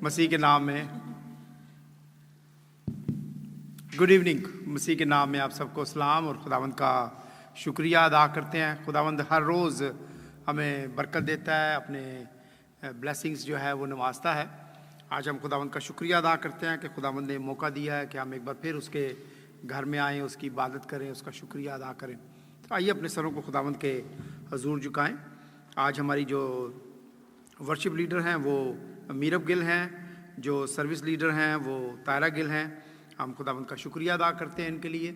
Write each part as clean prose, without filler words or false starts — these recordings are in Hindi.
मसीह के नाम में गुड इवनिंग। मसीह के नाम में आप सबको सलाम और खुदावंद का शुक्रिया अदा करते हैं। खुदावंद हर रोज़ हमें बरकत देता है, अपने ब्लेसिंग्स जो है वो नवाजता है। आज हम खुदावंद का शुक्रिया अदा करते हैं कि खुदावंद ने मौका दिया है कि हम एक बार फिर उसके घर में आएँ, उसकी इबादत करें, उसका शुक्रिया अदा करें। तो आइए अपने सरों को खुदावंद के हजूर झुकाएं। आज हमारी जो वर्शिप लीडर हैं वो मीरब गिल हैं, जो सर्विस लीडर हैं वो तायरा गिल हैं। हम खुदावंद का शुक्रिया अदा करते हैं इनके लिए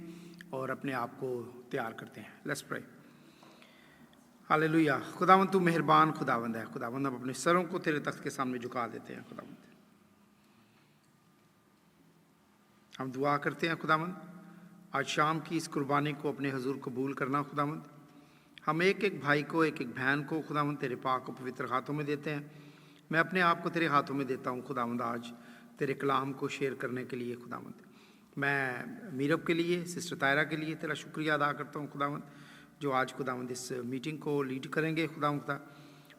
और अपने आप को तैयार करते हैं। Let's pray. हालेलुया। खुदावंद तू मेहरबान खुदावंद है। खुदावंद हम अपने सरों को तेरे तख्त के सामने झुका देते हैं। खुदावंद हम दुआ करते हैं खुदावंद, आज शाम की इस कुर्बानी को अपने हजूर कबूल करना। खुदावंद हम एक एक भाई को, एक एक बहन को खुदावंद तेरे पाक और पवित्र हाथों में देते हैं। मैं अपने आप को तेरे हाथों में देता हूँ खुदावंद, आज तेरे कलाम को शेयर करने के लिए। खुदावंद मैं मीरब के लिए, सिस्टर तायरा के लिए तेरा शुक्रिया अदा करता हूँ खुदावंद, जो आज खुदावंद इस मीटिंग को लीड करेंगे। खुदावंद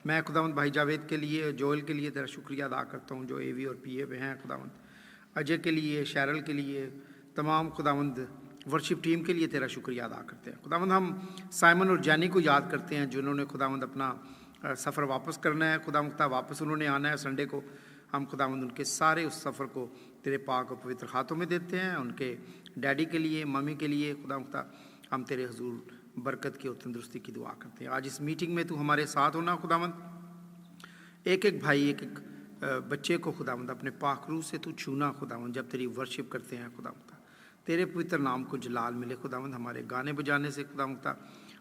मैं खुदावंद भाई जावेद के लिए, जोएल के लिए तेरा शुक्रिया अदा करता हूँ जो एवी और पीए में हैं। खुदावंद अजय के लिए, शैरल के लिए, तमाम खुदावंद वर्शिप टीम के लिए तेरा शुक्रिया अदा करते हैं। खुदावंद हम साइमन और जैनी को याद करते हैं जिन्होंने खुदावंद अपना सफ़र वापस करना है। खुदावंद वापस उन्होंने आना है संडे को। हम खुदावंद उनके सारे उस सफ़र को तेरे पाक और पवित्र हाथों में देते हैं। उनके डैडी के लिए, मम्मी के लिए खुदावंद हम तेरे हुजूर बरकत की और तंदुरुस्ती की दुआ करते हैं। आज इस मीटिंग में तू हमारे साथ होना खुदावंद। एक एक भाई, एक एक बच्चे को खुदावंद अपने पाक रूह से तू छूना खुदावंद। जब तेरी वर्शिप करते हैं खुदावंद, तेरे पवित्र नाम को जलाल मिले खुदावंद हमारे गाने बजाने से खुदावंद।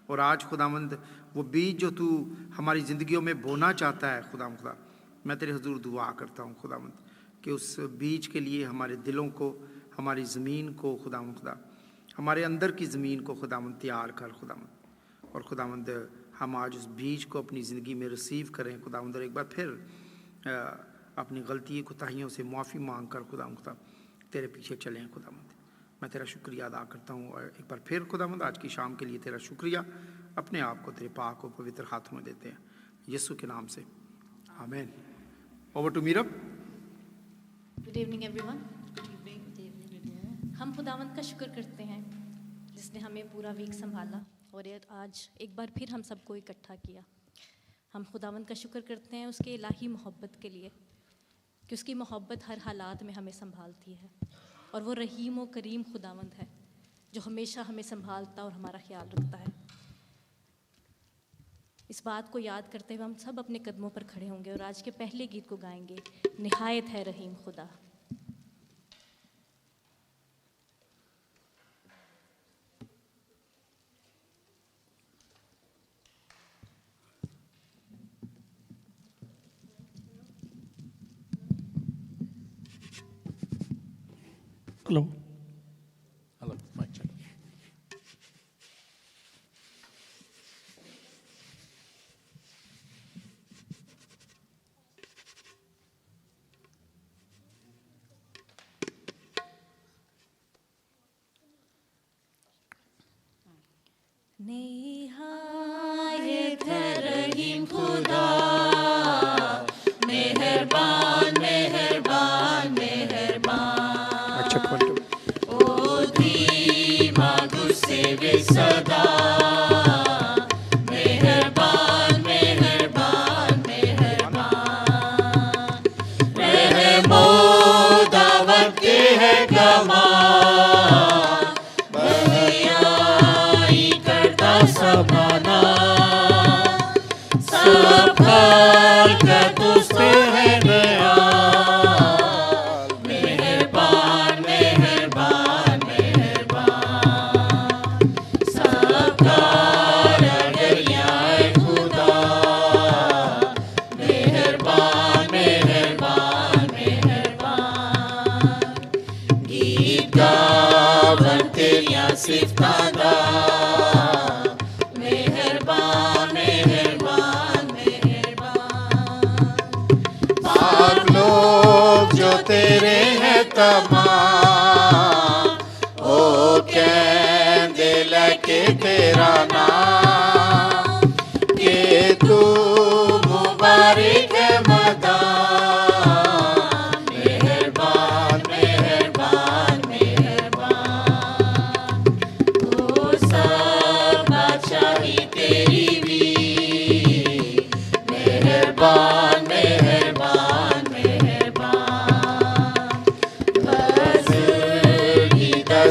और आज खुदावंद वो बीज जो तू हमारी ज़िंदगियों में बोना चाहता है खुदावंद, मैं तेरे हुजूर दुआ करता हूँ खुदावंद कि उस बीज के लिए हमारे दिलों को, हमारी ज़मीन को खुदावंद, हमारे अंदर की ज़मीन को खुदावंद तैयार कर खुदावंद। और खुदावंद हम आज उस बीज को अपनी ज़िंदगी में रिसीव करें खुदावंद, और एक बार फिर अपनी गलती कोताहियों से माफ़ी मांग कर खुदावंद तेरे पीछे चलें खुदावंद। मैं तेरा शुक्रिया अदा करता हूँ और एक बार फिर खुदावंद आज की शाम के लिए तेरा शुक्रिया। अपने आप को तेरे पाक और पवित्र हाथों में देते हैं यीशु के नाम से, आमीन। Over to Meerab. Good evening everyone. हम खुदावंद का शुक्र करते हैं जिसने हमें पूरा वीक संभाला और आज एक बार फिर हम सबको इकट्ठा किया। हम खुदावंद का शुक्र करते हैं उसके इलाही मोहब्बत के लिए कि उसकी मोहब्बत हर हालात में हमें संभालती है। और वो रहीम व करीम खुदावंद है जो हमेशा हमें संभालता और हमारा ख्याल रखता है। इस बात को याद करते हुए हम सब अपने कदमों पर खड़े होंगे और आज के पहले गीत को गाएंगे, निहायत है रहीम खुदा। Hello. Hello, mic check. निहायत है रहीम खुदा, मेहरबान मेहरबान मेहरबान। अच्छा पॉइंट। ओ धीमा गुस्से वे सदा, मेहरबान मेहरबान मेहरबान। रहमो दावत के है कमाल, बहयाई करता समाना। सब खालकत तुझ पे है दयाल, मेहरबान मेहरबान मेहरबान। सबका रगड़िया है खुदा, मेहरबान मेहरबान मेहरबान। गीत गावन तेरियां सिफतां दा, मेहरबान मेहरबान मेहरबान। पाक लोग जो तेरे हैं तमाम, ओ कहंदे लके तेरा नाम, के तू मुबारक है मदान,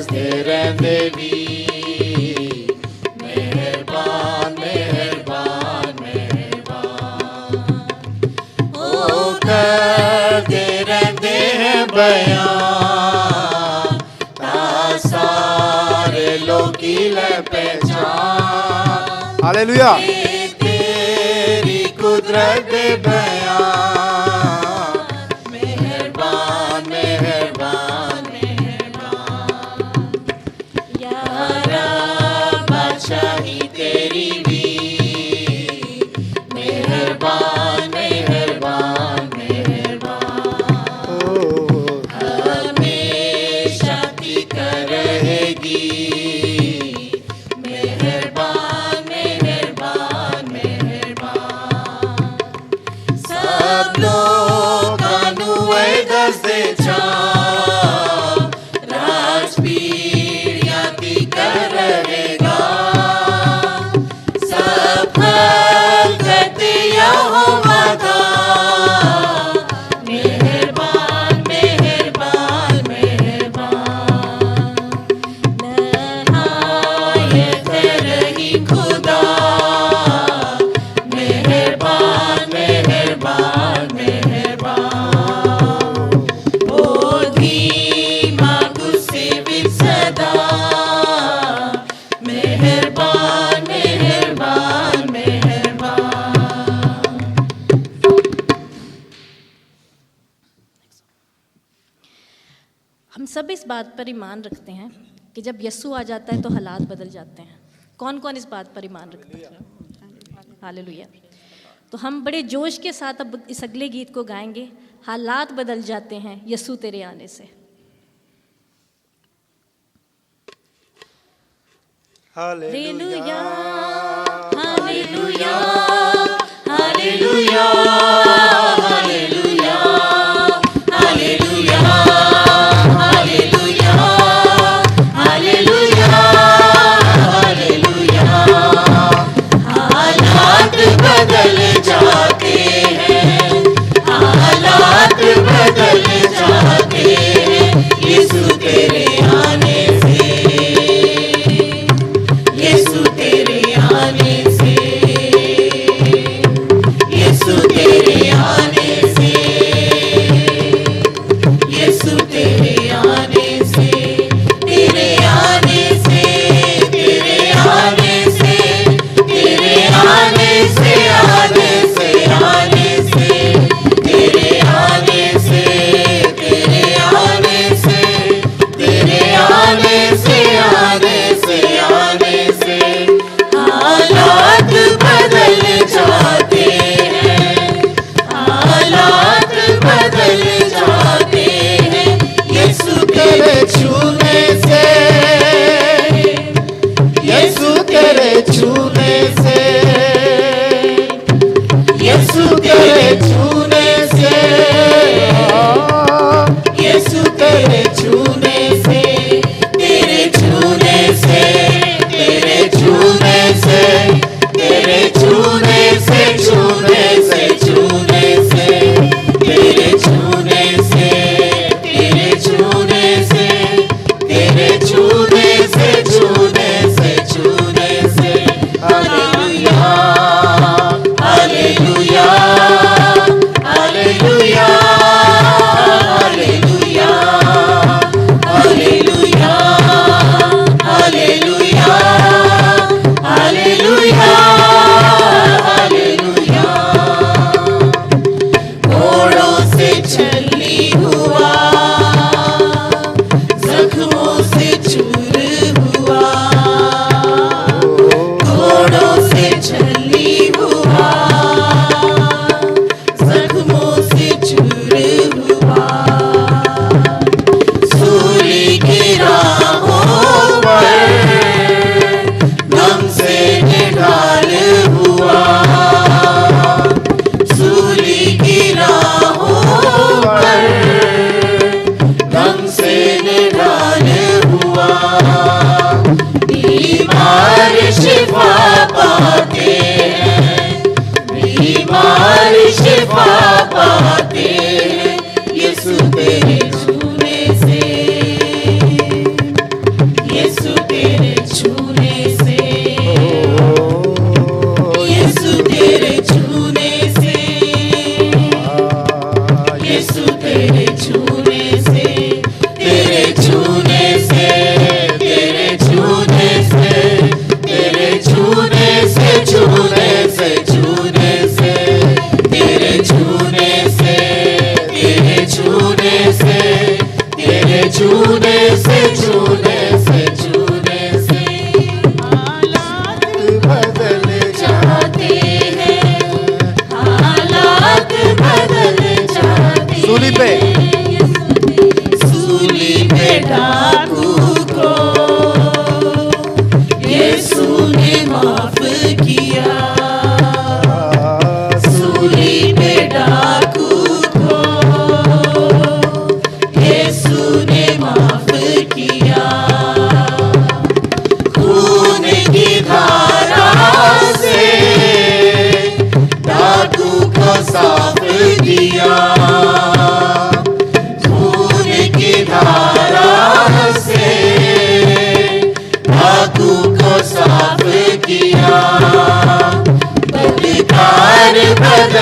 दसदे रहंदे वी मेहरबान मेहरबान मेहरबान ओ करदे रहंदे हैं बयान ता सारे लोकी ले पहचान हालेलुया तेरी कुदरत दे बयान मेहरबान मेहरबान यारा बादशाही तेरी भी मेहरबान मेहरबान मेहरबान हमेशा टिकर रहेगी मेहरबान मेहरबान मेहरबान सब लोगां नू दसदे चा राज पीढ़ियां तिकर रहेगा सफल करते यहोवा दा मेहरबान मेहरबान मेहरबान नहायत रहीम खुदा मेहरबान मेहरबान मेहरबान ओ धीमा गुस्से विच सदा मेहरबान मेहरबान मेहरबान हम सब इस बात पर ईमान रखते हैं कि जब यस्सु आ जाता है तो हालात बदल जाते हैं। कौन कौन इस बात पर ईमान रखते हैं? हालेलुया। तो हम बड़े जोश के साथ अब इस अगले गीत को गाएंगे, हालात बदल जाते हैं यस्सु तेरे आने से। Hallelujah hallelujah hallelujah hallelujah hallelujah hallelujah hallelujah hallelujah हालात बदल जाते हैं हालात बदल जाते हैं यीशु तेरे आने से यीशु तेरे आने से यीशु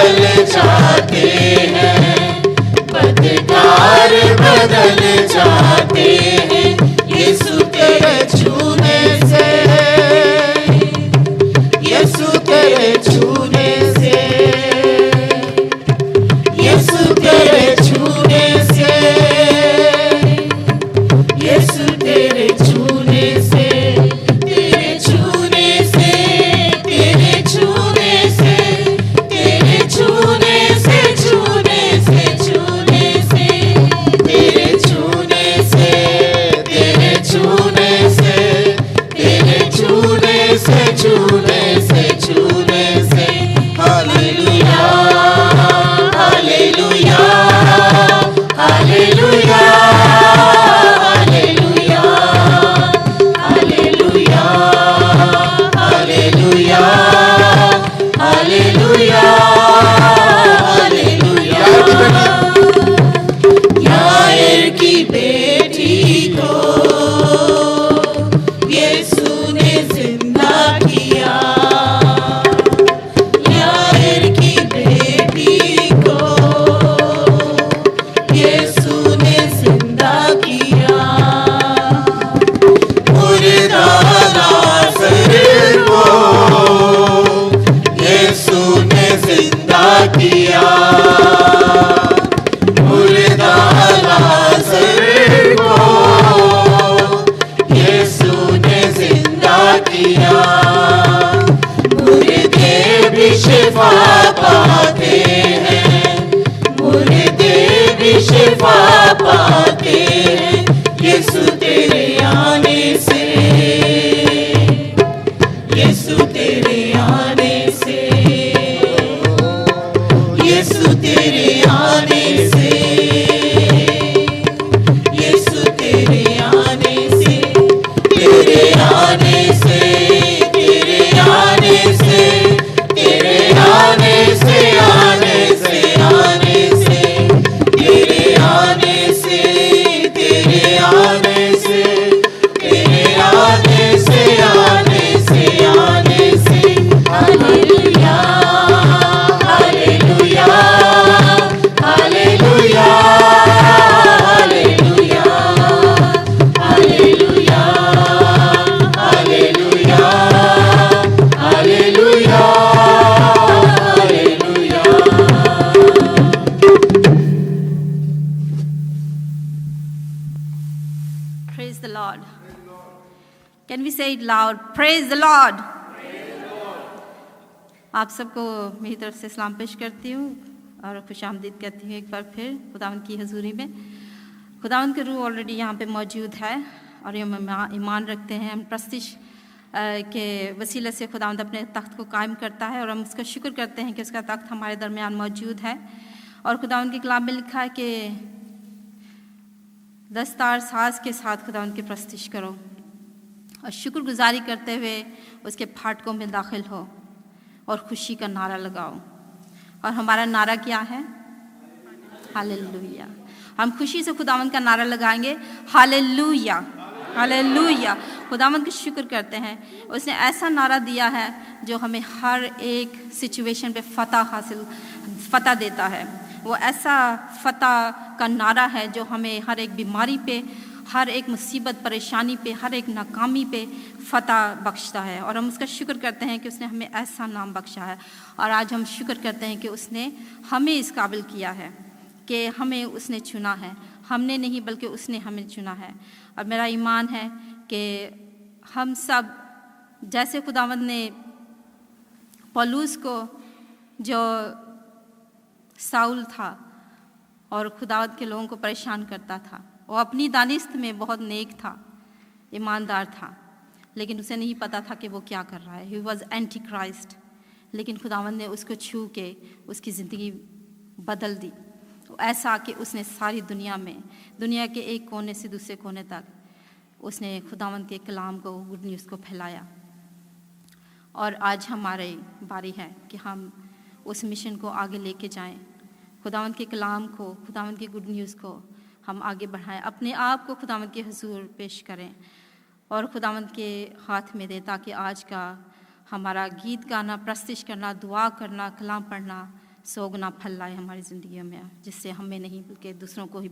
बदल जाते हैं, बदकार बदल जाते हैं यीशु तेरे छूने से, यीशु तेरे छूने से, यीशु तेरे छूने से, यीशु तेरे छूने से, तेरे छूने से, तेरे छूने से, तेरे छूने से, छूने से, छूने से, तेरे छूने से, तेरे छूने से, तेरे छूने से, छूने से, छूने से, hallelujah, hallelujah, hallelujah, hallelujah, hallelujah, hallelujah, hallelujah, hallelujah. Yair की बेटी को यीशु ने जिंदा किया, यायर की बेटी को यीशु ने जिंदा किया, मुर्दा लाज़र को यीशु ने जिंदा किया, मुर्दा लाज़र को यीशु ने जिंदा किया, मुर्दे भी शिफा पाते हैं, मुर्दे भी शिफा पाते हैं यीशु तेरे आने से, यीशु तेरे आने से, यीशु तेरे आने से, यीशु तेरे आने से, तेरे आने से, तेरे आने से, तेरे आने से, आने से, आने से, तेरे आने से, तेरे आने से, तेरे आने से, आने से, आने से, hallelujah, hallelujah, hallelujah, hallelujah, hallelujah, hallelujah, hallelujah, hallelujah. Praise the Lord. Can we say it loud? Praise the Lord. आप सबको मेरी तरफ से सलाम पेश करती हूँ और खुशामदीद कहती हूँ एक बार फिर खुदावंद की हजूरी में। खुदावंद के रूह ऑलरेडी यहाँ पे मौजूद है और ये हम ईमान रखते हैं, हम प्रस्तिश के वसीले से खुदावंद अपने तख्त को कायम करता है और हम उसका शुक्र करते हैं कि उसका तख्त हमारे दरमियान मौजूद है। और खुदावंद के कलाम में लिखा है कि दस्तार साज के साथ खुदावंद की प्रस्तिश करो और शुक्रगुजारी करते हुए उसके फाटकों में दाखिल हो और खुशी का नारा लगाओ। और हमारा नारा क्या है? हालेलुया। हम खुशी से खुदावंद का नारा लगाएंगे, हालेलुया, हालेलुया। खुदावंद का शुक्र करते हैं, उसने ऐसा नारा दिया है जो हमें हर एक सिचुएशन पे फतह देता है। वो ऐसा फतह का नारा है जो हमें हर एक बीमारी पे, हर एक मुसीबत परेशानी पे, हर एक नाकामी पे फतह बख्शता है। और हम उसका शुक्र करते हैं कि उसने हमें ऐसा नाम बख्शा है। और आज हम शुक्र करते हैं कि उसने हमें इस काबिल किया है कि हमें उसने चुना है, हमने नहीं बल्कि उसने हमें चुना है। और मेरा ईमान है कि हम सब जैसे खुदावंद ने पौलुस को, जो साउल था और खुदावंद के लोगों को परेशान करता था, वो अपनी दानिस्त में बहुत नेक था, ईमानदार था, लेकिन उसे नहीं पता था कि वो क्या कर रहा है। He was anti Christ. लेकिन खुदावंद ने उसको छू के उसकी ज़िंदगी बदल दी, ऐसा कि उसने सारी दुनिया में, दुनिया के एक कोने से दूसरे कोने तक उसने खुदावंद के कलाम को, गुड न्यूज़ को फैलाया। और आज हमारी बारी है कि हम उस मिशन को आगे लेके जाएं, खुदावंद के कलाम को, खुदावंद की गुड न्यूज़ को हम आगे बढ़ाएं, अपने आप को खुदावंद के हुजूर पेश करें और खुदावंद के हाथ में दें, ताकि आज का हमारा गीत गाना, प्रस्तिश करना, दुआ करना, कलाम पढ़ना 100 गुना फल लाए हमारी ज़िंदगियों में, जिससे हमें नहीं बल्कि दूसरों को ही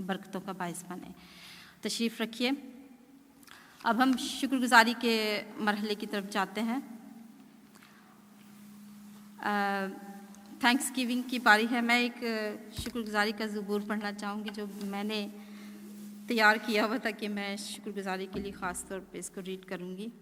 बरकतों का बायस बने। तशरीफ़ रखिए। अब हम शुक्रगुज़ारी के मरहले की तरफ जाते हैं। थैंक्स गिविंग की बारी है। मैं एक शुक्रगुज़ारी का ज़बूर पढ़ना चाहूँगी जो मैंने तैयार किया हुआ था कि मैं शुक्रगुज़ारी के लिए ख़ास तौर पे इसको रीड करूँगी।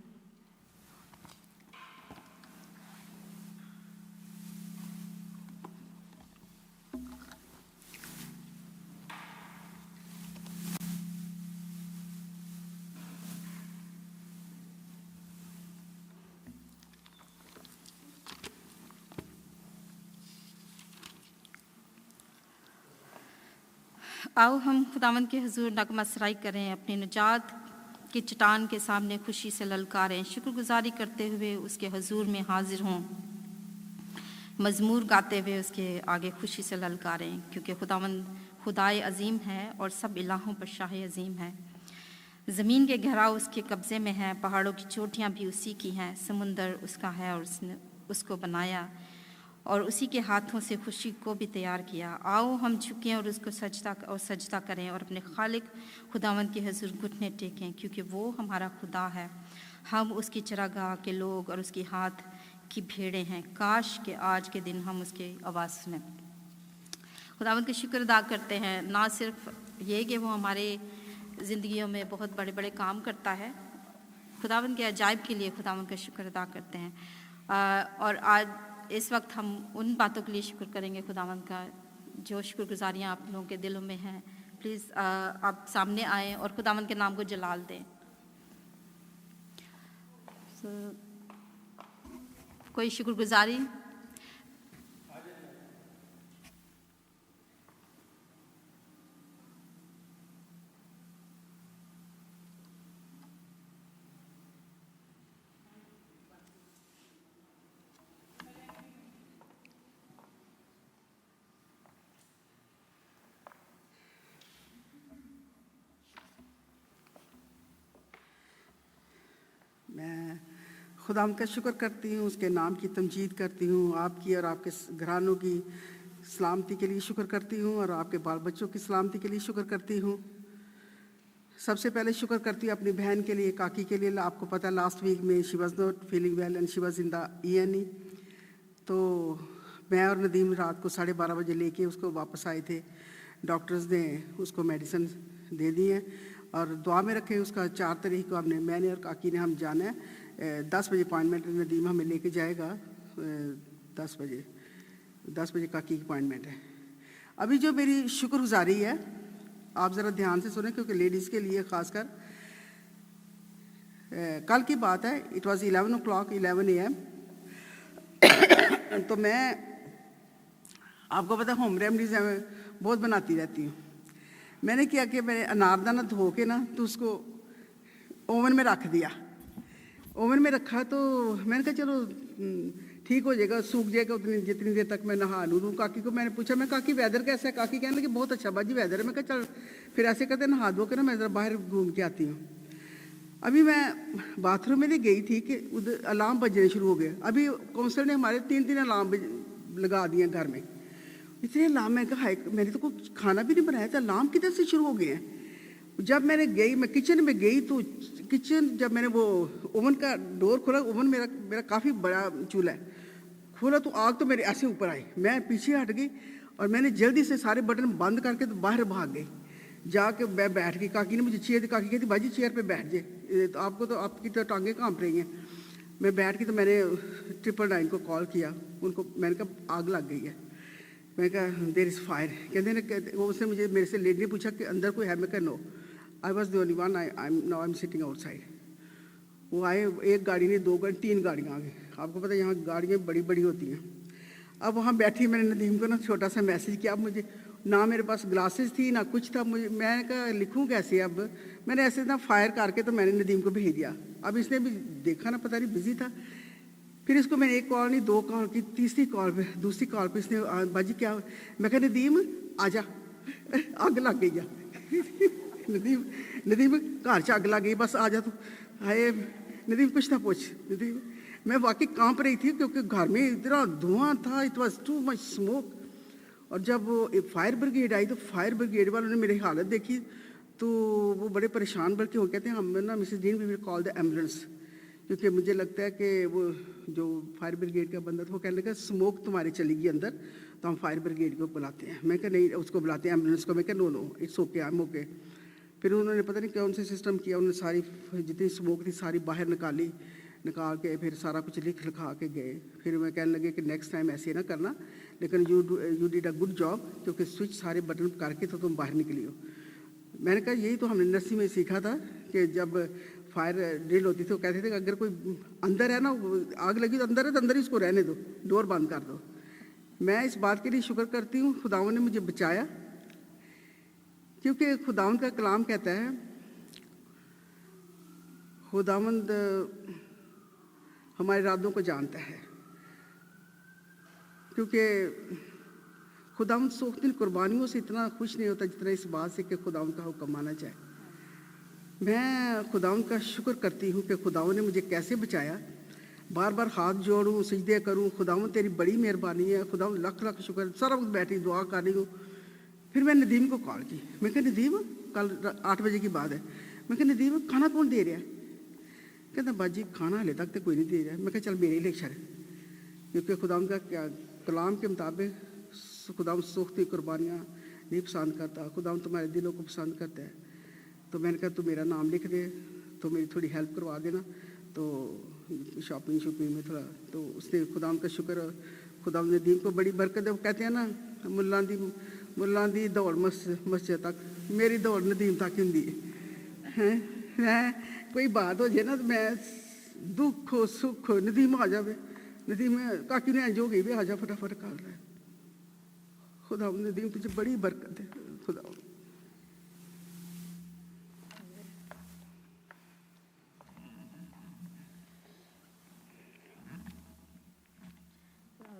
आओ हम खुदावंद के हुजूर नगमा सराई करें, अपनी निजात की चट्टान के सामने खुशी से ललकारें, शुक्रगुजारी करते हुए उसके हुजूर में हाजिर हों, मज़मूर गाते हुए उसके आगे खुशी से ललकारें, क्योंकि खुदावंद खुदाए अजीम है और सब इलाहों पर शाह अजीम है। ज़मीन के गहराव उसके कब्ज़े में है, पहाड़ों की चोटियाँ भी उसी की हैं, समुंदर उसका है और उसने उसको बनाया और उसी के हाथों से खुशी को भी तैयार किया। आओ हम झुकें और उसको सजदा करें और अपने खालिक खुदावंद के हुजूर घुटने टेकें, क्योंकि वो हमारा खुदा है। हम उसकी चरागाह के लोग और उसकी हाथ की भेड़ें हैं। काश के आज के दिन हम उसकी आवाज़ सुनें। खुदावंद का शुक्र अदा करते हैं, ना सिर्फ ये कि वो हमारे ज़िंदगियों में बहुत बड़े बड़े काम करता है, खुदावंद के अजायब के लिए खुदावंद का शुक्र अदा करते हैं। और आज इस वक्त हम उन बातों के लिए शुक्र करेंगे खुदावंद का जो शुक्रगुजारियाँ आप लोगों के दिलों में हैं। प्लीज़ आप सामने आएँ और खुदावंद के नाम को जलाल दें। कोई शुक्रगुजारी? मैं खुदावंद का शुक्र करती हूँ, उसके नाम की तमजीद करती हूँ, आपकी और आपके घरानों की सलामती के लिए शुक्र करती हूँ और आपके बाल बच्चों की सलामती के लिए शुक्र करती हूँ। सबसे पहले शुक्र करती हूँ अपनी बहन के लिए, काकी के लिए। आपको पता है लास्ट वीक में she was not feeling well and she was in the ENE, तो मैं और नदीम रात को 12:30 बजे लेके उसको वापस आए थे। डॉक्टर्स ने उसको मेडिसिन दे दी है और दुआ में रखे। उसका 4 तारीख को मैंने और काकी ने हम जाना है, 10 बजे अपॉइंटमेंट। नदीम हमें लेके जाएगा 10 बजे काकी की अपॉइंटमेंट है। अभी जो मेरी शुक्रगुजारी है आप ज़रा ध्यान से सुने, क्योंकि लेडीज़ के लिए ख़ासकर कल की बात है। It was 11 o'clock 11 AM। तो मैं आपको पता होम रेमडीज़ बहुत बनाती रहती हूँ। मैंने क्या कि मैंने अनारदाना धो के ना तो उसको ओवन में रख दिया। ओवन में रखा तो मैंने कहा चलो ठीक हो जाएगा, सूख जाएगा उतनी जितनी देर तक मैं नहा लूँ। काकी को मैंने पूछा, मैं काकी वेदर कैसा है? काकी कहने लगी बहुत अच्छा बाजी वेदर है। मैं कहा चल फिर ऐसे करते नहा धो के ना मैं ज़रा बाहर घूम के आती हूँ। अभी मैं बाथरूम में गई थी कि उधर अलार्म बजने शुरू हो गए। अभी काउंसलर ने हमारे 3 अलार्म लगा दिए घर में, इतने अलार्म। मैं कहा मैंने तो कुछ खाना भी नहीं बनाया था, अलार्म किधर से शुरू हो गए हैं। जब मैंने गई, मैं किचन में गई तो किचन जब मैंने वो ओवन का डोर खोला, ओवन मेरा काफ़ी बड़ा चूल्हा है, खोला तो आग तो मेरे ऐसे ऊपर आई। मैं पीछे हट गई और मैंने जल्दी से सारे बटन बंद करके तो बाहर भाग गई। जाके मैं बैठ गई। काकी ने मुझे चेयर दी, काकी कहती बाजी चेयर पे बैठ जाए, तो आपकी तो टांगें कांप रही हैं। मैं बैठ गई तो मैंने 999 को कॉल किया उनको। मैंने कहा आग लग गई है। मैं कहा देयर इज़ फायर। कहते उसने मुझे मेरे से लेडी ने पूछा कि अंदर कोई है? मैं कहा no, I was the only one, I am sitting outside. वो आए, एक गाड़ी नहीं 2 गाड़ी 3 गाड़ियाँ आ गई। आपको पता है यहाँ गाड़ियाँ बड़ी बड़ी होती हैं। अब वहाँ बैठी मैंने नदीम को ना छोटा सा मैसेज किया। अब मुझे ना मेरे पास ग्लासेस थी ना कुछ था, मुझे मैंने कहा लिखूँ कैसे। अब मैंने ऐसे ना फायर करके तो मैंने नदीम को भेज दिया। अब इसने भी देखा ना, पता नहीं बिजी था। फिर इसको मैंने 1 कॉल नहीं 2 कॉल की, तीसरी कॉल पे दूसरी कॉल पे इसने बाजी क्या? मैं कहा नदीम आजा आग लग गई है। नदीम घर च अग लग गई, बस आ जा तू। हाय नदीम कुछ ना पूछ। नदीम मैं वाकई कांप रही थी क्योंकि घर में इतना धुआं था, it was too much smoke. और जब वो फायर ब्रिगेड आई तो फायर ब्रिगेड वालों ने मेरी हालत देखी तो वो बड़े परेशान, बल्कि वो कहते हैं हम ना Mrs Dean we will call the ambulance, क्योंकि मुझे लगता है कि वो जो फायर ब्रिगेड का बंदा था वो कहने लगा स्मोक तुम्हारी चलेगी अंदर, तो हम फायर ब्रिगेड को बुलाते हैं। मैं कहा नहीं, उसको बुलाते हैं एम्बुलेंस को। मैं कहा no no it's okay, I am okay. फिर उन्होंने पता नहीं कौन सा सिस्टम किया, उन्होंने सारी जितनी स्मोक थी सारी बाहर निकाल के फिर सारा कुछ लिखा के गए। फिर मैं कहने लगे कि नेक्स्ट टाइम ऐसे ना करना, लेकिन you did a good job, क्योंकि स्विच सारे बटन करके तो तुम बाहर निकली हो। मैंने कहा यही तो हमने नर्सिंग में सीखा था कि जब फायर ड्रिल होती थी तो कहते थे कि अगर कोई अंदर है ना, आग लगी तो अंदर है तो अंदर ही उसको रहने दो, डोर बंद कर दो। मैं इस बात के लिए शुक्र करती हूँ खुदावंद ने मुझे बचाया, क्योंकि खुदावंद का कलाम कहता है, खुदावंद हमारे इरादों को जानता है, क्योंकि खुदावंद सोख्तिन कुर्बानियों से इतना खुश नहीं होता जितना इस बात से कि खुदावंद का हुक्म माना जाए। मैं खुदावंद का शुक्र करती हूँ कि खुदावंद ने मुझे कैसे बचाया। बार बार हाथ जोड़ूँ, सजदे करूँ, खुदावंद तेरी बड़ी मेहरबानी है, खुदावंद लख लख शुक्र। सारा वक्त बैठी दुआ कर रही हूँ। फिर मैं नदीम को कॉल की। मैं कहा नदीम कल 8 बजे की बात है। मैं कहा नदीम खाना कौन दे रहा है? कहता बाजी खाना हाले तक तो कोई नहीं दे रहा है। मैं कहा चल मेरे लिए छड़, क्योंकि खुदावंद का क्या कलाम के मुताबिक खुदावंद सोख्ती कुर्बानियाँ नहीं पसंद करता, खुदावंद तुम्हारे दिलों को पसंद करता है। तो मैंने कहा तू मेरा नाम लिख दे, तो मेरी थोड़ी हेल्प करवा देना, तो शॉपिंग में थोड़ा। तो उसने खुदावंद का शुक्र, खुदावंद ने दीन को बड़ी बरकत है। वो कहते हैं ना मुल्लां दी दौड़ मस्जिद तक, मेरी दौड़ नदीम तक होंदी है। मैं कोई बात हो जाए ना तो मैं दुख हो सुख हो नदीम आ जावे, नदीम काकी ने इंज हो गई भी आ जा फटाफट कर रहा है। खुदावंद नदीम तुझे बड़ी बरकत है खुदावंद।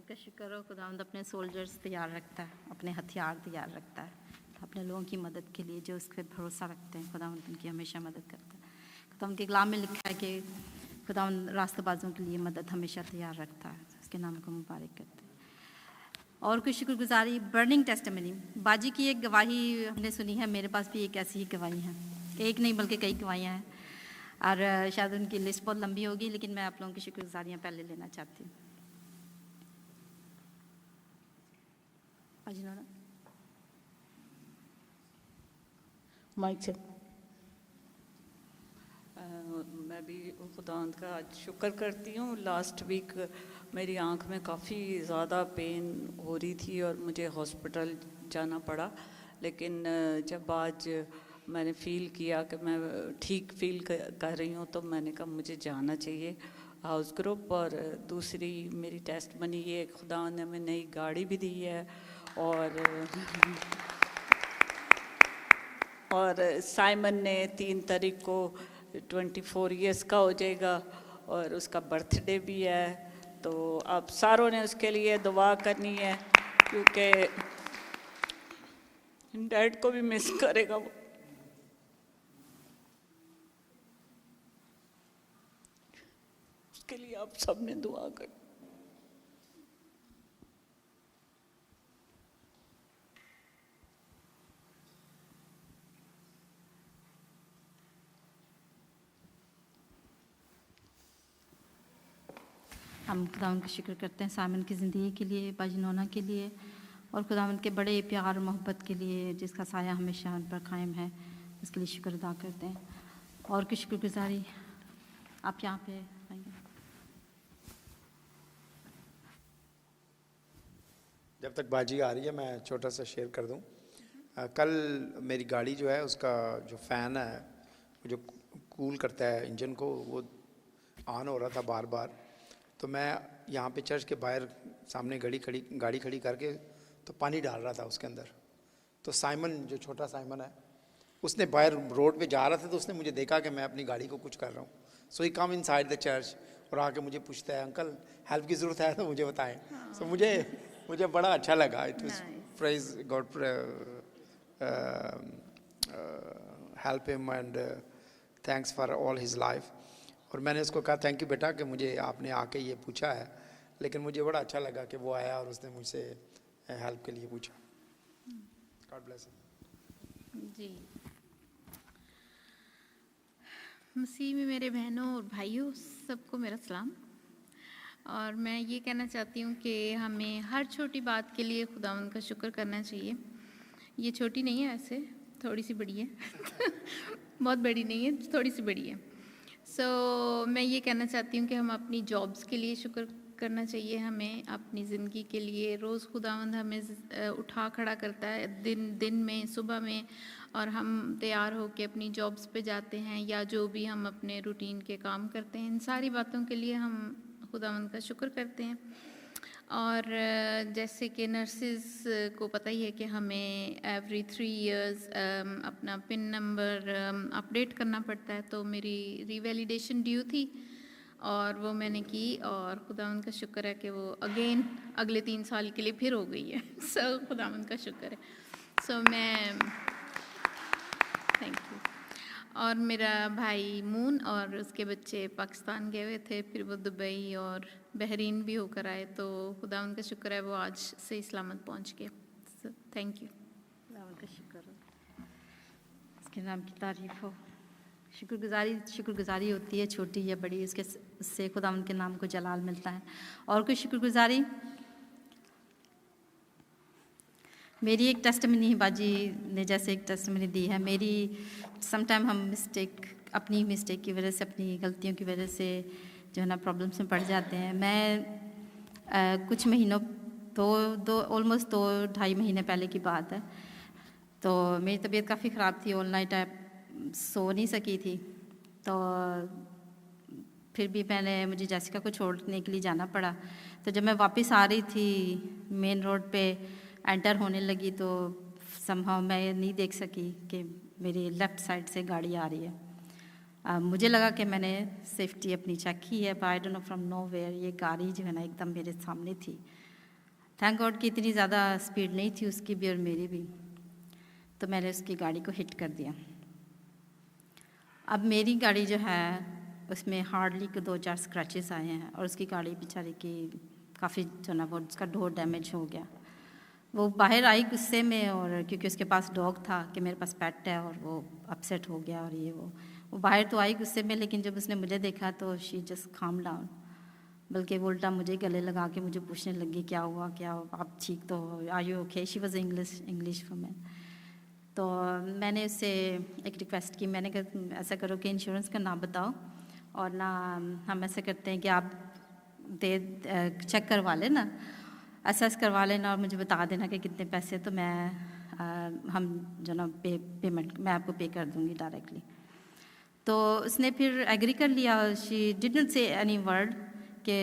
का शुक्र हो, खुदावंद अपने सोल्जर्स तैयार रखता है, अपने हथियार तैयार रखता है अपने लोगों की मदद के लिए जो उस पर भरोसा रखते हैं। खुदावंद उनकी हमेशा मदद करता है। खुदावंद के कलाम में लिखा है कि खुदावंद रास्तबाजों के लिए मदद हमेशा तैयार रखता है। उसके नाम को मुबारक करते हैं। और कुछ शुक्रगुजारी, बर्निंग टेस्टिमनी। बाजी की एक गवाही हमने सुनी है, मेरे पास भी एक ऐसी ही गवाही है, एक नहीं बल्कि कई गवाहियाँ हैं, और शायद उनकी लिस्ट बहुत लंबी होगी, लेकिन मैं आप लोगों की शुक्रगुजारियाँ पहले लेना चाहती हूँ। Mic check. मैं भी खुदावंद का आज शुक्र करती हूँ। लास्ट वीक मेरी आंख में काफ़ी ज़्यादा पेन हो रही थी और मुझे हॉस्पिटल जाना पड़ा, लेकिन जब आज मैंने फ़ील किया कि मैं ठीक फील कर रही हूँ तो मैंने कहा मुझे जाना चाहिए हाउस ग्रुप। और दूसरी मेरी टेस्ट बनी ये, खुदावंद ने हमें नई गाड़ी भी दी है, और साइमन ने 3 तारीख को 24 इयर्स का हो जाएगा और उसका बर्थडे भी है। तो आप सारों ने उसके लिए दुआ करनी है, क्योंकि डैड को भी मिस करेगा वो। उसके लिए आप सब ने दुआ कर। हम खुदावंद का शुक्र करते हैं सामिन की ज़िंदगी के लिए, बाजिनोना के लिए, और खुदावंद के बड़े प्यार मोहब्बत के लिए जिसका साया हमेशा उन पर कायम है, उसके लिए शुक्र अदा करते हैं। और की शुक्रगुजारी, आप यहाँ पे आइए। जब तक बाजी आ रही है मैं छोटा सा शेयर कर दूं। कल मेरी गाड़ी जो है उसका जो फ़ैन है जो कूल करता है इंजन को, वो ऑन हो रहा था बार बार। तो मैं यहाँ पे चर्च के बाहर सामने गाड़ी खड़ी करके तो पानी डाल रहा था उसके अंदर। तो साइमन, जो छोटा साइमन है, उसने बाहर रोड पे जा रहा था तो उसने मुझे देखा कि मैं अपनी गाड़ी को कुछ कर रहा हूँ। सो ही कम इनसाइड द चर्च और आके मुझे पूछता है अंकल हेल्प की ज़रूरत है तो मुझे बताएं। सो मुझे बड़ा अच्छा लगा। It was praise God, help him and thanks for all his life. और मैंने उसको कहा थैंक यू बेटा कि मुझे आपने आके ये पूछा है, लेकिन मुझे बड़ा अच्छा लगा कि वो आया और उसने मुझसे हेल्प के लिए पूछा। God bless you. जी, मसीह में मेरे बहनों और भाइयों सबको मेरा सलाम। और मैं ये कहना चाहती हूँ कि हमें हर छोटी बात के लिए खुदावंद का शुक्र करना चाहिए। ये छोटी नहीं है, ऐसे थोड़ी सी बड़ी है बहुत बड़ी नहीं है, थोड़ी सी बड़ी है। मैं ये कहना चाहती हूँ कि हम अपनी जॉब्स के लिए शुक्र करना चाहिए, हमें अपनी ज़िंदगी के लिए। रोज़ खुदावंद हमें उठा खड़ा करता है दिन में, सुबह में, और हम तैयार होकर अपनी जॉब्स पे जाते हैं या जो भी हम अपने रूटीन के काम करते हैं, इन सारी बातों के लिए हम खुदावंद का शुक्र करते हैं। और जैसे कि नर्सिस को पता ही है कि हमें एवरी 3 इयर्स अपना पिन नंबर अपडेट करना पड़ता है, तो मेरी रीवैलिडेशन ड्यू थी और वो मैंने की, और खुदावंद का शुक्र है कि वो अगेन अगले 3 साल के लिए फिर हो गई है। खुदावंद का शुक्र है। मैं थैंक यू। और मेरा भाई मून और उसके बच्चे पाकिस्तान गए हुए थे, फिर वो दुबई और बहरीन भी होकर आए, तो खुदावंद का शुक्र है वो आज सही सलामत पहुंच गए। Thank you. खुदावंद का शुक्र हो, उसके नाम की तारीफ हो। शुक्रगुजारी होती है, छोटी या बड़ी, उससे खुदावंद के नाम को जलाल मिलता है। और कोई शुक्रगुजारी? मेरी एक टेस्टमनी बाजी ने जैसे एक टेस्टमनी दी है। मेरी समटाइम हम अपनी मिस्टेक की वजह से, अपनी गलतियों की वजह से जो है ना प्रॉब्लम्स में पड़ जाते हैं। मैं कुछ महीनों ऑलमोस्ट 2-2.5 महीने पहले की बात है, तो मेरी तबीयत काफ़ी ख़राब थी, ऑल नाइट सो नहीं सकी थी। तो फिर भी मुझे जैसिका को छोड़ने के लिए जाना पड़ा। तो जब मैं वापस आ रही थी मेन रोड पे एंटर होने लगी, तो समहाउ मैं नहीं देख सकी कि मेरी लेफ़्ट साइड से गाड़ी आ रही है। मुझे लगा कि मैंने सेफ्टी अपनी चेक की है, but I don't know from nowhere ये गाड़ी जो है ना एकदम मेरे सामने थी। थैंक गॉड कि इतनी ज़्यादा स्पीड नहीं थी उसकी भी और मेरी भी, तो मैंने उसकी गाड़ी को हिट कर दिया। अब मेरी गाड़ी जो है उसमें हार्डली 2-4 स्क्रैचेस आए हैं, और उसकी गाड़ी बेचारे की काफ़ी जो ना वो उसका डोर डैमेज हो गया। वो बाहर आई गुस्से में, और क्योंकि उसके पास डॉग था कि मेरे पास पेट है, और वो अपसेट हो गया। और ये वो बाहर तो आई गुस्से में, लेकिन जब उसने मुझे देखा तो शी जस्ट काम डाउन, बल्कि वो उल्टा मुझे गले लगा के मुझे पूछने लगी क्या हुआ, आप ठीक तो हो, are you okay. She was English woman. तो मैंने उससे एक रिक्वेस्ट की, मैंने कहा ऐसा करो कि इंश्योरेंस का नाम बताओ, और ना हम ऐसा करते हैं कि आप चेक करवा लेना, असेस करवा लेना, और मुझे बता देना कि कितने पैसे, तो हम जो ना पेमेंट मैं आपको पे कर दूँगी डायरेक्टली। तो उसने फिर एग्री कर लिया। She didn't say any word कि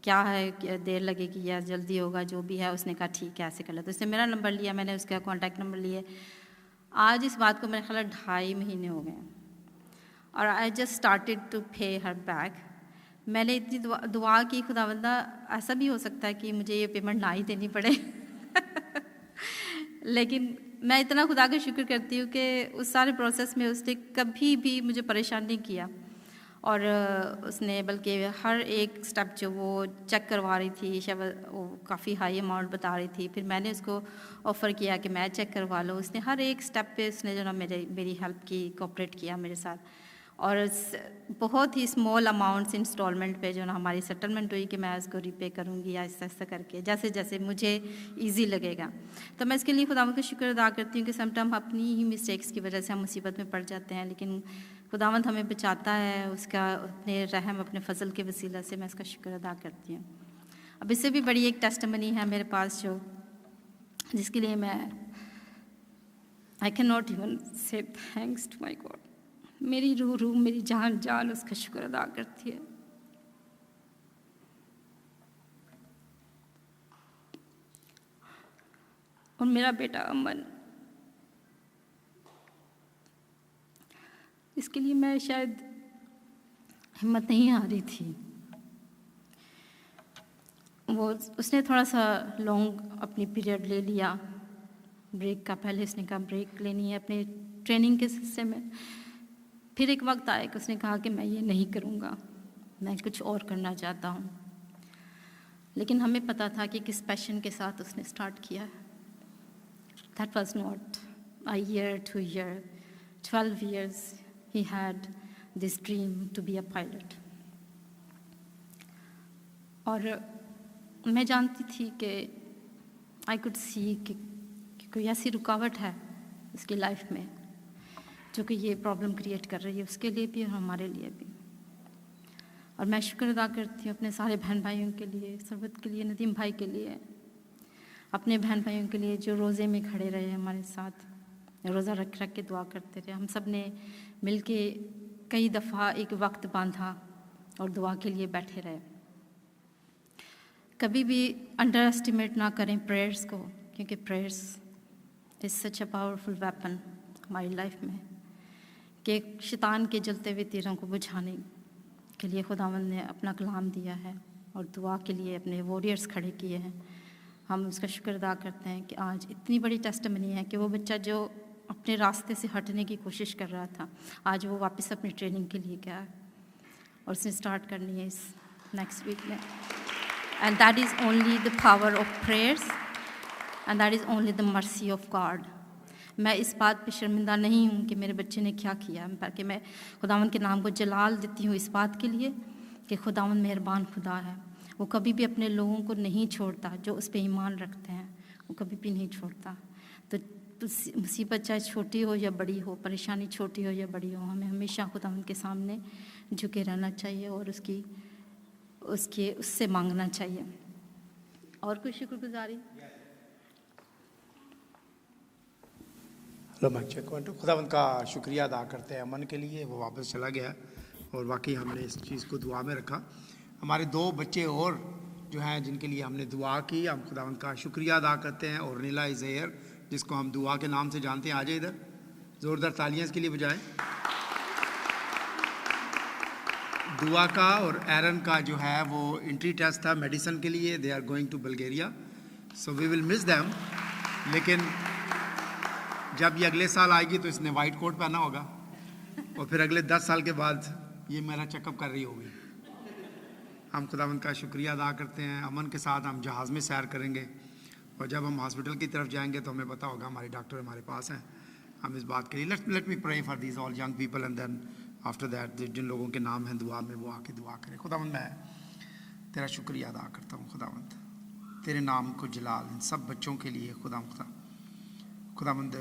क्या है, क्या देर लगेगी या जल्दी होगा, जो भी है। उसने कहा ठीक है ऐसे कर ले। तो उसने मेरा नंबर लिया, मैंने उसका कॉन्टैक्ट नंबर लिए। आज इस बात को मेरे ख्याल 2.5 महीने हो गए, और आई जस्ट स्टार्टेड टू पे हर बैक। मैंने इतनी दुआ की, खुदावंदा ऐसा भी हो सकता है कि मुझे ये पेमेंट ना ही देनी पड़े लेकिन मैं इतना खुदा का शुक्र करती हूँ कि उस सारे प्रोसेस में उसने कभी भी मुझे परेशान नहीं किया, और उसने बल्कि हर एक स्टेप जो वो चेक करवा रही थी, शायद वो काफ़ी हाई अमाउंट बता रही थी, फिर मैंने उसको ऑफ़र किया कि मैं चेक करवा लूँ। उसने हर एक स्टेप पे उसने जो ना मेरी हेल्प की, कोऑपरेट किया मेरे साथ। और बहुत ही स्मॉल अमाउंट्स इंस्टॉलमेंट पे जो ना हमारी सेटलमेंट हुई कि मैं उसको रीपे करूँगी आहिस्ता आहिस्ता करके, जैसे जैसे मुझे इजी लगेगा। तो मैं इसके लिए खुदावंद का शुक्र अदा करती हूँ कि समटाइम अपनी ही मिस्टेक्स की वजह से हम मुसीबत में पड़ जाते हैं, लेकिन खुदावंद हमें बचाता है, उसका अपने रहम, अपने फजल के वसीला से मैं इसका शुक्र अदा करती हूँ। अब इससे भी बड़ी एक टेस्टिमनी है मेरे पास, जिसके लिए मैं आई कैन नॉट इवन से थैंक्स टू माई गॉड। मेरी रूह मेरी जान उसका शुक्र अदा करती है। और मेरा बेटा अमन, इसके लिए मैं शायद हिम्मत नहीं आ रही थी। उसने थोड़ा सा लॉन्ग अपनी पीरियड ले लिया ब्रेक का। पहले उसने कहा ब्रेक लेनी है अपने ट्रेनिंग के सिलसिले में, फिर एक वक्त आया कि उसने कहा कि मैं ये नहीं करूँगा, मैं कुछ और करना चाहता हूँ। लेकिन हमें पता था कि किस पैशन के साथ उसने स्टार्ट किया। That was not a year 2 year, 12 years he had this dream to be a pilot। और मैं जानती थी कि आई कुड सी कि कोई ऐसी रुकावट है उसकी लाइफ में जो कि ये प्रॉब्लम क्रिएट कर रही है उसके लिए भी और हमारे लिए भी। और मैं शुक्र अदा करती हूँ अपने सारे बहन भाइयों के लिए, सरबत के लिए, नदीम भाई के लिए, अपने बहन भाइयों के लिए जो रोज़े में खड़े रहे हमारे साथ, रोज़ा रख रख के दुआ करते रहे। हम सब ने मिल के कई दफ़ा एक वक्त बांधा और दुआ के लिए बैठे रहे। कभी भी अंडर एस्टिमेट ना करें प्रेयर्स को, क्योंकि prayers is such a powerful weapon हमारी लाइफ में, कि शैतान के जलते हुए तीरों को बुझाने के लिए खुदावंद ने अपना कलाम दिया है और दुआ के लिए अपने वॉरियर्स खड़े किए हैं। हम उसका शुक्र अदा करते हैं कि आज इतनी बड़ी टेस्टिमनी है कि वो बच्चा जो अपने रास्ते से हटने की कोशिश कर रहा था, आज वो वापस अपनी ट्रेनिंग के लिए गया है और उसने स्टार्ट करनी है इस नेक्स्ट वीक में। And that is only the power of prayers and that is only the mercy of God. मैं इस बात पे शर्मिंदा नहीं हूँ कि मेरे बच्चे ने क्या किया, बल्कि मैं खुदावंद के नाम को जलाल देती हूँ इस बात के लिए कि खुदावंद मेहरबान खुदा है। वो कभी भी अपने लोगों को नहीं छोड़ता, जो उस पर ईमान रखते हैं वो कभी भी नहीं छोड़ता। तो मुसीबत चाहे छोटी हो या बड़ी हो, परेशानी छोटी हो या बड़ी हो, हमें हमेशा खुदावंद के सामने झुके रहना चाहिए और उससे मांगना चाहिए। और कोई शुक्रगुजारी? Hello mike check 1 2। खुदावंद का शुक्रिया अदा करते हैं अमन के लिए, वो वापस चला गया और वाकई हमने इस चीज़ को दुआ में रखा। हमारे 2 बच्चे और जो हैं जिनके लिए हमने दुआ की, हम खुदावंद का शुक्रिया अदा करते हैं। और नीला इज़ेयर, जिसको हम दुआ के नाम से जानते हैं, आ जाए इधर, ज़ोरदार तालियां इसके लिए बजाएं। दुआ का और एरन का जो है वो एंट्री टेस्ट था मेडिसिन के लिए। They are going to Bulgaria, so we will miss them. लेकिन जब ये अगले साल आएगी तो इसने वाइट कोट पहना होगा और फिर अगले 10 साल के बाद ये मेरा चेकअप कर रही होगी। हम खुदावंद का शुक्रिया अदा करते हैं। अमन के साथ हम जहाज़ में सैर करेंगे और जब हम हॉस्पिटल की तरफ जाएंगे तो हमें पता होगा हमारे डॉक्टर हमारे पास हैं। हम इस बात के लिए let me pray for these all young people and then after that जिन लोगों के नाम हैं दुआ में, वो आके दुआ करें। खुदावंद मैं तेरा शुक्रिया अदा करता हूँ खुदावंद, तेरे नाम को जलाल इन सब बच्चों के लिए खुदावंद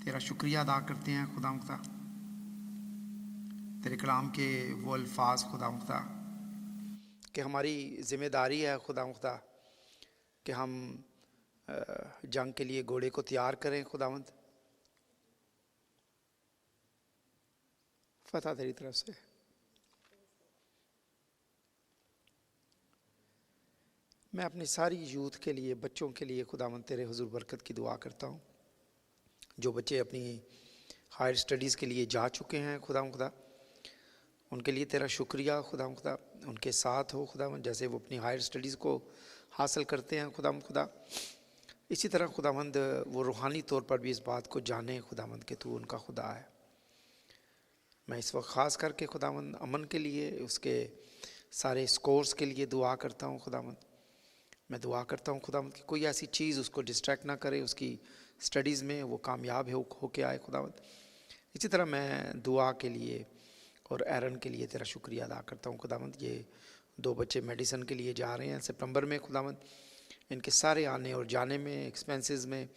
तेरा शुक्रिया अदा करते हैं खुदावंद, तेरे कलाम के वो अल्फाज खुदावंद कि हमारी ज़िम्मेदारी है खुदावंद कि हम जंग के लिए घोड़े को तैयार करें। खुदावंद फतह तेरी तरफ से। मैं अपनी सारी यूथ के लिए, बच्चों के लिए खुदावंद तेरे हुजूर बरकत की दुआ करता हूँ। जो बच्चे अपनी हायर स्टडीज़ के लिए जा चुके हैं खुदा उनके लिए तेरा शुक्रिया खुदा उनके साथ हो खुदावंद, जैसे वो अपनी हायर स्टडीज़ को हासिल करते हैं खुदा इसी तरह खुदावंद वो रूहानी तौर पर भी इस बात को जाने खुदावंद कि तू उनका खुदा है। मैं इस वक्त ख़ास करके खुदावंद अमन के लिए, उसके सारे स्कोर्स के लिए दुआ करता हूँ खुदावंद। मैं दुआ करता हूँ खुदावंद कि कोई ऐसी चीज़ उसको डिस्ट्रैक्ट ना करे, उसकी स्टडीज़ में वो कामयाब हो के आए खुदावंद। इसी तरह मैं दुआ के लिए और एरन के लिए तेरा शुक्रिया अदा करता हूँ खुदावंद। ये 2 बच्चे मेडिसिन के लिए जा रहे हैं सितंबर में खुदावंद। इनके सारे आने और जाने में, एक्सपेंसेस में,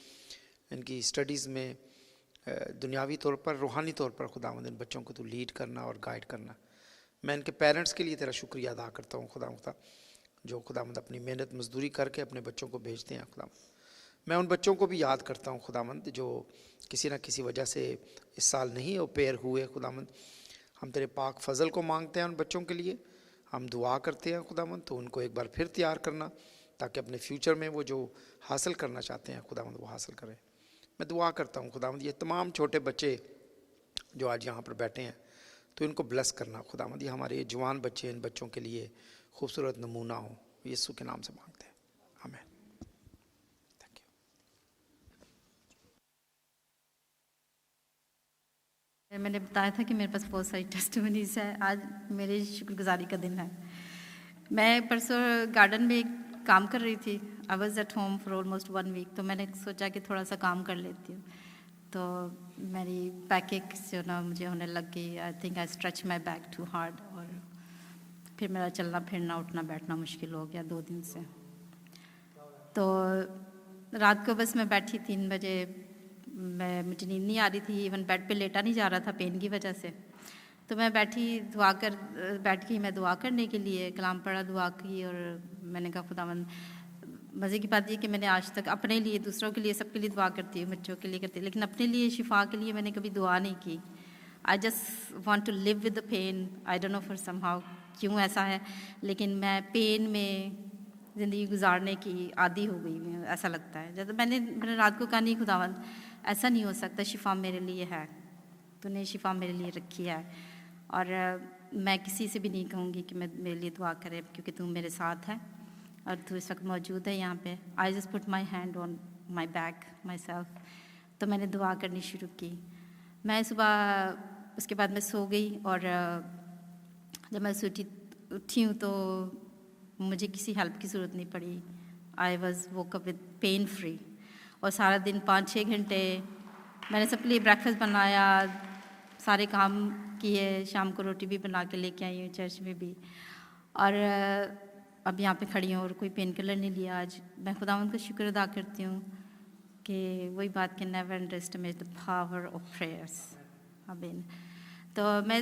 इनकी स्टडीज़ में, दुनियावी तौर पर, रूहानी तौर पर खुदावंद इन बच्चों को तू लीड करना और गाइड करना। मैं इनके पेरेंट्स के लिए तेरा शुक्रिया अदा करता हूँ खुदावंद, जो खुदावंद अपनी मेहनत मजदूरी करके अपने बच्चों को भेजते हैं खुदावंद। मैं उन बच्चों को भी याद करता हूँ खुदावंद जो किसी न किसी वजह से इस साल नहीं अपेयर हुए खुदावंद। हम तेरे पाक फजल को मांगते हैं उन बच्चों के लिए, हम दुआ करते हैं खुदावंद तो उनको एक बार फिर तैयार करना, ताकि अपने फ्यूचर में वो जो हासिल करना चाहते हैं खुदावंद वो हासिल करें। मैं दुआ करता हूँ खुदावंद ये तमाम छोटे बच्चे जो आज यहाँ पर बैठे हैं तो इनको ब्लेस करना खुदावंद। ये हमारे जवान बच्चे, इन बच्चों के लिए खूबसूरत नमूना हो, यीशु के नाम से मांगते हैं, आमीन। मैंने बताया था कि मेरे पास बहुत सारी टेस्टिमनीज है। आज मेरे शुक्रगुजारी का दिन है। मैं परसों गार्डन में काम कर रही थी। I was at home for almost 1 week. तो मैंने सोचा कि थोड़ा सा काम कर लेती हूँ। तो मेरी बैक एक जो ना मुझे होने लग गई। I think I stretch my back too hard, और फिर मेरा चलना फिरना उठना बैठना मुश्किल हो गया 2 दिन से। तो रात को बस मैं बैठी 3 बजे, मुझे नींद नहीं आ रही थी। इवन बेड पे लेटा नहीं जा रहा था पेन की वजह से। तो मैं बैठ गई मैं दुआ करने के लिए, कलाम पढ़ा, दुआ की, और मैंने कहा खुदावंद, मज़े की बात ये कि मैंने आज तक अपने लिए, दूसरों के लिए, सबके लिए दुआ करती हूँ, बच्चों के लिए करती हूँ, लेकिन अपने लिए शिफा के लिए मैंने कभी दुआ नहीं की। I just want to live with the pain. I don't know for somehow क्यों ऐसा है, लेकिन मैं पेन में ज़िंदगी गुजारने की आदी हो गई हूँ, ऐसा लगता है। जब मैंने रात को कहा, नहीं खुदावंद, ऐसा नहीं हो सकता, शिफा मेरे लिए है, तूने शिफा मेरे लिए रखी है, और मैं किसी से भी नहीं कहूँगी कि मेरे लिए दुआ करे, क्योंकि तू मेरे साथ है और तू इस वक्त मौजूद है यहाँ पे। I just put my hand on my back my self. तो मैंने दुआ करनी शुरू की। मैं सुबह उसके बाद मैं सो गई, और जब मैं उठी हूँ तो मुझे किसी हेल्प की ज़रूरत नहीं पड़ी। I was woke up with pain free. और सारा दिन 5-6 घंटे मैंने सबके लिए ब्रेकफास्ट बनाया, सारे काम किए, शाम को रोटी भी बना के लेके आई हूँ चर्च में भी, और अब यहाँ पे खड़ी हूँ और कोई पेन किलर नहीं लिया आज। मैं खुदावंद का शुक्र अदा करती हूँ कि वही बात कि never underestimate the power of prayers. आमीन। तो मैं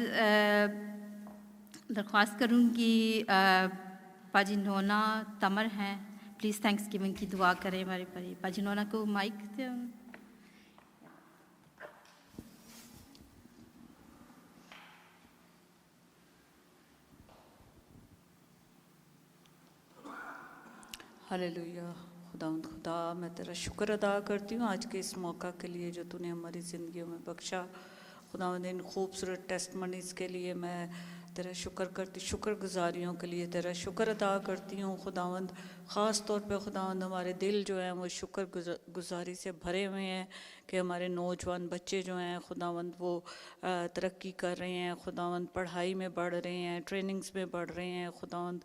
दरख्वास्त करूँगी, पाजी नोना तमर हैं, प्लीज़ थैंक्स गिविंग की दुआ करें हमारे पर। पाजी नोना को माइक दे। हालेलुया। खुदा मैं तेरा शुक्र अदा करती हूँ आज के इस मौका के लिए जो तूने हमारी ज़िंदगियों में बख्शा। खुदावंद, इन खूबसूरत टेस्टमनीज़ के लिए मैं तेरा शुक्र करती, शुक्रगुजारियों के लिए तेरा शुक्र अदा करती हूँ। खुदावंद, ख़ास तौर पे खुदावंद हमारे दिल जो हैं वो शुक्रगुजारी से भरे हुए हैं कि हमारे नौजवान बच्चे जो हैं खुदावंद वो तरक्की कर रहे हैं, खुदावंद पढ़ाई में बढ़ रहे हैं, ट्रेनिंग्स में बढ़ रहे हैं। खुदावंद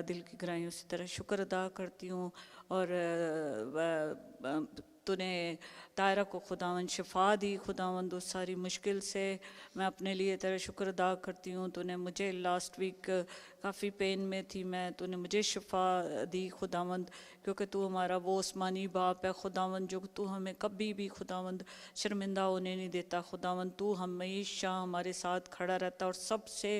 दिल की गहराइयों से तेरा शुक्र अदा करती हूँ। और तूने तायरा को खुदावंद शिफा दी, खुदावंद उस सारी मुश्किल से मैं अपने लिए तेरा शुक्र अदा करती हूँ। तूने मुझे लास्ट वीक काफ़ी पेन में थी मैं, तूने मुझे शिफा दी खुदावंद, क्योंकि तू हमारा वो आसमानी बाप है खुदावंद जो तू हमें कभी भी खुदावंद शर्मिंदा होने नहीं देता। खुदावंद तू हमेशा हमारे साथ खड़ा रहता। और सबसे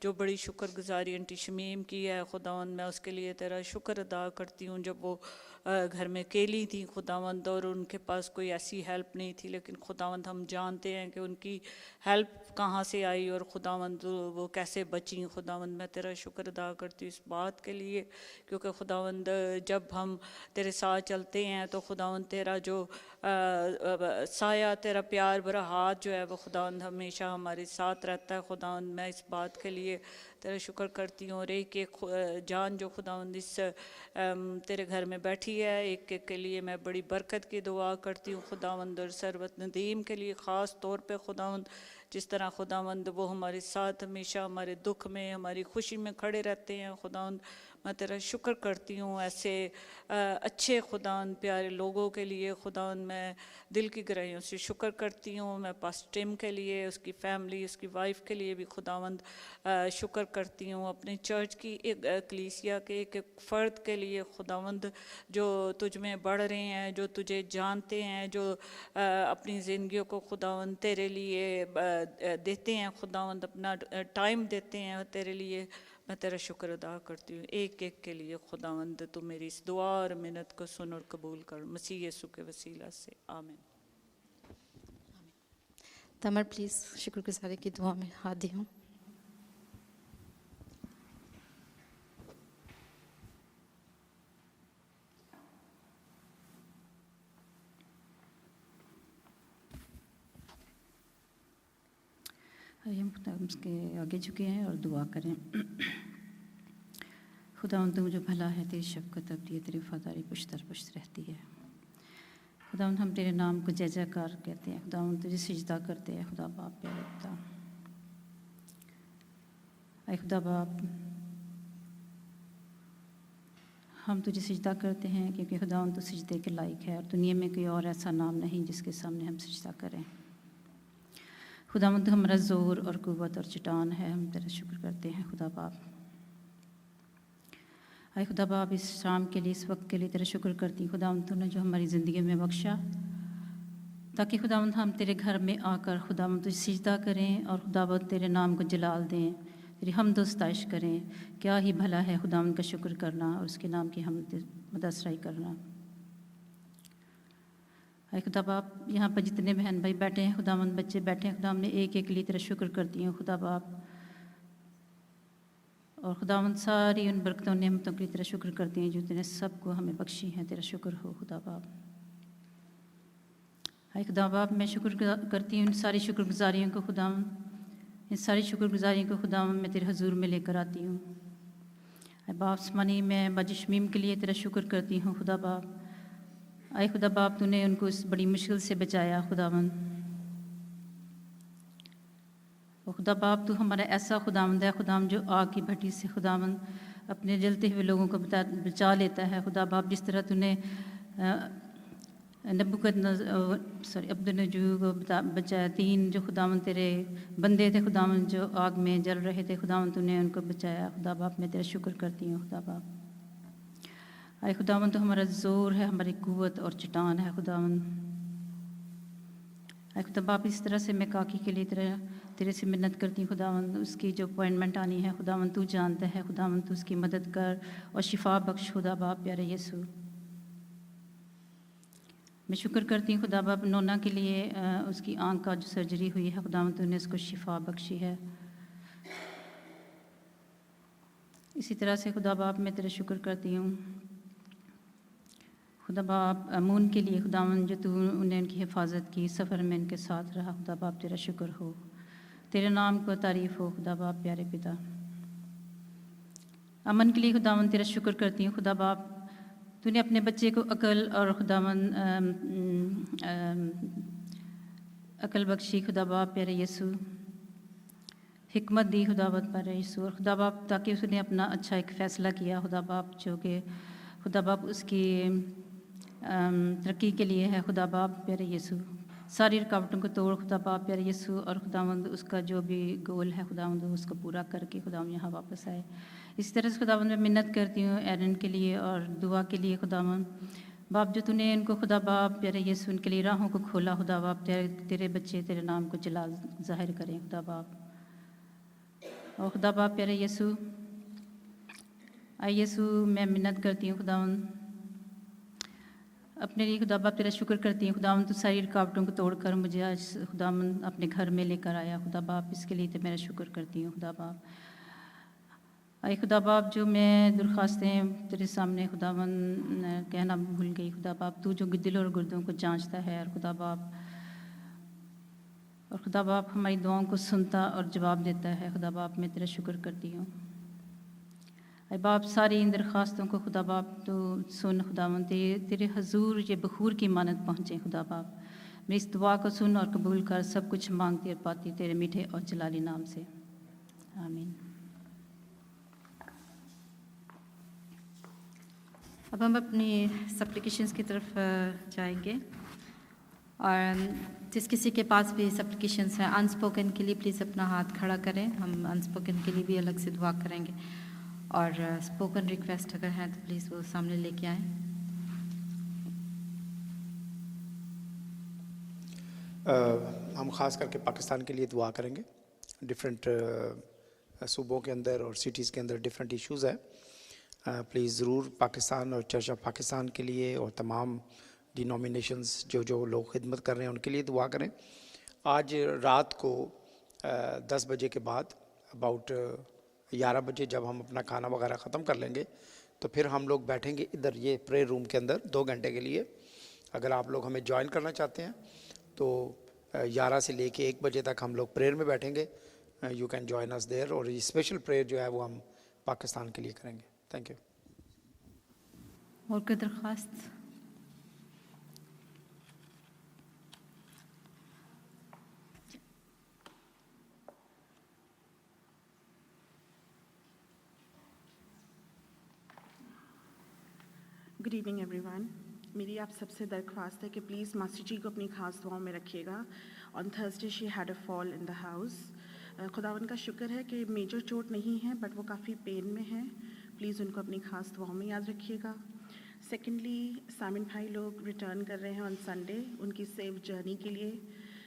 जो बड़ी शुक्रगुजारी आंटी शमीम की है खुदावंद, मैं उसके लिए तेरा शुक्र अदा करती हूँ। जब वो घर में अकेली थी खुदावंद और उनके पास कोई ऐसी हेल्प नहीं थी, लेकिन खुदावंद हम जानते हैं कि उनकी हेल्प कहाँ से आई और खुदावंद वो कैसे बची। खुदावंद मैं तेरा शुक्र अदा करती हूँ इस बात के लिए, क्योंकि खुदावंद जब हम तेरे साथ चलते हैं तो खुदावंद तेरा जो साया, तेरा प्यार भरा हाथ जो है वो खुदावंद हमेशा हमारे साथ रहता है। खुदावंद मैं इस बात के लिए तेरा शुक्र करती हूँ। और एक एक जान जो खुदावंद इस तेरे घर में बैठी है, एक एक के लिए मैं बड़ी बरकत की दुआ करती हूँ खुदावंद। और सरवत नदीम के लिए ख़ास तौर पे खुदावंद, जिस तरह खुदावंद वो हमारे साथ हमेशा हमारे दुख में हमारी खुशी में खड़े रहते हैं खुदावंद, मैं तेरा शुक्र करती हूँ। ऐसे अच्छे खुदावंद प्यारे लोगों के लिए खुदावंद मैं दिल की गहराइयों से शुक्र करती हूँ। मैं पास्टर टिम के लिए, उसकी फैमिली, उसकी वाइफ के लिए भी खुदावंद शुक्र करती हूँ। अपने चर्च की एक कलीसिया के एक एक फ़र्द के लिए खुदावंद जो तुझ में बढ़ रहे हैं, जो तुझे जानते हैं, जो अपनी ज़िंदगियों को खुदावंद तेरे लिए देते हैं, खुदावंद अपना टाइम देते हैं तेरे लिए, मैं तेरा शुक्र अदा करती हूँ। एक एक के लिए खुदावंद तू मेरी इस दुआ और मिन्नत को सुन और कबूल कर, मसीह यीशु के वसीला से, आमीन। तमर प्लीज़ शुक्रगुजारी की दुआ में हादी हूँ। हम खुदा उसके आगे झुके हैं और दुआ करें। खुदा तो जो भला है, तेरी शफ़क़त अबदी है, तेरी वफ़ादारी पुश्तर पुश्त रहती है। खुदावंद हम तेरे नाम को जय जयकार कहते हैं, खुदावंद तुझे सिजदा करते हैं खुदा बाप प्यारे पिता। ऐ खुदा बाप हम तुझे सिजदा करते हैं क्योंकि खुदावंद तू सिजदे के लायक है और दुनिया में कोई और ऐसा नाम नहीं जिसके सामने हम सिजदा करें। खुदावंद हमारा ज़ोर और क़ुव्वत और चट्टान है, हम तेरा शुक्र करते हैं खुदा बाप। आए खुदा बाप इस शाम के लिए, इस वक्त के लिए तेरा शुक्र करती हूँ खुदावंद तूने जो हमारी ज़िंदगी में बख्शा, ताकि खुदावंद हम तेरे घर में आकर खुदावंद तुझे सिजदा करें और खुदावंद तेरे नाम को जलाल दें, तेरी हमद व सताइश करें। क्या ही भला है खुदावंद का शुक्र करना और उसके नाम की हम मदसराई करना। आए खुदा बाप यहाँ पर जितने बहन भाई बैठे हैं खुदावंद, बच्चे बैठे हैं खुदावंद, मैं एक एक के लिए तेरा शुक्र करती हूँ खुदा बाप। और खुदावंद सारी उन बरकतों नेमतों के लिए तेरा शुक्र करती हैं जो तूने सबको हमें बख्शी हैं, तेरा शुक्र हो खुदा बाप। हाय खुदा बाप मैं शुक्र करती हूँ इन सारी शुक्रगुजारियों को खुदावंद, इन सारी शुक्रगुजारियों को खुदावंद मैं तेरे हजूर में लेकर आती हूँ। हाय बाप आसमानी मैं बाजिशमीम के लिए तेरा शुक्र करती हूँ खुदा बाप। आए खुदा बाप तूने उनको इस बड़ी मुश्किल से बचाया खुदावंद। और खुदा बाप तू हमारा ऐसा खुदावंद है खुदावंद जो आग की भट्टी से खुदावंद अपने जलते हुए लोगों को बचा लेता है खुदा बाप। जिस तरह तूने अब्दुलनजू को बचाया, 3 जो खुदावंद तेरे बंदे थे खुदावंद जो आग में जल रहे थे खुदावंद तूने उनको बचाया खुदा बाप। मैं तेरा शुक्र करती हूँ खुदा बाप। आए खुदावंद तो हमारा ज़ोर है, हमारी क़ुव्वत और चट्टान है खुदावंद। आए खुदा बाप इस तरह से मैं काकी के लिए तेरे से मिन्नत करती हूँ खुदावंद, उसकी जो अपॉइंटमेंट आनी है खुदावंद तू जानता है खुदावंद, तू उसकी मदद कर और शिफा बख्श खुदा बाप प्यारे यीशु। मैं शुक्र करती हूँ खुदा बाप नोना के लिए, उसकी आँख का जो सर्जरी हुई है खुदावंद तूने उसको शिफा बख्शी है। इसी तरह से खुदा बाप मैं तेरा शुक्र करती हूँ खुदा बाप अमून के लिए खुदावंद जो तू उन्हें उनकी हिफाजत की, सफ़र में उनके साथ रहा खुदा बाप तेरा शुक्र हो, तेरे नाम को तारीफ़ हो खुदा बाप प्यारे पिता। अमन के लिए खुदावंद तेरा शुक्र करती हूँ खुदा बाप, तूने अपने बच्चे को अकल और खुदावंद अकल बख्शी खुदा बाप प्यारे यीशु, हिकमत दी खुदावंद प्यारे यीशु। और खुदा बाप ताकि उसने अपना अच्छा एक फ़ैसला किया खुदा बाप जो कि खुदा बाप उसकी तरक्की के लिए है खुदा बाप प्यारे यीशु। सारी रुकावटों को तोड़ खुदा बाप प्यारे यीशु, और खुदावंद उसका जो भी गोल है खुदावंद उसको पूरा करके खुदावंद यहाँ वापस आए। इसी तरह से खुदावंद मैं मिन्नत करती हूँ एरन के लिए और दुआ के लिए खुदावंद बाप जो तूने इनको खुदा बाप प्यारे यीशु उनके लिए राहों को खोला खुदा बाप, तेरे बच्चे तेरे नाम को जलाल ज़ाहिर करें खुदा बाप। और खुदा बाप प्यारे यीशु, आए यीशु मैं मिन्नत करती हूँ खुदावंद अपने लिए खुदा बाप तेरा शुक्र करती हूँ खुदावंद तू सारी रुकावटों को तोड़कर मुझे आज खुदावंद अपने घर में लेकर आया खुदा बाप, इसके लिए तो मेरा शुक्र करती हूँ खुदा बाप। आए खुदा बाप जो मैं दरख्वास्तें तेरे सामने खुदावंद कहना भूल गई खुदा बाप, तू जो दिल और गुर्दों को जांचता है और खुदा बाप, और खुदा बाप हमारी दुआओं को सुनता और जवाब देता है खुदा बाप, मैं तेरा शुक्र करती हूँ। अरे बाप सारी इन दरख्वास्तों को खुदा बाप तो सुन खुदावंद, तेरे हजूर ये बखूर की मानत पहुँचे खुदा बाप। मेरी इस दुआ को सुन और कबूल कर, सब कुछ मांगती और पाती तेरे मीठे और जलाली नाम से, आमीन। अब हम अपनी सप्लिकेशंस की तरफ जाएंगे, और जिस किसी के पास भी सप्लिकेशंस हैं अनस्पोकन के लिए प्लीज़ अपना हाथ खड़ा करें, हम अनस्पोकन के लिए भी अलग से दुआ करेंगे। और स्पोकन रिक्वेस्ट अगर है तो प्लीज़ वो सामने लेके आएँ। हम ख़ास करके पाकिस्तान के लिए दुआ करेंगे। डिफरेंट सूबों के अंदर और सिटीज़ के अंदर डिफरेंट इश्यूज़ है। प्लीज़ ज़रूर पाकिस्तान और चर्च ऑफ पाकिस्तान के लिए और तमाम डिनोमिनेशंस जो लोग खिदमत कर रहे हैं उनके लिए दुआ करें। आज रात को 10 बजे के बाद अबाउट 11 बजे जब हम अपना खाना वगैरह ख़त्म कर लेंगे तो फिर हम लोग बैठेंगे इधर ये प्रेयर रूम के अंदर 2 घंटे के लिए। अगर आप लोग हमें ज्वाइन करना चाहते हैं तो 11 से लेके 1 बजे तक हम लोग प्रेयर में बैठेंगे। You can join us there, और ये स्पेशल प्रेयर जो है वो हम पाकिस्तान के लिए करेंगे। Thank you. और कोई दरख्वास्त? Good evening everyone. मेरी आप सबसे दरख्वास्त है कि प्लीज़ मास्टर जी को अपनी खास दुआओं में रखिएगा। On Thursday she had a fall in the house. खुदावन का शुक्र है कि मेजर चोट नहीं है, बट वो काफ़ी पेन में है। प्लीज़ उनको अपनी खास दुआओं में याद रखिएगा। सेकेंडली, सामिन भाई लोग रिटर्न कर रहे हैं ऑन संडे, उनकी सेफ जर्नी के लिए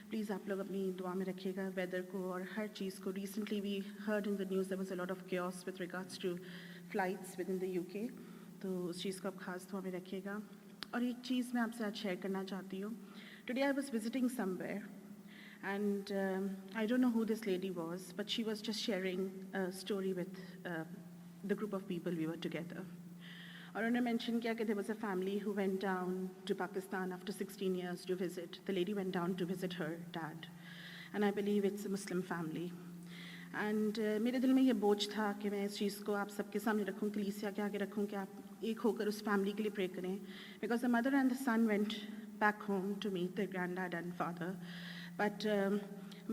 प्लीज़ आप लोग अपनी दुआ में रखिएगा, वेदर को और हर चीज़ को। Recently we heard in the news there was a lot of chaos with regards to flights within the UK, तो उस चीज़ को आप खास दुआ में रखिएगा। और एक चीज़ मैं आपसे आज शेयर करना चाहती हूँ। Today I was visiting somewhere and I don't know who this lady was, but she was just sharing a story with the group of people we were together. और उन्होंने mention किया कि there was a family who went down to Pakistan after 16 years to visit. The lady went down to visit her dad, and I believe it's a Muslim family. And मेरे दिल में ये बोझ था कि मैं इस चीज़ को आप सबके सामने रखूं, कलीसिया के आगे रखूं कि आप एक होकर उस फैमिली के लिए प्रे करें, because the mother and the son went back home to meet their granddad and father. But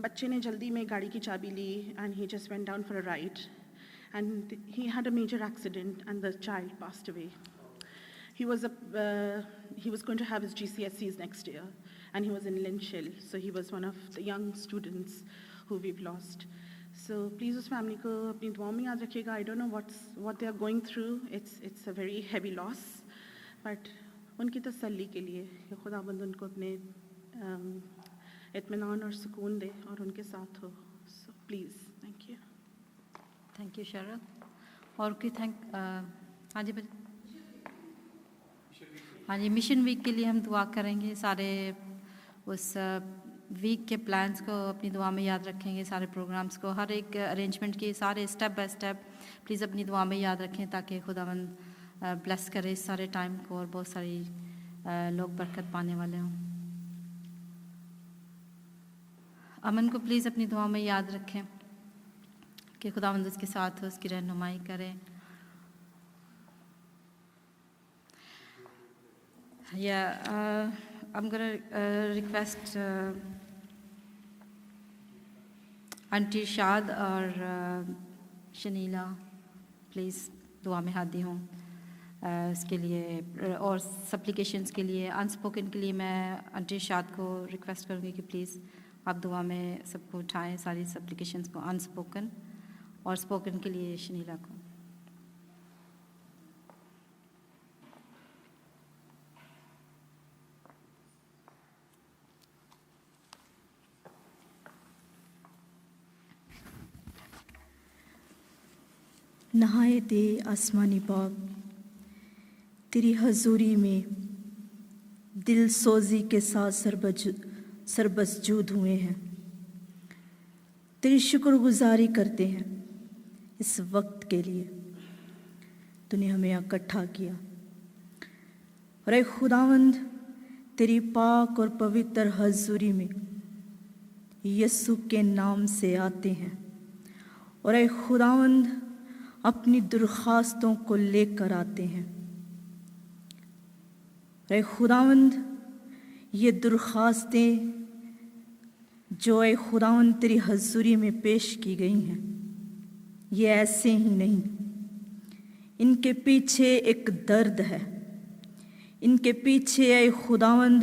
बच्चे ने जल्दी में गाड़ी की चाबी ली and he just went down for a ride and he had a major accident and the child passed away. He was going to have his GCSEs next year and he was in Lynchill, so he was one of the young students who we've lost. So please उस family को अपनी दुआओं में याद रखिएगा. I don't know what they are going through. It's a very heavy loss, but उनकी तसल्ली के लिए कि खुदाबंद उनको अपने इत्मीनान और सुकून दे और उनके साथ हो. So please, thank you. Thank you Sharad. और की थैंक हाँ जी हाँ जी, मिशन वीक के लिए हम दुआ करेंगे. सारे उस वीक के प्लान्स को अपनी दुआ में याद रखेंगे, सारे प्रोग्राम्स को, हर एक अरेंजमेंट की सारे स्टेप बाय स्टेप प्लीज़ अपनी दुआ में याद रखें ताकि खुदावंद ब्लेस करे इस सारे टाइम को और बहुत सारी लोग बरकत पाने वाले हों. अमन को प्लीज़ अपनी दुआ में याद रखें कि खुदावंद उसके साथ हो, उसकी रहनुमाई करें. I'm going to request aunty शाद और शनीला प्लीज़ दुआ में हादी हों इसके लिए. और सप्लिकेशंस के लिए, अनस्पोकन के लिए मैं आंटी शाद को रिक्वेस्ट करूँगी कि प्लीज़ आप दुआ में सबको उठाएं, सारी सप्लिकेशंस को, अनस्पोकन और स्पोकन के लिए शनीला को. नहाए दे आसमानी बाग, तेरी हजूरी में दिल सोजी के साथ सरबसजूद हुए हैं. तेरी शुक्रगुजारी करते हैं इस वक्त के लिए तूने हमें इकट्ठा किया. और ऐ खुदावंद, तेरी पाक और पवित्र हजूरी में यीशु के नाम से आते हैं. और ऐ खुदावंद, अपनी दरख्वास्तों को लेकर आते हैं. ऐ खुदावंद, ये दरख्वास्तें जो ऐ खुदावंद तेरी हजूरी में पेश की गई हैं, ये ऐसे ही नहीं, इनके पीछे एक दर्द है. इनके पीछे ऐ खुदावंद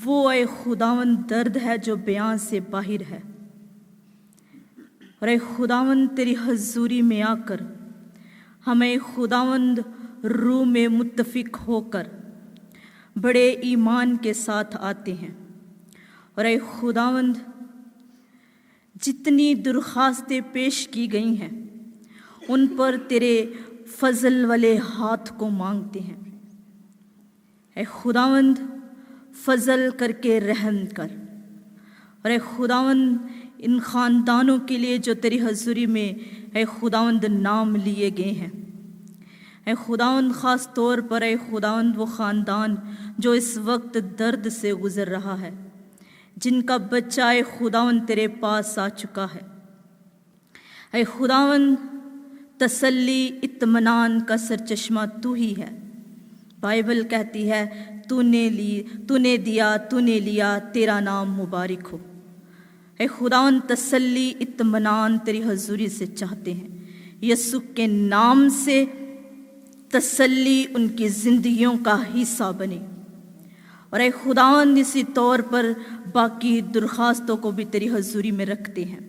वो ऐ खुदावंद दर्द है जो बयान से बाहर है. और ऐ खुदावंद, तेरी हजूरी में आकर हमें खुदावंद रूह में मुत्तफिक होकर बड़े ईमान के साथ आते हैं. और ऐ खुदावंद, जितनी दरख्वास्तें पेश की गई हैं उन पर तेरे फजल वाले हाथ को मांगते हैं. ऐ खुदावंद, फजल करके रहम कर. और ऐ खुदावंद, इन ख़ानदानों के लिए जो तेरी हजूरी में ऐ खुदावंद नाम लिए गए हैं, ऐ खुदावंद, ख़ास तौर पर ऐ खुदावंद वो ख़ानदान जो इस वक्त दर्द से गुज़र रहा है, जिनका बच्चा ऐ खुदावंद तेरे पास आ चुका है. ऐ खुदावंद, तसल्ली इत्मीनान का सरचश्मा तू ही है. बाइबल कहती है, तूने दिया, तूने लिया, तेरा नाम मुबारक हो. ऐ खुदावंद, तसल्ली इत्मीनान तेरी हजूरी से चाहते हैं. यीशु के नाम से तसल्ली उनकी ज़िंदगियों का हिस्सा बने। और ऐ खुदावंद इसी तौर पर बाकी दरख्वास्तों को भी तेरी हजूरी में रखते हैं।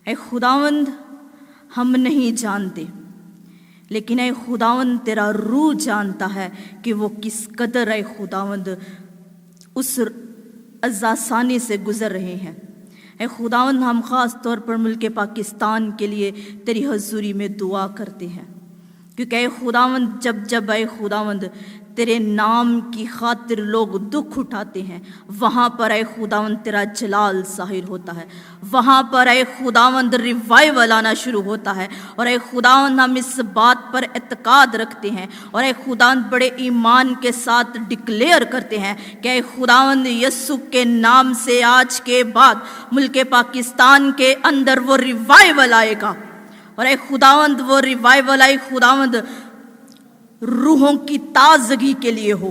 ऐ खुदावंद, हम नहीं जानते, लेकिन ऐ खुदावंद तेरा रूह जानता है कि वो किस कदर ऐ खुदावंद उस अज़ासानी से गुज़र रहे हैं। ऐ खुदावंद, हम ख़ास तौर पर मुल्क पाकिस्तान के लिए तेरी हजूरी में दुआ करते हैं, क्योंकि ऐ खुदावंद जब ऐ खुदावंद तेरे नाम की खातिर लोग दुख उठाते हैं, वहाँ पर ऐ खुदावंद तेरा जलाल ज़ाहिर होता है, वहाँ पर ऐ खुदावंद रिवाइवल आना शुरू होता है। और ऐ खुदावंद, हम इस बात पर एतकाद रखते हैं और ऐ खुदावंद बड़े ईमान के साथ डिक्लेयर करते हैं कि ऐ खुदावंद यस्सु के नाम से आज के बाद मुल्क पाकिस्तान के अंदर वो रिवाइवल आएगा। और ऐ खुदावंद, वो रिवाइवल ऐ खुदावंद रूहों की ताजगी के लिए हो।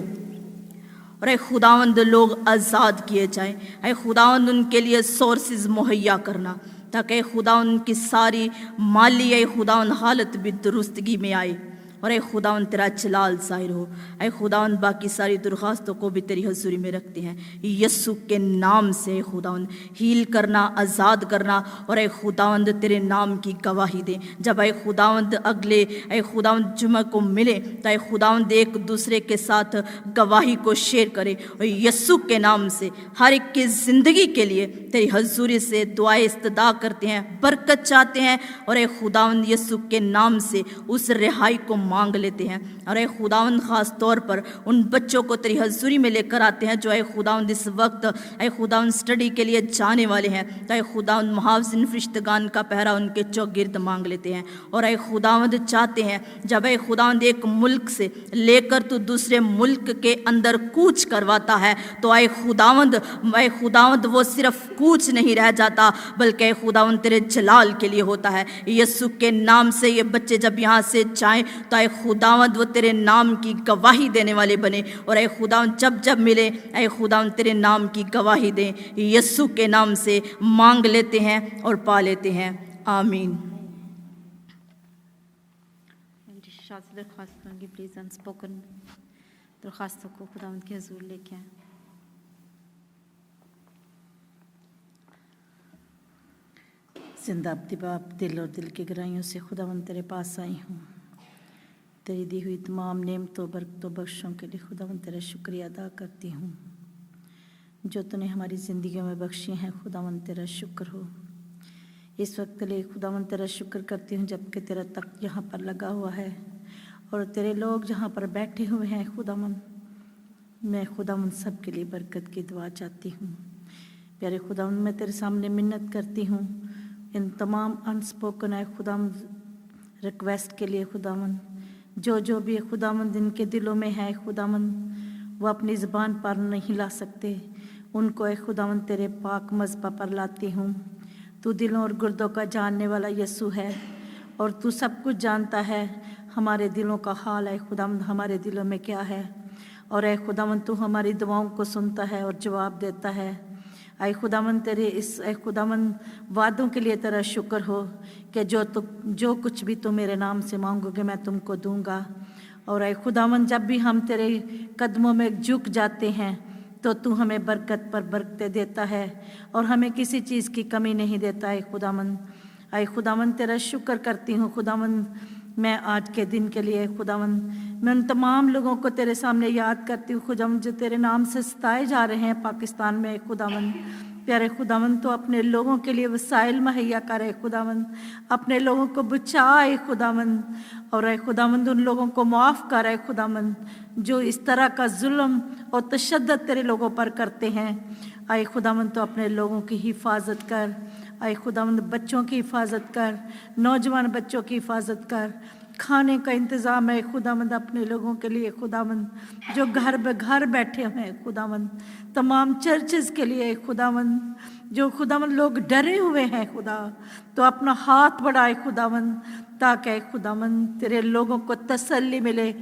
और ऐ खुदावंद, लोग आज़ाद किए जाएं। ऐ खुदावंद, उनके लिए सोर्सेज मुहैया करना, ताकि खुदावंद की सारी माली ऐ खुदावंद हालत भी दुरुस्तगी में आए और ऐ खुदावंद तेरा जलाल ज़ाहिर हो। ऐ खुदावंद, बाकी सारी दरख्वास्तों को भी तेरी हजूरी में रखते हैं यस्सु के नाम से। खुदावंद हील करना, आज़ाद करना और ऐ खुदावंद तेरे नाम की गवाही दें। जब ऐ खुदावंद अगले ऐ खुदावंद जुम्मे को मिले तो ऐ खुदावंद एक दूसरे के साथ गवाही को शेयर करें और यस्सु के नाम से हर एक की ज़िंदगी के लिए तेरी हजूरी से दुआएं इस्तदा करते हैं, बरकत चाहते हैं और ऐ खुदावंद यस्सु के नाम से उस रिहाई को मांग लेते हैं। और ऐ खुदावंद, ख़ास तौर पर उन बच्चों को तेरी हजूरी में लेकर आते हैं जो ऐ खुदावंद इस वक्त ऐ खुदावंद स्टडी के लिए जाने वाले हैं। तो ऐ खुदावंद मुहावजिन फरिश्तगान का पहरा उनके चौगिर्द मांग लेते हैं। और ऐ खुदावंद, चाहते हैं जब ऐ खुदावंद एक मुल्क से लेकर तो दूसरे मुल्क के अंदर कूच करवाता है तो ऐ खुदावंद वो सिर्फ कूच नहीं रह जाता, बल्कि ऐ खुदावंद तेरे जलाल के लिए होता है। यस्सु के नाम से ये बच्चे जब यहाँ से जाएं तो ऐ खुदावंद वो तेरे नाम की गवाही देने वाले बने। और ऐ खुदावंद, जब मिले ऐ खुदावंद तेरे नाम की गवाही दें। यस्सु के नाम से मांग लेते हैं और पा लेते हैं, आमीन। दरख्वास्त करूँगी, प्लीज़ अनस्पोकन दरख्वास्तों को खुदावंद के हुजूर लेके आएं। जिंदा अब्दी बाप, दिल और दिल की गहराइयों से खुदावंद तेरे पास आई हूँ। तेरी दी हुई तमाम नेमतों बरकतों बख्शों के लिए खुदावंद तेरा शुक्रिया अदा करती हूँ जो तूने हमारी ज़िंदगियों में बख्शी हैं। खुदावंद तेरा शुक्र हो। इस वक्त के लिए खुदावंद तेरा शुक्र करती हूँ जबकि तेरा तख्त यहाँ पर लगा हुआ है और तेरे लोग जहाँ पर बैठे हुए हैं। खुदावंद, मैं खुदावंद सब के लिए बरकत की दुआ चाहती हूँ। प्यारे खुदावंद, मैं तेरे सामने मिन्नत करती हूँ इन तमाम अनस्पोकन है खुदावंद रिक्वेस्ट के लिए। खुदावंद, जो भी खुदावंद इनके दिलों में है खुदावंद, वो अपनी ज़बान पर नहीं ला सकते, उनको एक खुदावंद तेरे पाक मज़बा पर लाती हूँ। तू दिलों और गुर्दों का जानने वाला यस्सु है और तू सब कुछ जानता है। हमारे दिलों का हाल है खुदावंद, हमारे दिलों में क्या है। और ऐ खुदावंद, तू हमारी दुआओं को सुनता है और जवाब देता है। ऐ खुदावंद, तेरे इस ऐ खुदावंद वादों के लिए तेरा शुक्र हो कि जो कुछ भी तुम मेरे नाम से मांगोगे मैं तुमको दूंगा। और ऐ खुदावंद, जब भी हम तेरे कदमों में झुक जाते हैं तो तू हमें बरकत पर बरकतें देता है और हमें किसी चीज़ की कमी नहीं देता है खुदावंद। ऐ खुदावंद, तेरा शुक्र करती हूँ खुदावंद मैं आज के दिन के लिए। खुदावंद, मैं उन तमाम लोगों को तेरे सामने याद करती हूँ खुदावंद जो तेरे नाम से सताए जा रहे हैं पाकिस्तान में। खुदावंद, प्यारे खुदावंद, तो अपने लोगों के लिए वसाइल मुहैया करे खुदावंद, अपने लोगों को बचाए खुदावंद। और ऐ खुदावंद, उन लोगों को माफ़ करे खुदावंद जो इस तरह का जुल्म और तशद्दुद तेरे लोगों पर करते हैं। ऐ खुदावंद, तो अपने लोगों की हिफाजत कर। ऐ खुदावंद, बच्चों की हिफाजत कर, नौजवान बच्चों की हिफाजत कर। खाने का इंतज़ाम है खुदावंद अपने लोगों के लिए खुदावंद जो घर बैठे हुए हैं खुदावंद। तमाम चर्चेस के लिए खुदावंद जो खुदावंद लोग डरे हुए हैं खुदा, तो अपना हाथ बढ़ाए खुदावंद ताकि खुदावंद तेरे लोगों को तसल्ली मिले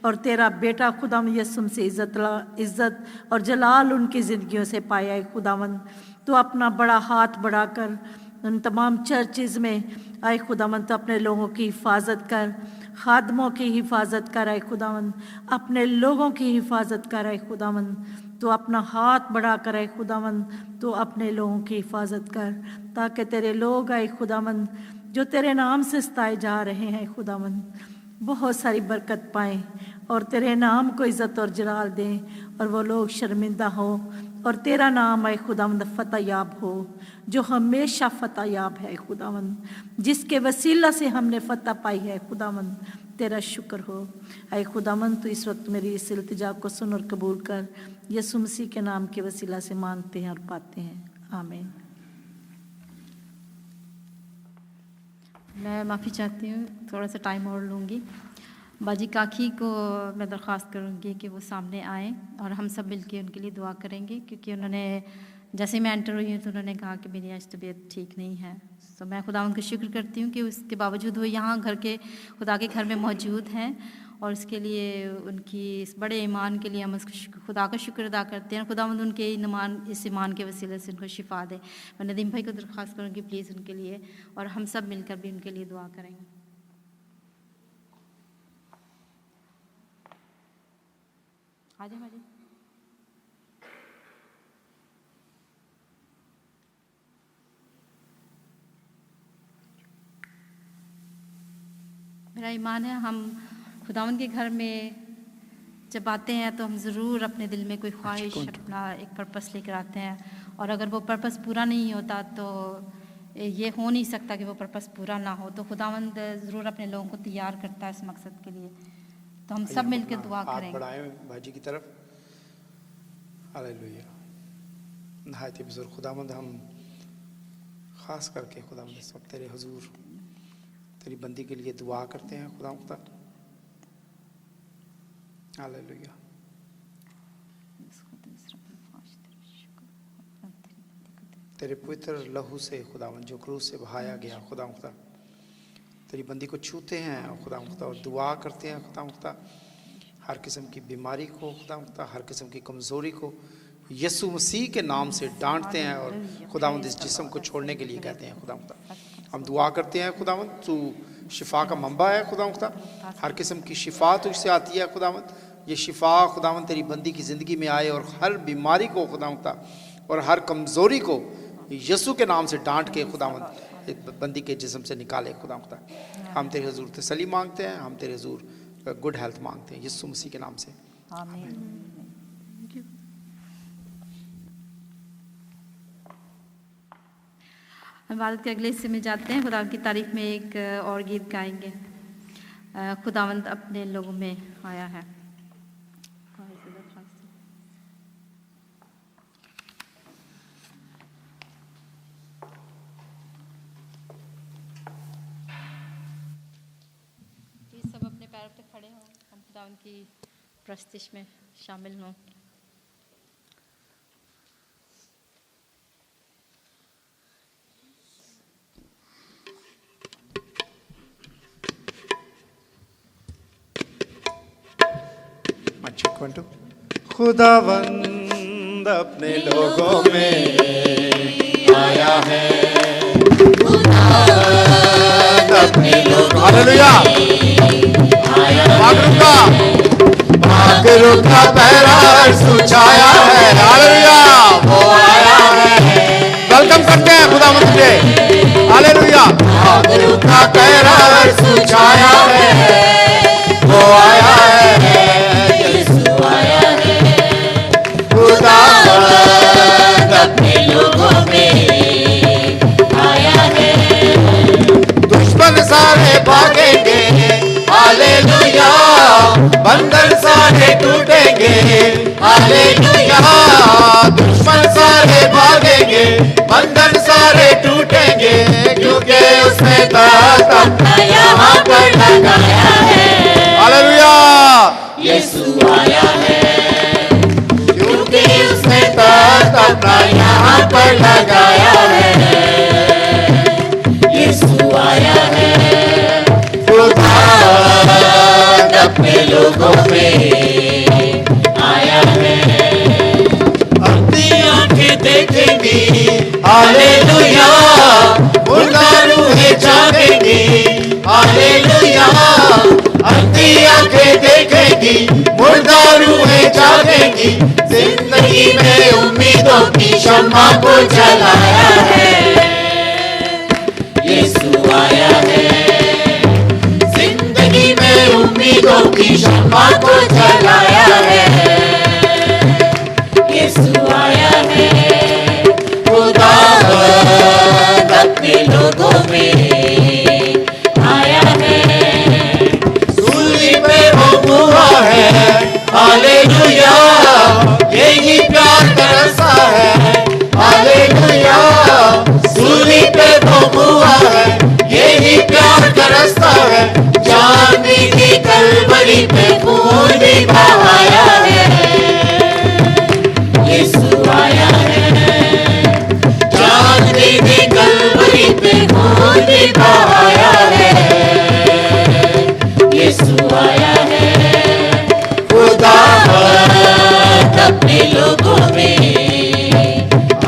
और तेरा बेटा खुदावंद यीशु से इज़्ज़त और जलाल उनकी ज़िंदगियों से पाया है खुदावंद। तो अपना बड़ा हाथ बढ़ाकर उन तमाम चर्चेज़ में आए खुदावंद तो अपने लोगों की हिफाजत कर, खादमों की हिफाजत कर आए खुदावंद, अपने लोगों की हिफाजत कर आए खुदावंद, तो अपना हाथ बढ़ा कर आए खुदावंद, तो अपने लोगों की हिफाजत कर, ताकि तेरे लोग आए खुदावंद जो तेरे नाम से सताए जा रहे हैं खुदावंद, बहुत सारी बरकत पाएँ और तेरे नाम को इज़्ज़त और जलाल दें और वो लोग शर्मिंदा हो और तेरा नाम आए खुदावंद फतेहयाब हो, जो हमेशा फतेहयाब है खुदावंद, जिसके वसीला से हमने फतह पाई है खुदावंद, तेरा शुक्र हो। आए खुदावंद तो इस वक्त मेरी इस इल्तिजा को सुन और कबूल कर, यीशु मसीह के नाम के वसीला से मांगते हैं और पाते हैं, आमीन। मैं माफ़ी चाहती हूँ, थोड़ा सा टाइम और लूँगी। बाजी काकी को मैं दरख्वास्त करूँगी कि वो सामने आएँ और हम सब मिलके उनके लिए दुआ करेंगे, क्योंकि उन्होंने जैसे मैं एंटर हुई हूँ तो उन्होंने कहा कि मेरी आज तबीयत ठीक नहीं है। तो मैं खुदा उनका शुक्र करती हूँ कि उसके बावजूद वो यहाँ घर के खुदा के घर में मौजूद हैं और इसके लिए उनकी इस बड़े ईमान के लिए हम उसको खुदा का शुक्र अदा करते हैं। खुदा उनके इस ईमान के वसीले से उनको शिफा दे। मैं नदीम भाई को दरख्वास्त करूँगी प्लीज़ उनके लिए, और हम सब मिलकर भी उनके लिए दुआ करेंगे। आ जाए माजी। मेरा ईमान है हम खुदावंद के घर में जब आते हैं तो हम ज़रूर अपने दिल में कोई ख्वाहिश, अपना एक पर्पस लेकर आते हैं, और अगर वो पर्पस पूरा नहीं होता तो ये हो नहीं सकता कि वो पर्पस पूरा ना हो। तो खुदावंद ज़रूर अपने लोगों को तैयार करता है इस मकसद के लिए। तो हम सब मिलकर दुआ करेंगे। बढ़ाएं भाजी की तरफ। हालेलुया। नहायत बुजुर्ग खुदावंद, हम ख़ास करके खुदावंद इस वक्त तेरे हुजूर तेरी बंदी के लिए दुआ करते हैं खुदा। हालेलुया। तेरे पवित्र लहू से खुदावंद जो क्रूस से बहाया गया खुदा, तेरी बंदी को छूते हैं खुदा और दुआ करते हैं खुदा, हर किस्म की बीमारी को खुदा, हर किस्म की कमज़ोरी को यीशु मसीह के नाम से डांटते हैं और खुदावंद इस जिस्म को छोड़ने के लिए कहते हैं खुदा। हम दुआ करते हैं खुदावंद, तू शिफा का मंबा है खुदा, हर किस्म की शिफा तुझसे आती है खुदावंद। ये शिफा खुदावंद तेरी बंदी की ज़िंदगी में आए और हर बीमारी को खुदा और हर कमज़ोरी को यीशु के नाम से डांट के खुदावंद बंदी के जिस्म से निकाले खुदा। हम तेरे हुजूर तसल्ली मांगते हैं, हम तेरे हुजूर गुड हेल्थ मांगते हैं यीशु मसीह के नाम से, आमीन। इबादत के अगले हिस्से में जाते हैं। खुदा की तारीफ में एक और गीत गाएंगे, खुदावंद अपने लोगों में आया है। सब अपने पैरों पे खड़े हों, हम खुदावंद की प्रस्तिश में शामिल हों। खुदावंद अपने लोगों में आया है, खुदावंद अपने लोगों हालेलुया मागरू का पहरा सुझाया है, हालेलुया वो आया है। वेलकम करते हैं खुदावंद से, हालेलुया। मागरू का पहरा सुझाया है, वो आया है, खुदावंद अपने लोगों में आया है। दुश्मन सारे भागेंगे, हालेलुया, बंधन सारे टूटेंगे, हालेलुया। दुश्मन सारे भागेंगे, बंधन सारे टूटेंगे, क्योंकि उसने दांत अपना यहाँ पर लगाया है, हालेलुया। यीशु आया है, उसने दांत अपना यहाँ पर लगाया है, यीशु आया है। खुदावंद अपने लोगों में आया है। अपनी आंखें देखेंगी, हालेलुया, बढ़ेगी, मुर्दा रूहें जागेंगी, जिंदगी में उम्मीदों की शम्मा को जलाया है, यीशु आया है। जिंदगी में उम्मीदों की शम्मा को जलाया है, यीशु आया है। खुदावंद अपने लोगों में आया है, सूली पे वो हुआ है, हालेलुया, यही प्यार तरसा है, हालेलुया, सूली पे वो हुआ है, यही प्यार तरसता है, चांदी की कलवरी पे खून भी बहाया है, यीशु आया है। चांदी की कलवरी पे खून भी बहाया है, यीशु आया है। खुदावंद अपने लोगों में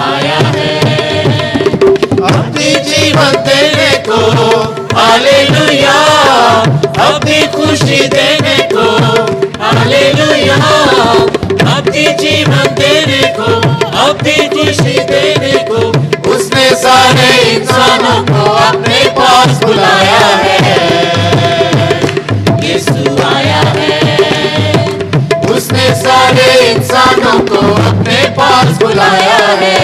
आया है, अपनी जीवन देने को, हालेलुया, अपनी खुशी देने को, हालेलुया, अपनी जीवन देने को, अपनी खुशी देने को, उसने सारे इंसानों को अपने पास बुलाया है, यीशु आया है। उसने सारे इंसानों को अपने पास बुलाया है,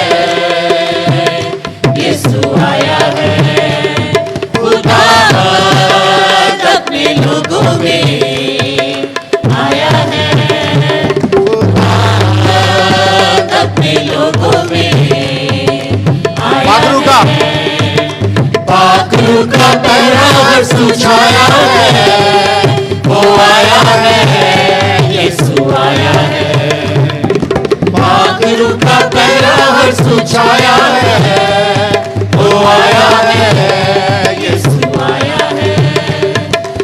यीशु आया है। खुदावंद अपने लोगों में आया है, खुदावंद अपने लोगों में आया है। पाखरू का पहरावा सुझाया है, वो आया है, यीशु आया है। पाखरू का पहरावा सुझाया है, वो आया है, यीशु आया है।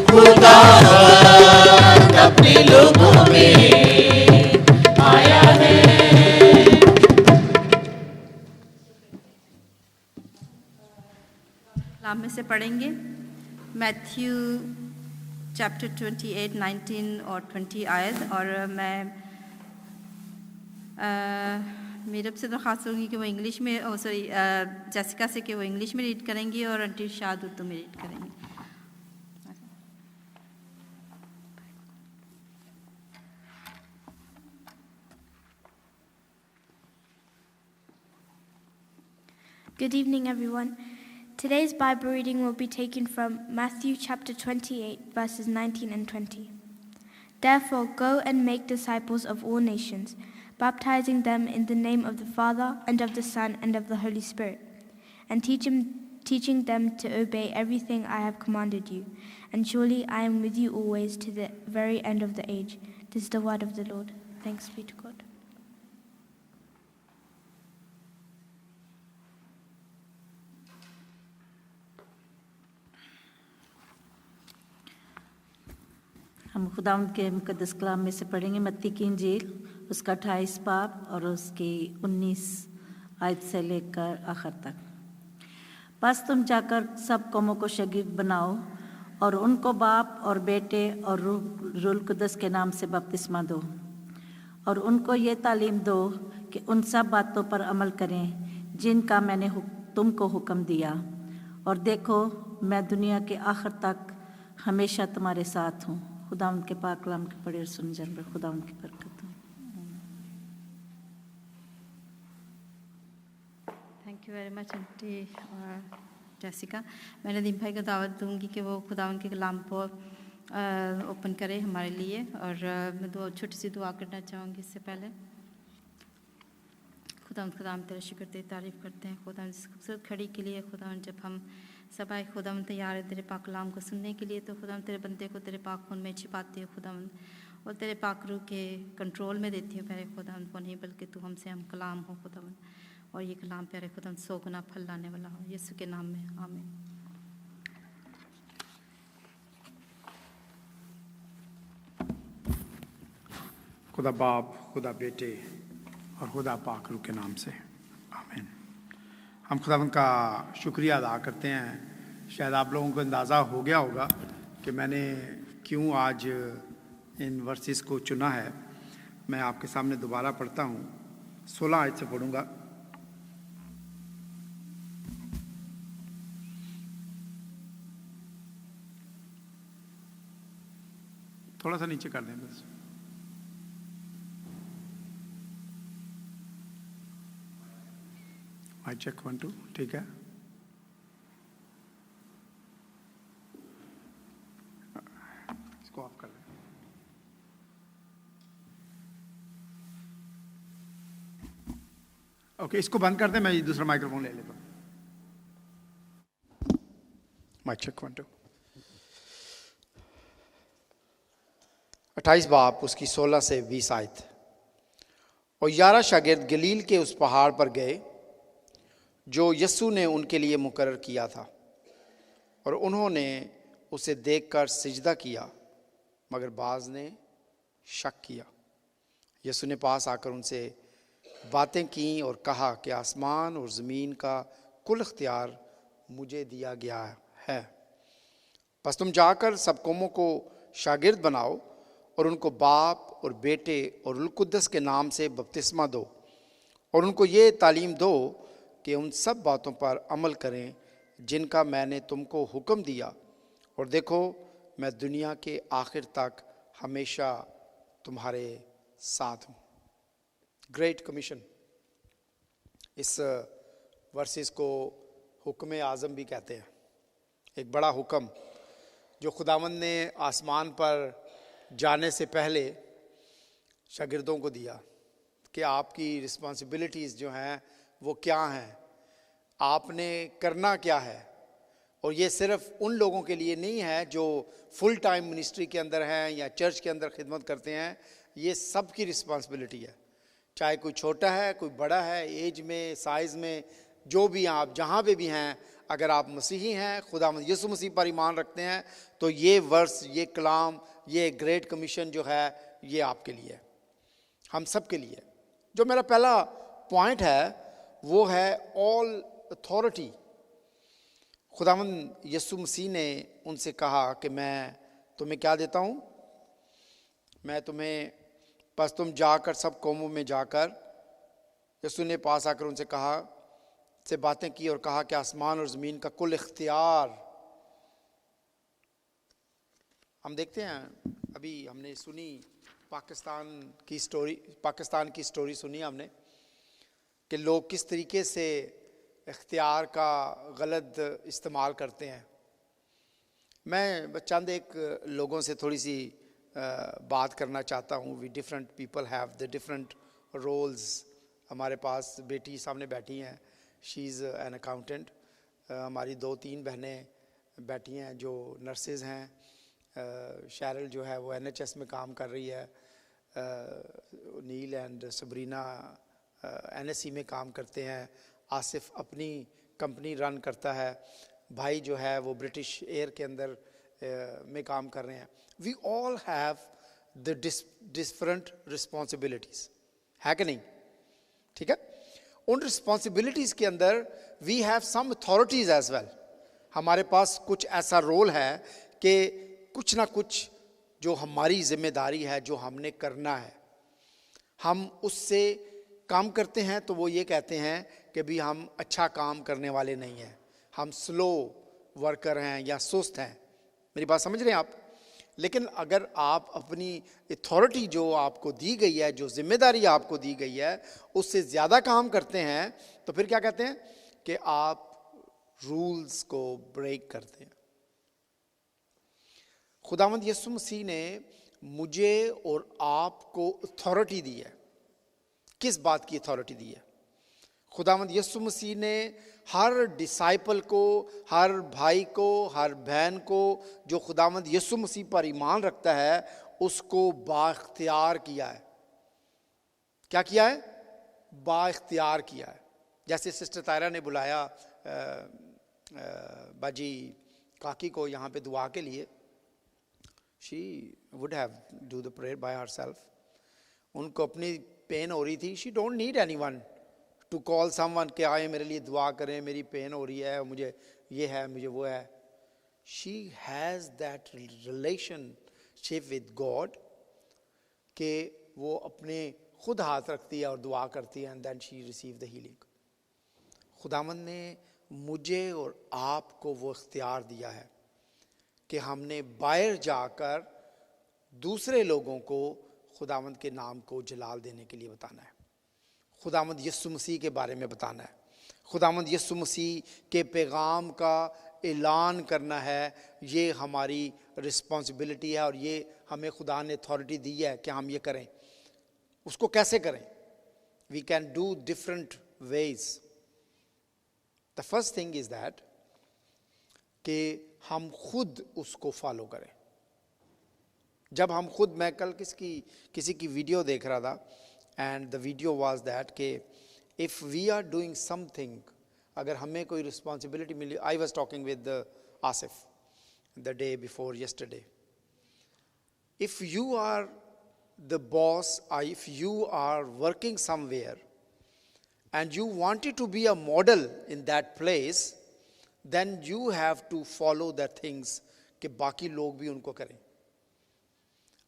खुदावंद अपने लोगों में आया है। कलाम में से पढ़ेंगे मैथ्यू चैप्टर 28, 19 और 20 आयत। और मैं मीरब से दरख्वास्त करूँगी कि वो इंग्लिश में, सॉरी जैसिका से, कि वो इंग्लिश में रीड करेंगी और आंटी शाद उर्दू में रीड करेंगी। Good evening, everyone. Today's Bible reading will be taken from Matthew chapter 28, verses 19 and 20. Therefore, go and make disciples of all nations, baptizing them in the name of the Father, and of the Son, and of the Holy Spirit, and teaching them to obey everything I have commanded you. And surely I am with you always to the very end of the age. This is the word of the Lord. Thanks be to God. हम खुदावंद के मुकद्दस कलाम में से पढ़ेंगे मत्ती की इंजील, उसका 28 बाब और उसकी 19 आयत से लेकर आखिर तक। बस तुम जाकर सब कौमों को शागिर्द बनाओ और उनको बाप और बेटे और रूह कुद्दस के नाम से बपतिस्मा दो, और उनको ये तालीम दो कि उन सब बातों पर अमल करें जिनका मैंने तुमको हुक्म दिया, और देखो मैं दुनिया के आखिर तक हमेशा तुम्हारे साथ हूँ। खुदावंद के पाक कलाम के पढ़े और सुन जान पर खुदावंद की बरकत हो। Thank you very much aunty Jessica. मैं नदीम भाई को दावत दूंगी कि वो खुदावंद के कलाम को ओपन करे हमारे लिए, और मैं दो छोटी सी दुआ करना चाहूँगी इससे पहले। खुदावंद तेरा शुक्र तेरी तारीफ़ करते हैं खुदावंद इस खूबसूरत खड़ी के लिए। खुदावंद जब हम सब आए खुदावंद तैयार है तेरे पाक कलाम को सुनने के लिए, तो खुदावंद तेरे बंदे को तेरे पाक खून में छिपाती हो खुदावंद, और तेरे पाक रूह के कंट्रोल में देती हो प्यारे खुदावंद को, नहीं बल्कि तू हमसे हम कलाम हो खुदावंद, और ये कलाम प्यारे खुदावंद 100 गुना फल लाने वाला हो, यीशु के नाम में आमीन। खुदा बाप, खुदा बेटे और खुदा पाक रूह के नाम से आमीन। हम खुदावंद का शुक्रिया अदा करते हैं। शायद आप लोगों को अंदाज़ा हो गया होगा कि मैंने क्यों आज इन वर्सेस को चुना है। मैं आपके सामने दोबारा पढ़ता हूँ, 16 आयत से पढ़ूँगा। थोड़ा सा नीचे कर दें बस। आई चेक 1 2, ठीक है। इसको ऑफ कर दें। ओके, इसको बंद कर दें, मैं दूसरा माइक्रोफोन ले लेता हूँ। Mic check 1 2। 28 बाब उसकी 16 से 20 आयत। और 11 शागिर्द गलील के उस पहाड़ पर गए जो यस्सू ने उनके लिए मुकर्रर किया था, और उन्होंने उसे देखकर सिजदा किया, मगर बाज ने शक किया। यस्सू ने पास आकर उनसे बातें की और कहा कि आसमान और ज़मीन का कुल इख्तियार मुझे दिया गया है। बस तुम जाकर सब कौमों को शागिर्द बनाओ और उनको बाप और बेटे और रूह कुद्दस के नाम से बपतिस्मा दो, और उनको ये तालीम दो कि उन सब बातों पर अमल करें जिनका मैंने तुमको हुक्म दिया, और देखो मैं दुनिया के आखिर तक हमेशा तुम्हारे साथ हूँ। ग्रेट कमीशन, इस वर्सेस को हुक्म आज़म भी कहते हैं। एक बड़ा हुक्म जो खुदावंद ने आसमान पर जाने से पहले शागिर्दों को दिया कि आपकी रिस्पॉन्सिबिलिटीज़ जो हैं वो क्या हैं, आपने करना क्या है। और ये सिर्फ उन लोगों के लिए नहीं है जो फुल टाइम मिनिस्ट्री के अंदर हैं या चर्च के अंदर खिदमत करते हैं, ये सब की रिस्पॉन्सिबिलिटी है। चाहे कोई छोटा है, कोई बड़ा है, एज में, साइज़ में, जो भी आप जहाँ पे भी हैं, अगर आप मसीही हैं, खुदावंद यीशु मसीह पर ईमान रखते हैं, तो ये वर्स, ये कलाम, ये ग्रेट कमीशन जो है ये आपके लिए है, हम सब के लिए। जो मेरा पहला पॉइंट है वो है ऑल अथॉरिटी। खुदावंद यीशु मसीह ने उनसे कहा कि मैं तुम्हें क्या देता हूँ, मैं तुम्हें, बस तुम जाकर सब कौमों में जाकर, यीशु ने पास आकर उनसे कहा, से बातें की और कहा कि आसमान और ज़मीन का कुल इख्तियार। हम देखते हैं, अभी हमने सुनी पाकिस्तान की स्टोरी सुनी हमने कि लोग किस तरीके से इख्तियार का गलत इस्तेमाल करते हैं। मैं चंद एक लोगों से थोड़ी सी बात करना चाहता हूँ। We different people have the different roles. हमारे पास बेटी सामने बैठी हैं, शी इज़ एन अकाउंटेंट। हमारी 2-3 बहनें बैठी हैं जो नर्सेज हैं। शैरल जो है वो NHS में काम कर रही है। नील एंड सबरीना NSC में काम करते हैं। आसिफ अपनी कंपनी रन करता है। भाई जो है वो ब्रिटिश एयर के अंदर में काम कर रहे हैं। We all have the different responsibilities, है कि नहीं? ठीक है। उन रिस्पॉन्सिबिलिटीज़ के अंदर we have some authorities as well. हमारे पास कुछ ऐसा रोल है कि कुछ ना कुछ जो हमारी जिम्मेदारी है, जो हमने करना है, हम उससे काम करते हैं तो वो ये कहते हैं कि भी हम अच्छा काम करने वाले नहीं हैं, हम स्लो वर्कर हैं या सुस्त हैं। मेरी बात समझ रहे हैं आप? लेकिन अगर आप अपनी अथॉरिटी जो आपको दी गई है, जो जिम्मेदारी आपको दी गई है, उससे ज़्यादा काम करते हैं, तो फिर क्या कहते हैं कि आप रूल्स को ब्रेक करते हैं। खुदावंद यीशु मसीह ने मुझे और आपको अथॉरिटी दी है। किस बात की अथॉरिटी दी है? खुदावंद यीशु मसीह ने हर डिसाइपल को, हर भाई को, हर बहन को जो खुदावंद यीशु मसीह पर ईमान रखता है, उसको बाइख्तियार किया है। क्या किया है? बाइख्तियार किया है। जैसे सिस्टर तायरा ने बुलाया बाजी काकी को यहाँ पे दुआ के लिए, she would have do the prayer by herself. उनको अपनी पेन हो रही थी। She don't need anyone to call someone कि आए मेरे लिए दुआ करें, मेरी पेन हो रही है, मुझे ये है, मुझे वो है। She has that relationship with God कि वो अपने खुद हाथ रखती है और दुआ करती है, and then she receive the healing. खुदावंद ने मुझे और आपको वो इख्तियार दिया है कि हमने बाहर जाकर दूसरे लोगों को खुदावंद के नाम को जलाल देने के लिए बताना है, खुदावंद यीशु मसीह के बारे में बताना है, खुदावंद यीशु मसीह के पैगाम का ऐलान करना है। ये हमारी रिस्पॉन्सिबिलिटी है और ये हमें खुदा ने अथॉरिटी दी है कि हम ये करें। उसको कैसे करें? We can do different ways. The first thing is that कि हम खुद उसको फॉलो करें। जब हम खुद, मैं कल किसी की वीडियो देख रहा था, and the video was that कि if we are doing something, अगर हमें कोई रिस्पॉन्सिबिलिटी मिली, I was talking with Asif the day before yesterday, if you are the boss, if you are working somewhere and you wanted to be a model in that place, then you have to follow the things कि बाकी लोग भी उनको करें।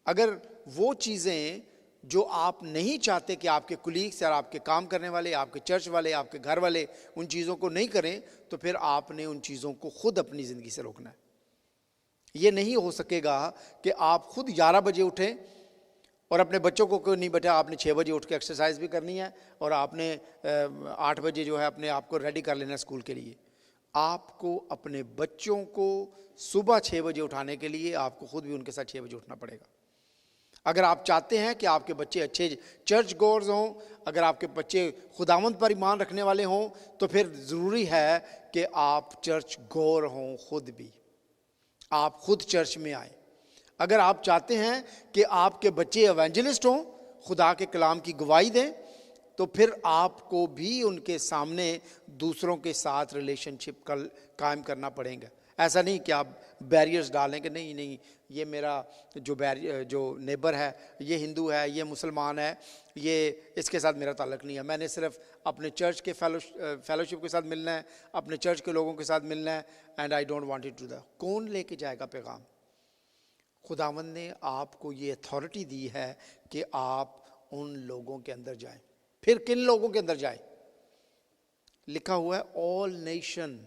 अगर वो चीज़ें जो आप नहीं चाहते कि आपके कुलीग्स और आपके काम करने वाले, आपके चर्च वाले, आपके घर वाले उन चीज़ों को नहीं करें, तो फिर आपने उन चीज़ों को खुद अपनी ज़िंदगी से रोकना है। ये नहीं हो सकेगा कि आप खुद 11 बजे उठें और अपने बच्चों को क्यों नहीं, बेटा आपने 6 बजे उठ के एक्सरसाइज भी करनी है और आपने 8 बजे जो है अपने आप को रेडी कर लेना स्कूल के लिए। आपको अपने बच्चों को सुबह 6 बजे उठाने के लिए आपको खुद भी उनके साथ 6 बजे उठना पड़ेगा। अगर आप चाहते हैं कि आपके बच्चे अच्छे चर्च गोर्स हों, अगर आपके बच्चे खुदावंद पर ईमान रखने वाले हों, तो फिर ज़रूरी है कि आप चर्च गोर हों, खुद भी आप खुद चर्च में आए। अगर आप चाहते हैं कि आपके बच्चे एवेंजलिस्ट हों, खुदा के कलाम की गवाही दें, तो फिर आपको भी उनके सामने दूसरों के साथ रिलेशनशिप कायम करना पड़ेगा। ऐसा नहीं कि आप बैरियर्स डालें कि नहीं ये मेरा जो नेबर है ये हिंदू है, ये मुसलमान है, ये इसके साथ मेरा ताल्लुक़ नहीं है, मैंने सिर्फ अपने चर्च के फेलोशिप के साथ मिलना है, अपने चर्च के लोगों के साथ मिलना है, and I don't want it to the. कौन लेके जाएगा पैगाम? खुदावंद ने आपको ये अथॉरिटी दी है कि आप उन लोगों के अंदर जाएं। फिर किन लोगों के अंदर जाएं? लिखा हुआ है ऑल नेशन।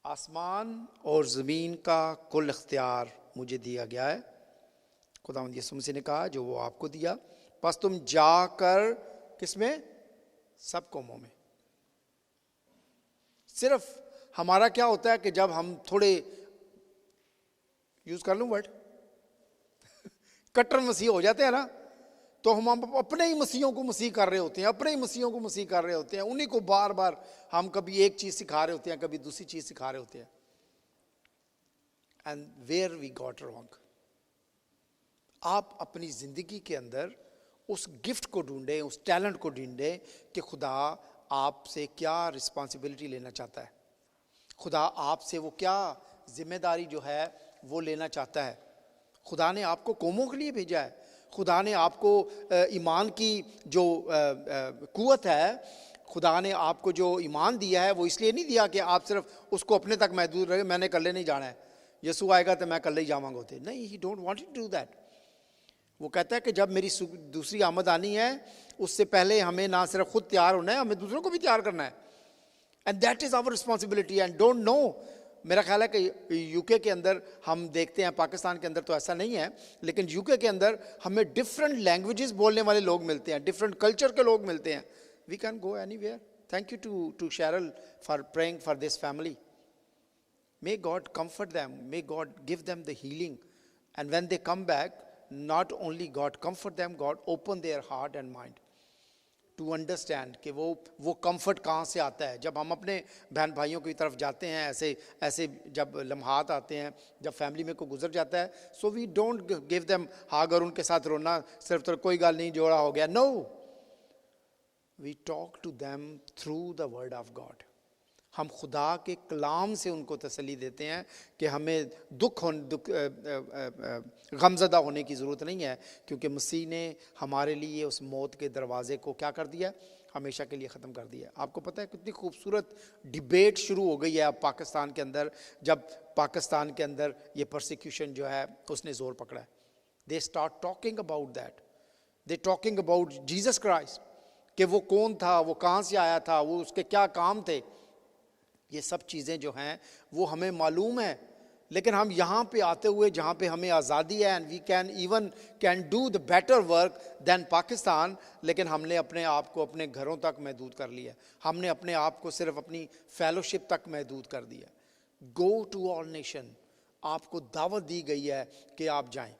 आसमान और ज़मीन का कुल इख्तियार मुझे दिया गया है, खुदावंद यीशु मसीह ने कहा, जो वो आपको दिया। बस तुम जाकर किसमें? सब कौमों में। सिर्फ हमारा क्या होता है कि जब हम थोड़े, यूज कर लूं वर्ड, कट्टर मसीह हो जाते हैं ना, तो हम अपने ही मसीहों को मसीह कर रहे होते हैं, अपने ही मसीहों को मसीह कर रहे होते हैं, उन्हीं को बार बार हम कभी एक चीज सिखा रहे होते हैं, कभी दूसरी चीज सिखा रहे होते हैं। And where we got wrong. आप अपनी जिंदगी के अंदर उस गिफ्ट को ढूंढें, उस टैलेंट को ढूंढें कि खुदा आपसे क्या रिस्पॉन्सिबिलिटी लेना चाहता है, खुदा आपसे वो क्या जिम्मेदारी जो है वो लेना चाहता है। खुदा ने आपको कौमों के लिए भेजा है, खुदा ने आपको ईमान की जो कुव्वत है, खुदा ने आपको जो ईमान दिया है वो इसलिए नहीं दिया कि आप सिर्फ उसको अपने तक महदूद रहे, मैंने कल्ले नहीं जाना है, यीशु आएगा तो मैं कल्ले ही जावांगा होते। नहीं, he don't want to do that. वो कहता है कि जब मेरी दूसरी आमद आनी है, उससे पहले हमें ना सिर्फ खुद तैयार होना है, हमें दूसरों को भी तैयार करना है। And that is our responsibility. And don't know, मेरा ख्याल है कि यूके के अंदर हम देखते हैं, पाकिस्तान के अंदर तो ऐसा नहीं है, लेकिन यूके के अंदर हमें डिफरेंट लैंग्वेजेस बोलने वाले लोग मिलते हैं, डिफरेंट कल्चर के लोग मिलते हैं। We can go anywhere. Thank you to Cheryl for praying for this family. May God comfort them, may God give them the healing, and when they come back, not only God comfort them, God open their heart and mind to understand कि वो comfort कहाँ से आता है। जब हम अपने बहन भाइयों की तरफ जाते हैं, ऐसे जब लम्हात आते हैं, जब फैमिली में कोई गुजर जाता है, so we don't give them hug और उनके साथ रोना, सिर्फ तो कोई गाल नहीं, जोड़ा हो गया। No, we talk to them through the word of God। हम खुदा के कलाम से उनको तसल्ली देते हैं कि हमें गमज़दा होने की ज़रूरत नहीं है, क्योंकि मसीह ने हमारे लिए उस मौत के दरवाज़े को क्या कर दिया, हमेशा के लिए ख़त्म कर दिया है। आपको पता है कितनी खूबसूरत डिबेट शुरू हो गई है अब पाकिस्तान के अंदर, जब पाकिस्तान के अंदर ये परसिक्यूशन जो है उसने ज़ोर पकड़ा है। They start talking about that, they talking about Jesus Christ, कि वो कौन था, वो कहाँ से आया था, वो उसके क्या काम थे। ये सब चीज़ें जो हैं वो हमें मालूम है, लेकिन हम यहाँ पे आते हुए जहाँ पे हमें आज़ादी है and we can do the better work than Pakistan, लेकिन हमने अपने आप को अपने घरों तक महदूद कर लिया, हमने अपने आप को सिर्फ अपनी फेलोशिप तक महदूद कर दिया। गो टू ऑल नेशन, आपको दावत दी गई है कि आप जाएं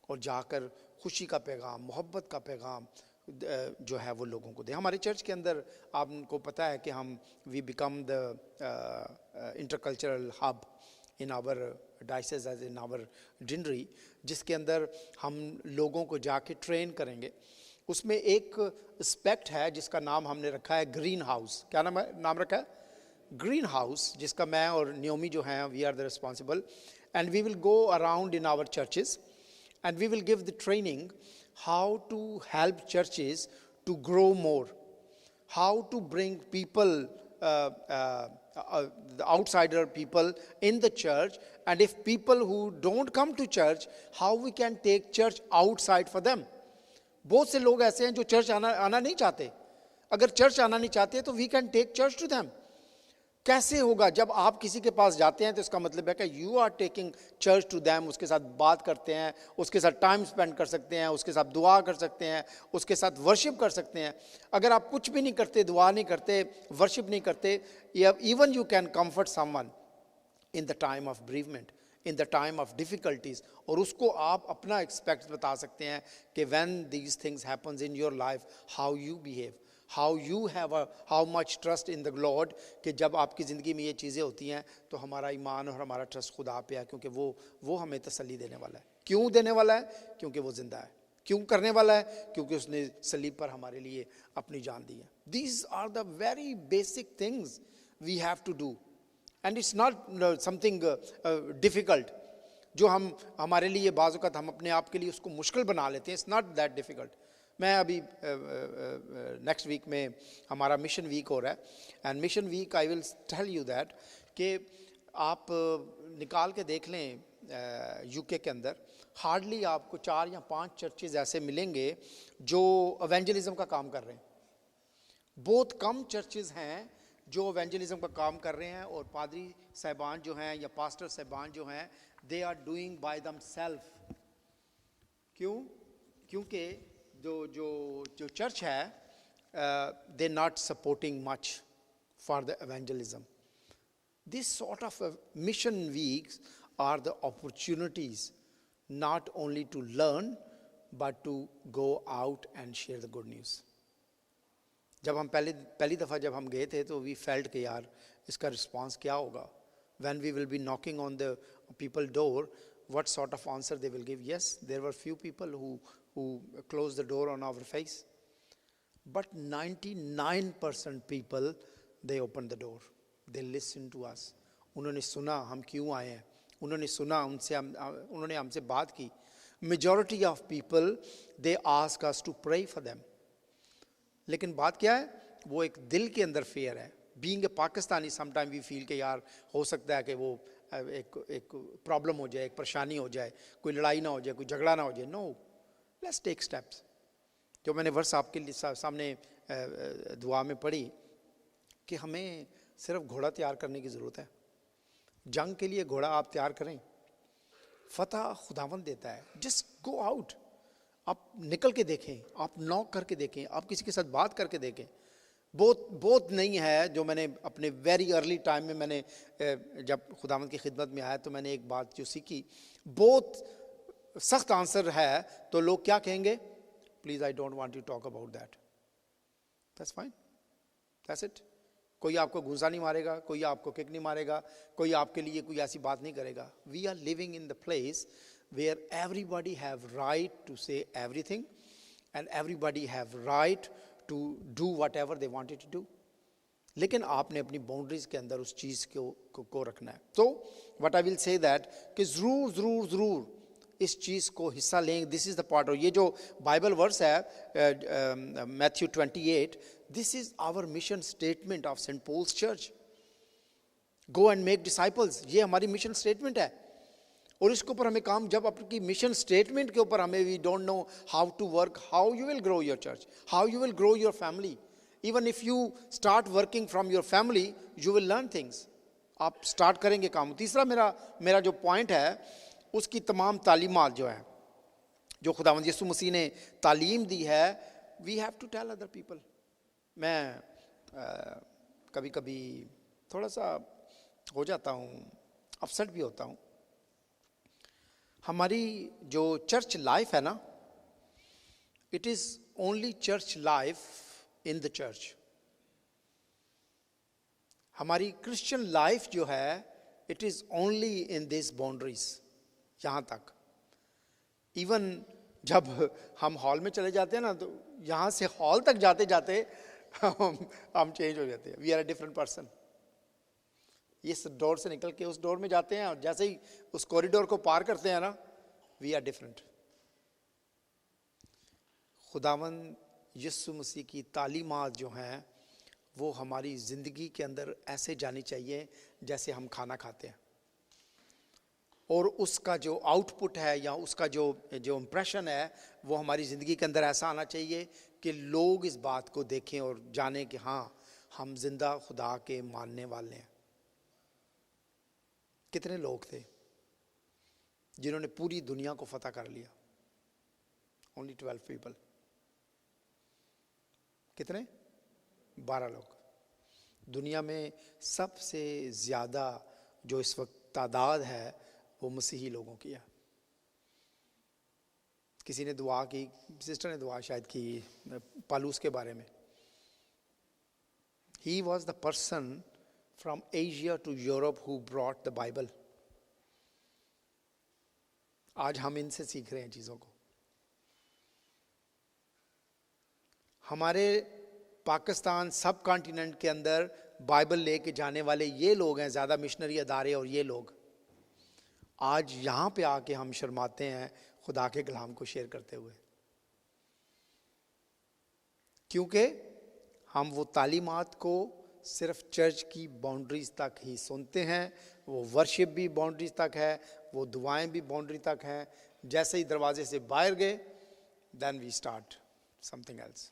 और जाकर खुशी का पैगाम, मोहब्बत का पैगाम जो है वो लोगों को दें। हमारे चर्च के अंदर आपको पता है कि हम we become the intercultural hub in our diocese as in our deanery, जिसके अंदर हम लोगों को जाके ट्रेन करेंगे। उसमें एक एस्पेक्ट है जिसका नाम हमने रखा है ग्रीन हाउस। क्या नाम रखा है? ग्रीन हाउस, जिसका मैं और नियोमी जो हैं we are the responsible, and we will go around in our churches and we will give the training how to help churches to grow more, how to bring people, the outsider people in the church, and if people who don't come to church, how we can take church outside for them. बहुत से लोग ऐसे हैं जो चर्च आना नहीं चाहते। अगर चर्च आना नहीं चाहते तो we can take church to them. कैसे होगा? जब आप किसी के पास जाते हैं तो इसका मतलब है कि you are taking church to them, उसके साथ बात करते हैं, उसके साथ टाइम स्पेंड कर सकते हैं, उसके साथ दुआ कर सकते हैं, उसके साथ वर्शिप कर सकते हैं। अगर आप कुछ भी नहीं करते, दुआ नहीं करते, वर्शिप नहीं करते, even you can comfort someone in the time of bereavement, in the time of difficulties, और उसको आप अपना एक्सपेक्ट बता सकते हैं कि when these things happens in your life, how you behave, how you have how much trust in the Lord, कि जब आपकी ज़िंदगी में ये चीज़ें होती हैं तो हमारा ईमान और हमारा ट्रस्ट खुदा पे है, क्योंकि वो हमें तसल्ली देने वाला है। क्यों देने वाला है? क्योंकि वो ज़िंदा है। क्यों करने वाला है? क्योंकि उसने सलीब पर हमारे लिए अपनी जान दी है। These are the very basic things we have to do, and it's not something difficult जो हमारे लिए बाज़ वक़्त हम अपने आप के लिए उसको मुश्किल बना लेते हैं। It's not that difficult. मैं अभी नेक्स्ट वीक में हमारा मिशन वीक हो रहा है, and mission week I will tell you that कि आप निकाल के देख लें यूके के अंदर हार्डली आपको 4 या 5 चर्चेज ऐसे मिलेंगे जो एवेंजलिज्म का काम कर रहे हैं। बहुत कम चर्चेज हैं जो एवेंजलिज्म का काम कर रहे हैं, और पादरी साहिबान जो हैं या पास्टर साहिबान जो हैं, they are doing by themselves. क्यों? क्योंकि जो चर्च है they not supporting much for the evangelism. This sort of mission weeks are the opportunities not only to learn but to go out and share the good news. जब हम पहली दफ़ा जब हम गए थे तो वी फेल्ट कि यार इसका रिस्पॉन्स क्या होगा। When we will be knocking on the people door, what sort of answer they will give? Yes, there were few people who closed the door on our face, but 99% people, they opened the door, they listened to us. उन्होंने सुना हम क्यों आए हैं, उन्होंने सुना उन्होंने हमसे बात की। Majority of people, they ask us to pray for them. लेकिन बात क्या है? वो एक दिल के अंदर फेयर है। Being a Pakistani, sometimes we feel कि यार हो सकता है कि वो एक प्रॉब्लम हो जाए, एक परेशानी हो जाए, कोई लड़ाई ना हो जाए, कोई झगड़ा ना हो जाए। No, let's take steps. जो मैंने वर्स आपके लिए सामने दुआ में पढ़ी कि हमें सिर्फ घोड़ा तैयार करने की ज़रूरत है। जंग के लिए घोड़ा आप तैयार करें, फतह खुदावंद देता है। जस्ट गो आउट, आप निकल के देखें, आप नॉक करके देखें, आप किसी के साथ बात करके देखें। बहुत नहीं है जो मैंने अपने वेरी अर्ली टाइम में मैंने जब खुदावंद की खिदमत में आया तो मैंने एक बात जो सीखी, बहुत सख्त आंसर है तो लोग क्या कहेंगे? Please I don't want to talk about that. That's fine, that's it. कोई आपको घूंसा नहीं मारेगा, कोई आपको किक नहीं मारेगा, कोई आपके लिए कोई ऐसी बात नहीं करेगा। We are living in the place where everybody have right to say everything and everybody have right to do whatever they wanted to do, लेकिन आपने अपनी बाउंड्रीज के अंदर उस चीज़ को रखना है। तो what I will say that कि ज़रूर इस चीज़ को हिस्सा लें। This is the part. और ये जो बाइबल वर्स है Matthew 28, this is our mission statement of Saint Paul's church, go and make disciples. ये हमारी मिशन स्टेटमेंट है। और इसके ऊपर हमें काम, जब आपकी मिशन स्टेटमेंट के ऊपर हमें, we don't know how to work, how you will grow your church, how you will grow your family. Even if you start working from your family, you will learn things. आप स्टार्ट करेंगे काम। तीसरा मेरा जो पॉइंट है, उसकी तमाम तालीमात जो है, जो खुदावंद यीशु मसीह ने तालीम दी है, we have to tell other people. मैं कभी कभी थोड़ा सा हो जाता हूँ, अपसेट भी होता हूँ। हमारी जो चर्च लाइफ है ना, it is only church life in the church. हमारी क्रिश्चियन लाइफ जो है, it is only in this boundaries, यहाँ तक। इवन जब हम हॉल में चले जाते हैं ना, तो यहाँ से हॉल तक जाते जाते हम चेंज हो जाते हैं। We are a different person. इस डोर से निकल के उस डोर में जाते हैं, और जैसे ही उस कॉरिडोर को पार करते हैं ना, वी आर डिफरेंट। खुदावंद यीशु मसीह की तालीमात जो हैं, वो हमारी ज़िंदगी के अंदर ऐसे जानी चाहिए जैसे हम खाना खाते हैं। और उसका जो आउटपुट है, या उसका जो इम्प्रेशन है, वो हमारी ज़िंदगी के अंदर ऐसा आना चाहिए कि लोग इस बात को देखें और जानें कि हाँ, हम जिंदा खुदा के मानने वाले हैं। कितने लोग थे जिन्होंने पूरी दुनिया को फतह कर लिया? Only 12 people. कितने? 12 लोग। दुनिया में सबसे ज़्यादा जो इस वक्त तादाद है, वो मसीही लोगों की है। किसी ने दुआ की, सिस्टर ने दुआ शायद की पालूस के बारे में। He was the person from Asia to Europe who brought the Bible. आज हम इनसे सीख रहे हैं चीज़ों को। हमारे पाकिस्तान सब कॉन्टिनेंट के अंदर बाइबल लेके जाने वाले ये लोग हैं, ज़्यादा मिशनरी अदारे और ये लोग। आज यहाँ पे आके हम शर्माते हैं खुदा के कलाम को शेयर करते हुए, क्योंकि हम वो तालीमात को सिर्फ चर्च की बाउंड्रीज तक ही सुनते हैं। वो वर्शिप भी बाउंड्रीज तक है, वो दुआएं भी बाउंड्री तक हैं। जैसे ही दरवाजे से बाहर गए, then we start something else.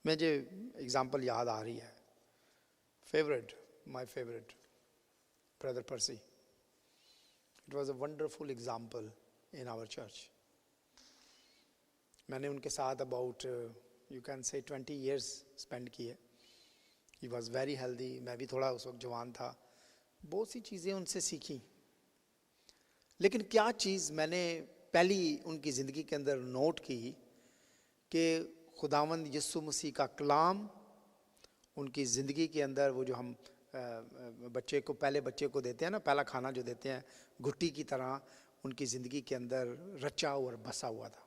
मुझे एग्जाम्पल याद आ रही है, my favourite brother Percy. It was a wonderful example in our church. मैंने उनके साथ about you can say 20 years spend किए। He was very healthy. मैं भी थोड़ा उस वक्त जवान था। बहुत सी चीज़ें उनसे सीखी। लेकिन क्या चीज़ मैंने पहली उनकी ज़िंदगी के अंदर नोट की कि खुदावंद यीशु मसीह का कलाम उनकी ज़िंदगी के अंदर, वो जो हम पहले बच्चे को देते हैं ना, पहला खाना जो देते हैं, घुट्टी की तरह उनकी ज़िंदगी के अंदर रचा और बसा हुआ था।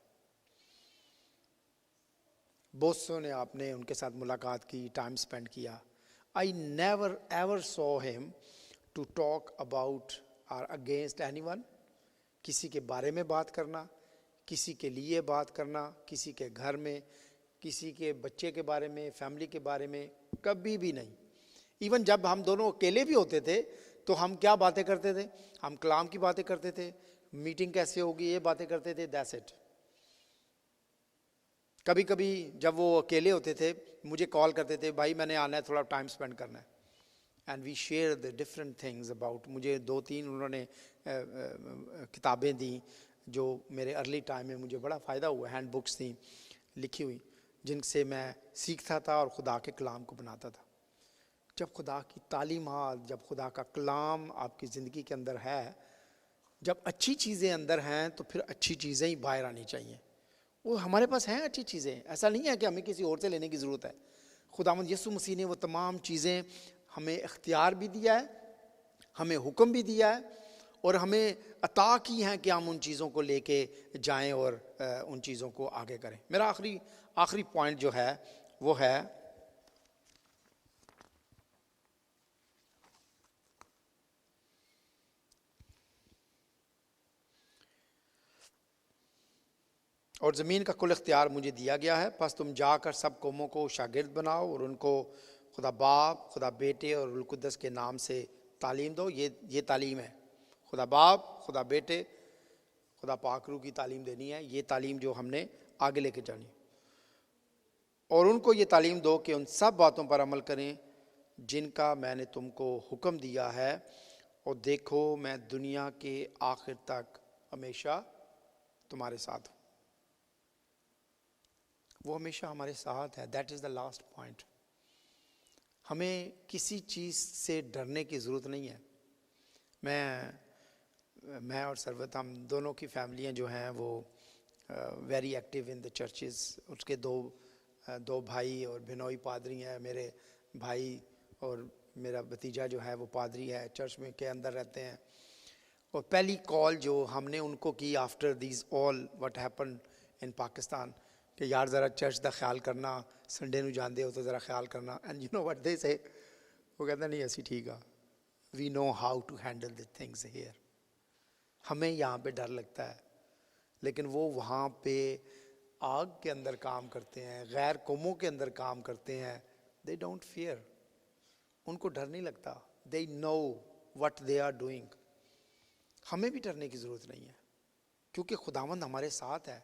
बोसों ने आपने उनके साथ मुलाकात की, टाइम स्पेंड किया। I never ever saw him to talk about और अगेंस्ट एनीवन। किसी के बारे में बात करना, किसी के लिए बात करना, किसी के घर में, किसी के बच्चे के बारे में, फैमिली के बारे में, कभी भी नहीं। इवन जब हम दोनों अकेले भी होते थे तो हम क्या बातें करते थे? हम कलाम की बातें करते थे, मीटिंग कैसे होगी ये बातें करते थे, दैट्स इट। कभी कभी जब वो अकेले होते थे, मुझे कॉल करते थे, भाई मैंने आना है, थोड़ा टाइम स्पेंड करना है। And we share the different things about. मुझे 2-3 उन्होंने किताबें दी जो मेरे अर्ली टाइम में मुझे बड़ा फ़ायदा हुआ। हैंड बुक्स थी लिखी हुई, जिनसे मैं सीखता था और खुदा के कलाम को बनाता था। जब खुदा की तालीमात, जब खुदा का कलाम आपकी ज़िंदगी के अंदर है, जब अच्छी चीज़ें अंदर हैं, तो फिर अच्छी चीज़ें ही बाहर आनी चाहिए। वो हमारे पास हैं अच्छी चीज़ें, ऐसा नहीं है कि हमें किसी और से लेने की ज़रूरत है। खुदावंद यीशु मसीह ने वो तमाम चीज़ें हमें इख्तियार भी दिया है, हमें हुक्म भी दिया है, और हमें अता की हैं कि हम उन चीज़ों को लेके जाएं और उन चीज़ों को आगे करें। मेरा आखिरी पॉइंट जो है वो है और ज़मीन का कुल इख्तियार मुझे दिया गया है, बस तुम जाकर सब कौमों को शागिर्द बनाओ और उनको खुदा बाप, खुदा बेटे और रूह कुद्दस के नाम से तालीम दो। ये तालीम है, खुदा बाप, खुदा बेटे, खुदा पाक रूह की तालीम देनी है। ये तालीम जो हमने आगे लेके जानी, और उनको ये तालीम दो कि उन सब बातों पर अमल करें जिनका मैंने तुमको हुक्म दिया है, और देखो मैं दुनिया के आखिर तक हमेशा तुम्हारे साथ हूँ। वो हमेशा हमारे साथ है। That is the last point. हमें किसी चीज़ से डरने की ज़रूरत नहीं है। मैं और सरवत, हम दोनों की फैमिलियाँ जो हैं वो very active in the churches. उसके दो भाई और बिनोई पादरी हैं। मेरे भाई और मेरा भतीजा जो है वो पादरी है, चर्च में के अंदर रहते हैं। और पहली कॉल जो हमने उनको की after these all what happen in Pakistan, कि यार ज़रा चर्च का ख्याल करना, संडे नूं जांदे हो तो ज़रा ख्याल करना। And you know what they say, वो कहता नहीं असी ठीक आ, we know how to handle the things here. हमें यहाँ पे डर लगता है, लेकिन वो वहाँ पे आग के अंदर काम करते हैं, गैर कौमों के अंदर काम करते हैं। दे डोंट फियर, उनको डर नहीं लगता। They know what they are doing. हमें भी डरने की ज़रूरत नहीं है, क्योंकि खुदावंद हमारे साथ है।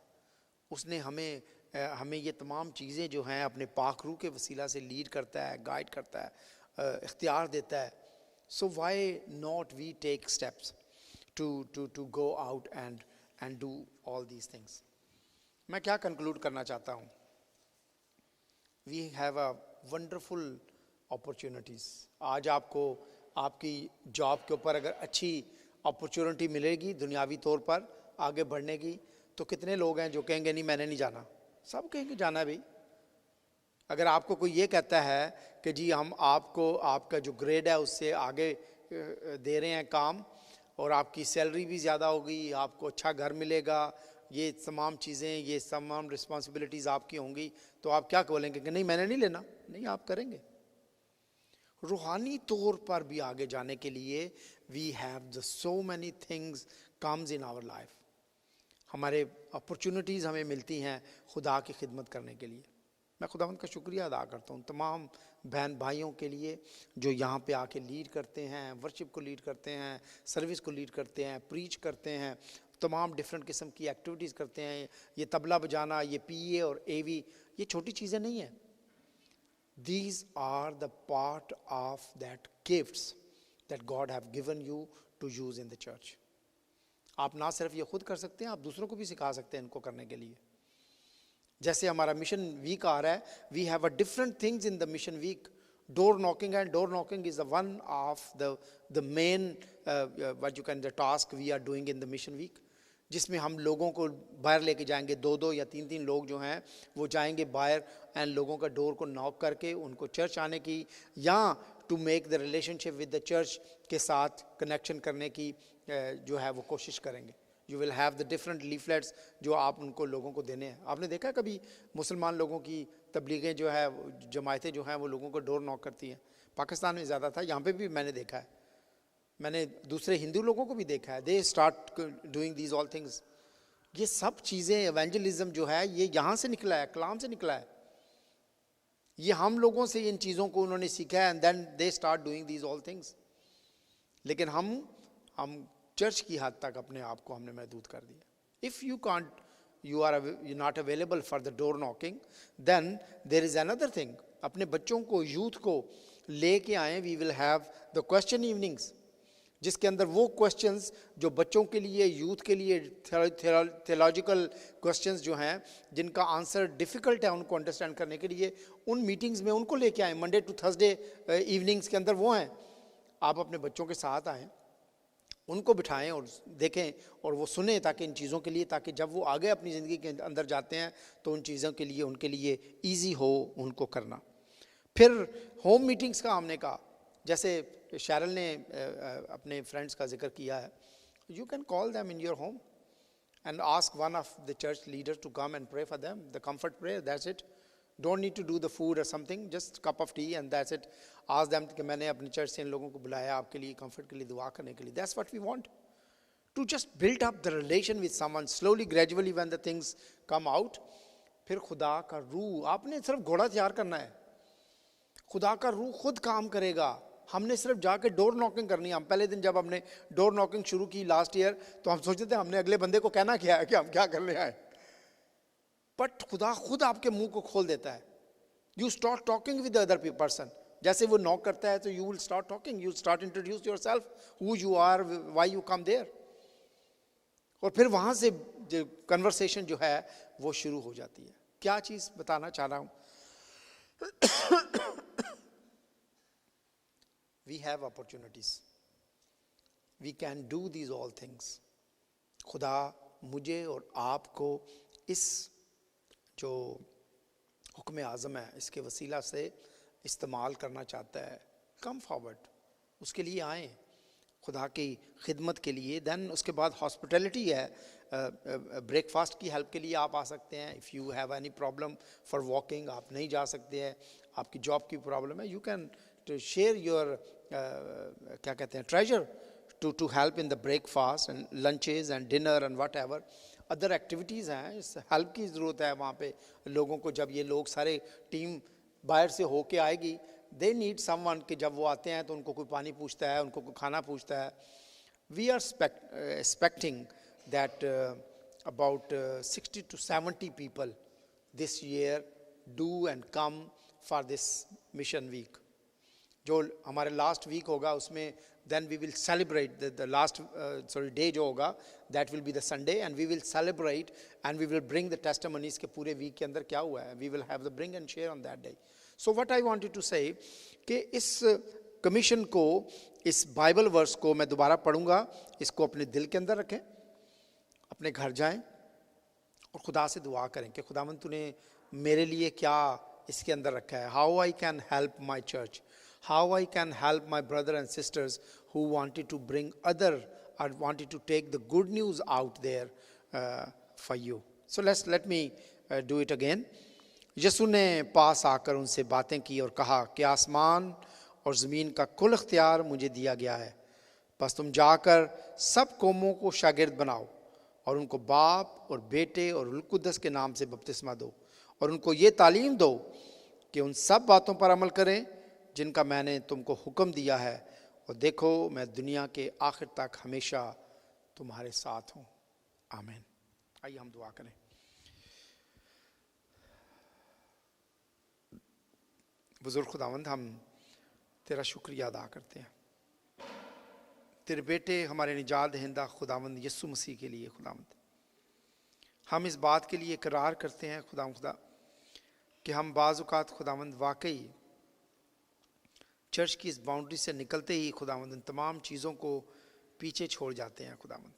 उसने हमें ये तमाम चीज़ें जो हैं अपने पाक रूह के वसीला से लीड करता है, गाइड करता है, इख्तियार देता है। So why not we take steps to go out and do all these things. मैं क्या कंक्लूड करना चाहता हूँ, we have a wonderful opportunities. आज आपको आपकी जॉब के ऊपर अगर अच्छी अपॉर्चुनिटी मिलेगी दुनियावी तौर पर आगे बढ़ने की, तो कितने लोग हैं जो कहेंगे नहीं मैंने नहीं जाना? सब कहेंगे जाना भी। अगर आपको कोई ये कहता है कि जी हम आपको आपका जो ग्रेड है उससे आगे दे रहे हैं काम, और आपकी सैलरी भी ज़्यादा होगी, आपको अच्छा घर मिलेगा, ये तमाम चीज़ें, ये तमाम रिस्पॉन्सिबिलिटीज़ आपकी होंगी, तो आप क्या बोलेंगे कि नहीं मैंने नहीं लेना? नहीं, आप करेंगे। रूहानी तौर पर भी आगे जाने के लिए we have the so many things comes in our life. हमारे अपॉर्चुनिटीज़ हमें मिलती हैं खुदा की खिदमत करने के लिए। मैं खुदावंद का शुक्रिया अदा करता हूँ तमाम बहन भाइयों के लिए जो यहाँ पे आके लीड करते हैं, वर्शिप को लीड करते हैं, सर्विस को लीड करते हैं, प्रीच करते हैं, तमाम डिफरेंट किस्म की एक्टिविटीज़ करते हैं। ये तबला बजाना, ये PA और AV, ये छोटी चीज़ें नहीं हैं। These are the part of that gifts that God have given you to use in the church. आप ना सिर्फ ये खुद कर सकते हैं, आप दूसरों को भी सिखा सकते हैं इनको करने के लिए। जैसे हमारा मिशन वीक आ रहा है, we have a different things in the mission week. Door knocking, and door knocking is the one of the main what you can the task we are doing in the mission week, जिसमें हम लोगों को बाहर लेके जाएंगे। 2-2 या 3-3 लोग जो हैं वो जाएंगे बाहर एंड लोगों का डोर को नॉक करके उनको चर्च आने की, या to make the relationship with the church के साथ कनेक्शन करने की जो है वो कोशिश करेंगे। You will have the different leaflets जो आप उनको लोगों को देने हैं। आपने देखा कभी मुसलमान लोगों की तबलीगें जो है, जमायतें जो हैं वो लोगों को डोर नॉक करती हैं? पाकिस्तान में ज़्यादा था, यहाँ पे भी मैंने देखा है। मैंने दूसरे हिंदू लोगों को भी देखा है, दे start doing these all things. ये सब चीज़ें, एवेंजलिज्म जो है ये यहाँ से निकला है, कलाम से निकला है। ये हम लोगों से इन चीज़ों को उन्होंने सीखा है, and then they start doing these all things. लेकिन हम चर्च की हद तक अपने आप को हमने महदूद कर दिया। If you can't, you are not available for the door knocking, then there is another thing. अपने बच्चों को, यूथ को लेके आएँ। We will have the question evenings, जिसके अंदर वो क्वेश्चंस जो बच्चों के लिए, यूथ के लिए थियोलॉजिकल क्वेश्चंस जो हैं जिनका आंसर डिफ़िकल्ट है उनको अंडरस्टैंड करने के लिए, उन मीटिंग्स में उनको लेके आएँ। मंडे टू थर्सडे इवनिंग्स के अंदर वो हैं। आप अपने बच्चों के साथ आएँ, उनको बिठाएं और देखें और वो सुने, ताकि इन चीज़ों के लिए, ताकि जब वो आगे अपनी ज़िंदगी के अंदर जाते हैं तो उन चीज़ों के लिए उनके लिए ईजी हो उनको करना। फिर होम मीटिंग्स का हमने कहा, जैसे शैरल ने अपने फ्रेंड्स का जिक्र किया है, you can call them in your home and ask one of the church leader to come and pray for them, the comfort prayer, that's it. Don't need to do the food और something, just cup of tea and that's it. Ask them कि मैंने अपने चर्च से इन लोगों को बुलाया आपके लिए, कंफर्ट के लिए, दुआ करने के लिए। That's what we want, to just build up the relation with someone slowly, gradually when the things come out. फिर खुदा का रूह, आपने सिर्फ घोड़ा तैयार करना है, खुदा का रूह खुद काम करेगा. हमने सिर्फ जाके डोर नॉकिंग करनी है. हम पहले दिन जब हमने डोर नॉकिंग शुरू की लास्ट ईयर, तो हम सोचते थे हमने अगले बंदे को कहना क्या है कि हम क्या करने आए, बट खुदा खुद आपके मुंह को खोल देता है. You start talking with other person. जैसे वो नॉक करता है तो you will start talking, you start introduce yourself, who you are, why you come there, और फिर वहां से जो कन्वर्सेशन जो है वो शुरू हो जाती है. क्या चीज बताना चाह रहा हूं, we have opportunities, we can do these all things. खुदा मुझे और आपको इस जो हुक्म आज़म है इसके वसीला से इस्तेमाल करना चाहता है. कम फॉरवर्ड, उसके लिए आए, खुदा की खिदमत के लिए. देन उसके बाद हॉस्पिटैलिटी है, ब्रेकफास्ट की हेल्प के लिए आप आ सकते हैं. If you have any problem for walking, आप नहीं जा सकते हैं, आपकी जॉब की प्रॉब्लम है, यू कैन शेयर योर क्या कहते हैं treasure to help in the breakfast and lunches and dinner and whatever other activities हैं. इस हेल्प की ज़रूरत है वहाँ पे लोगों को. जब ये लोग सारे टीम बाहर से होके आएगी, दे नीड समवन कि जब वो आते हैं तो उनको कोई पानी पूछता है, उनको कोई खाना पूछता है. We are expecting that about 60 to 70 people this year do and come for this mission week. जो हमारे लास्ट वीक होगा उसमें then we will celebrate the last day जो होगा, that will be the Sunday, and we will celebrate and we will bring the testimonies के पूरे वीक के अंदर क्या हुआ है. We will have the bring and share on that day. So what I wanted to say कि इस कमीशन को, इस बाइबल वर्स को मैं दोबारा पढ़ूंगा, इसको अपने दिल के अंदर रखें, अपने घर जाएं और खुदा से दुआ करें कि खुदावंद तूने मेरे लिए क्या इसके अंदर रखा है. How I can help my church, how I can help my brother and sisters who wanted to bring other or wanted to take the good news out there for you. So let me do it again. यीशु ने पास आकर उनसे बातें की और कहा कि आसमान और ज़मीन का कुल इख्तियार मुझे दिया गया है, बस तुम जाकर सब कौमों को शागिर्द बनाओ और उनको बाप और बेटे और रूह कुद्दस के नाम से बपतिस्मा दो और उनको ये तालीम दो कि उन सब बातों पर अमल करें जिनका मैंने तुमको हुक्म दिया है, और देखो मैं दुनिया के आखिर तक हमेशा तुम्हारे साथ हूँ. आमीन. आइए हम दुआ करें. बुजुर्ग खुदावंद, हम तेरा शुक्रिया अदा करते हैं तेरे बेटे हमारे निजात दहिंदा खुदावंद यीशु मसीह के लिए. खुदावंद, हम इस बात के लिए इकरार करते हैं खुदा कि हम बाज़ औक़ात खुदावंद वाकई चर्च की इस बाउंड्री से निकलते ही खुदावंद इन तमाम चीज़ों को पीछे छोड़ जाते हैं. खुदावंद,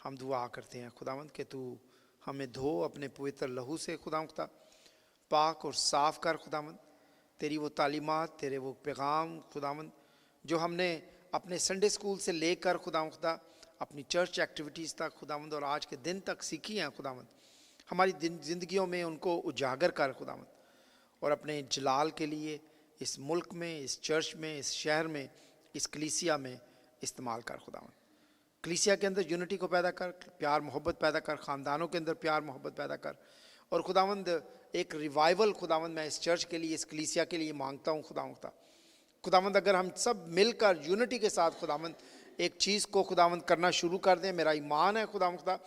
हम दुआ करते हैं खुदावंद कि तू हमें धो अपने पवित्र लहू से. खुदावंद, पाक और साफ़ कर. खुदावंद, तेरी वो तालीमात, तेरे वो पैगाम खुदावंद जो हमने अपने संडे स्कूल से लेकर खुदावंद अपनी चर्च एक्टिविटीज़ तक खुदावंद और आज के दिन तक सीखी हैं खुदावंद, हमारी ज़िंदगियों में उनको उजागर कर खुदावंद, और अपने जलाल के लिए इस मुल्क में, इस चर्च में, इस शहर में, इस कलीसिया में इस्तेमाल कर. खुदावंद, कलीसिया के अंदर यूनिटी को पैदा कर, प्यार मोहब्बत पैदा कर, ख़ानदानों के अंदर प्यार मोहब्बत पैदा कर, और खुदावंद एक रिवाइवल खुदावंद मैं इस चर्च के लिए, इस कलीसिया के लिए मांगता हूँ. खुदावंद अगर हम सब मिलकर यूनिटी के साथ खुदावंद एक चीज़ को खुदावंद करना शुरू कर दें, मेरा ईमान है खुदावंद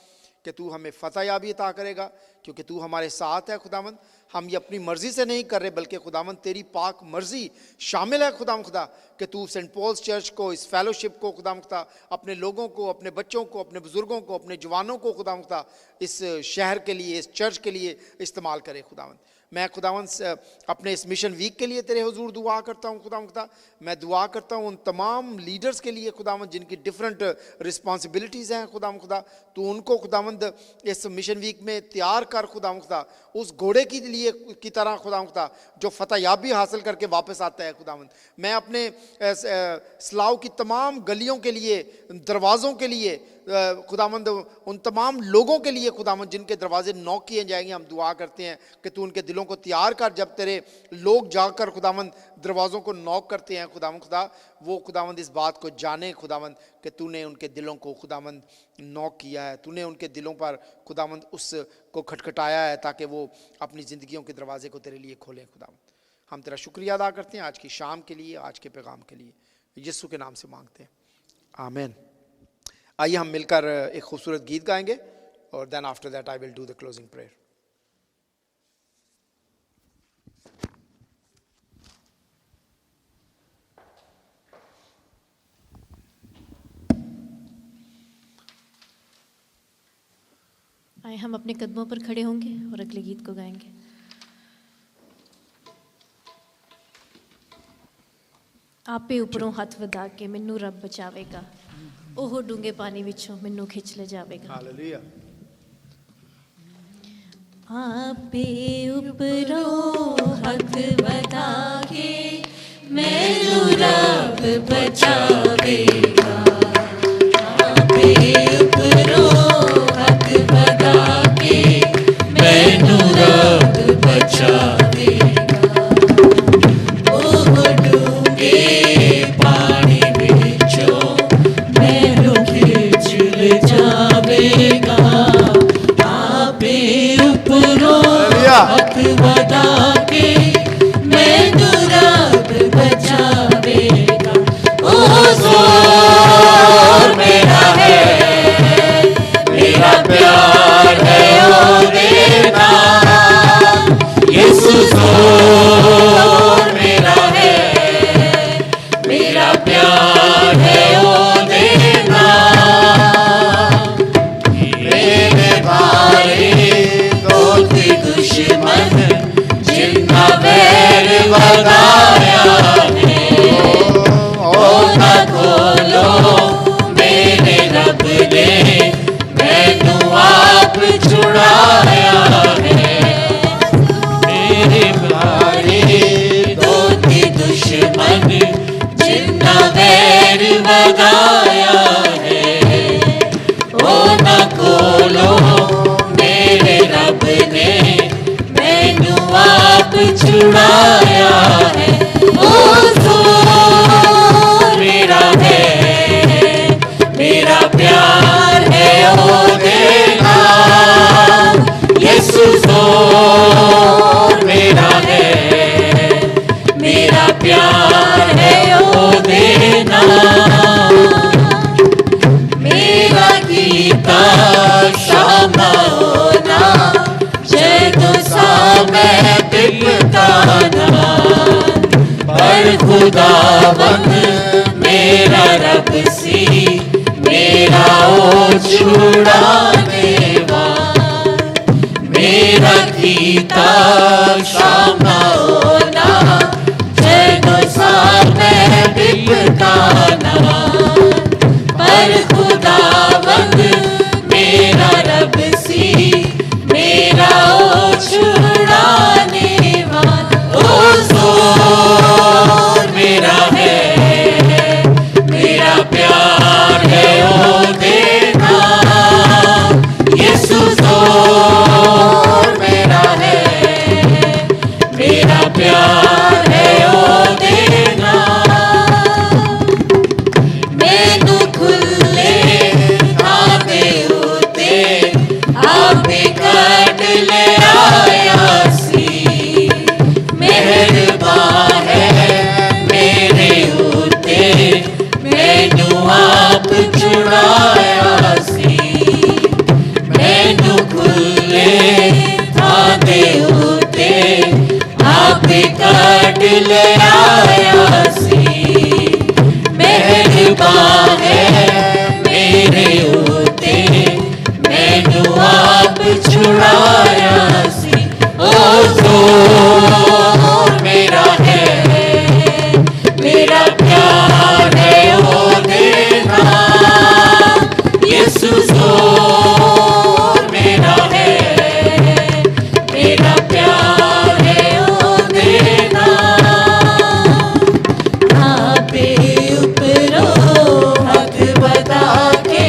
कि तू हमें फतह याबी अता करेगा, क्योंकि तू हमारे साथ है. खुदावंद, हम ये अपनी मर्ज़ी से नहीं कर रहे, बल्कि खुदावंद तेरी पाक मर्ज़ी शामिल है खुदा कि तू सेंट पॉल्स चर्च को, इस फेलोशिप को खुदावंद अपने लोगों को, अपने बच्चों को, अपने बुज़ुर्गों को, अपने जवानों को खुदावंद इस शहर के लिए, इस चर्च के लिए इस्तेमाल करे. खुदावंद, मैं खुदावंद अपने इस मिशन वीक के लिए तेरे हुजूर दुआ करता हूँ. खुदावंद, मैं दुआ करता हूँ उन तमाम लीडर्स के लिए खुदावंद जिनकी डिफरेंट रिस्पॉन्सिबिलिटीज़ हैं. खुदावंद, तू उनको खुदावंद इस मिशन वीक में तैयार कर. खुदावंद, उस घोड़े के लिए की तरह खुदावंद जो फतह याबी हासिल करके वापस आता है. खुदावंद, मैं अपने सलाव की तमाम गलियों के लिए, दरवाज़ों के लिए खुदावंद उन तमाम लोगों के लिए खुदावंद जिनके दरवाजे नॉक किए जाएंगे, हम दुआ करते हैं कि तू उनके दिलों को तैयार कर। जब तेरे लोग जाकर खुदावंद दरवाज़ों को नॉक करते हैं खुदावंद, वो खुदावंद इस बात को जाने खुदावंद कि तूने उनके दिलों को खुदावंद नॉक किया है, तूने उनके दिलों पर खुदावंद उस को खटखटाया है ताकि वो अपनी ज़िंदगियों के दरवाजे को तेरे लिए खोलें। खुदावंद हम तेरा शुक्रिया अदा करते हैं आज की शाम के लिए, आज के पैगाम के लिए, यीशु के नाम से मांगते हैं, आमीन। आइए हम मिलकर एक खूबसूरत गीत गाएंगे और then after that I will do the closing prayer. आए हम अपने कदमों पर खड़े होंगे और अगले गीत को गाएंगे। आपे उपरों हथ वधा के मैनू रब बचावेगा, ओह डूंगे पानी विचों मैनू खिंच ले जावेगा। हालेलुया। आपे उपरों हथ वधा के मैनू रब बचावेगा, आपे उपरों हथ वधा के मैनू रब बचावेगा, ओह डूंगे पानी विचों मैनू खिंच ले जावेगा, आपे उपरों हथ वधा के मैनू रब बचावेगा। ओ जोर मेरा है, मेरा प्यार है ओदे नाल, यीशु जोर मेरा है, मेरा प्यार है ओदे नाल, मेरे बारे दोस्ती दुश्मन जिन्ना बैर लगाया है, ओ ना खोलो मेरे रब ने मैनू आप छुड़ाया है, मेरे बारे दोस्ती दुश्मन जिन्ना बैर लगाया है, ओ ना खोलो मेरे रब ने मैनू आप छुड़ाया है, ओ जोर मेरा है, मेरा प्यार है ओदे नाल, यीशु जोर मेरा है, मेरा प्यार है ओदे नाल, मेरा गीता शामा होना जदों सा मैं बिपताना, पर खुदावंद मेरा रब सी मेरा ओ छुड़ाने वाला, मेरा गीता शामा होना जदों सा मैं बिपताना, पर खुदावंद मेरा रब सी मेरा ओ छुड़ाने वाला, ओ जोर मेरा है, मेरा प्यार है ओदे नाल, यीशु जोर मेरा है, मेरा प्यार है ओदे नाल, मैनू खुले थावे उते आपे कट ले आया सी, मेहरबान है मेरे उते मैनू आप छुड़ाया सी, मैनू खुले थावे उते आपे कट ले आया सी, मेहरबान है मेरे उते मैनू आप छुड़ाया सी, ओ जोर मेरा है, मेरा प्यार है ओदे नाल, यीशु जोर मेरा है, मेरा प्यार है ओदे नाल, आपे उपरों हथ वधा के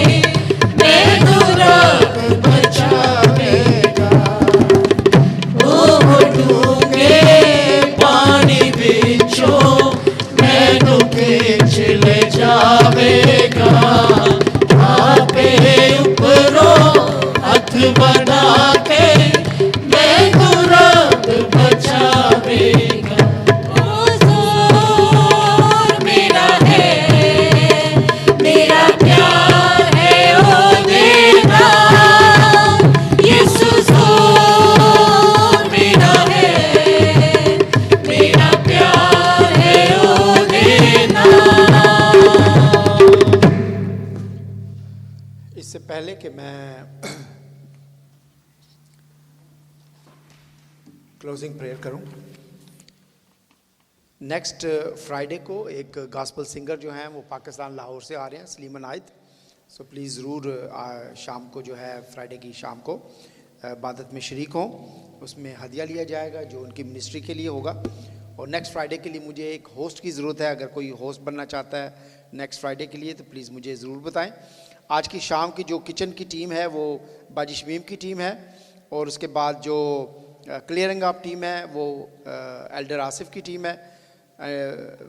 पहले कि मैं क्लोजिंग प्रेयर करूं, नेक्स्ट फ्राइडे को एक गॉस्पल सिंगर जो हैं वो पाकिस्तान लाहौर से आ रहे हैं, सलीमान आयद। सो प्लीज़ ज़रूर शाम को जो है फ्राइडे की शाम को इबादत में शरीक हों। उसमें हदिया लिया जाएगा जो उनकी मिनिस्ट्री के लिए होगा। और नेक्स्ट फ्राइडे के लिए मुझे एक होस्ट की ज़रूरत है। अगर कोई होस्ट बनना चाहता है नेक्स्ट फ्राइडे के लिए तो प्लीज़ मुझे ज़रूर बताएं। आज की शाम की जो किचन की टीम है वो बाजी शमीम की टीम है, और उसके बाद जो क्लियरिंग अप टीम है वो एल्डर आसिफ की टीम है।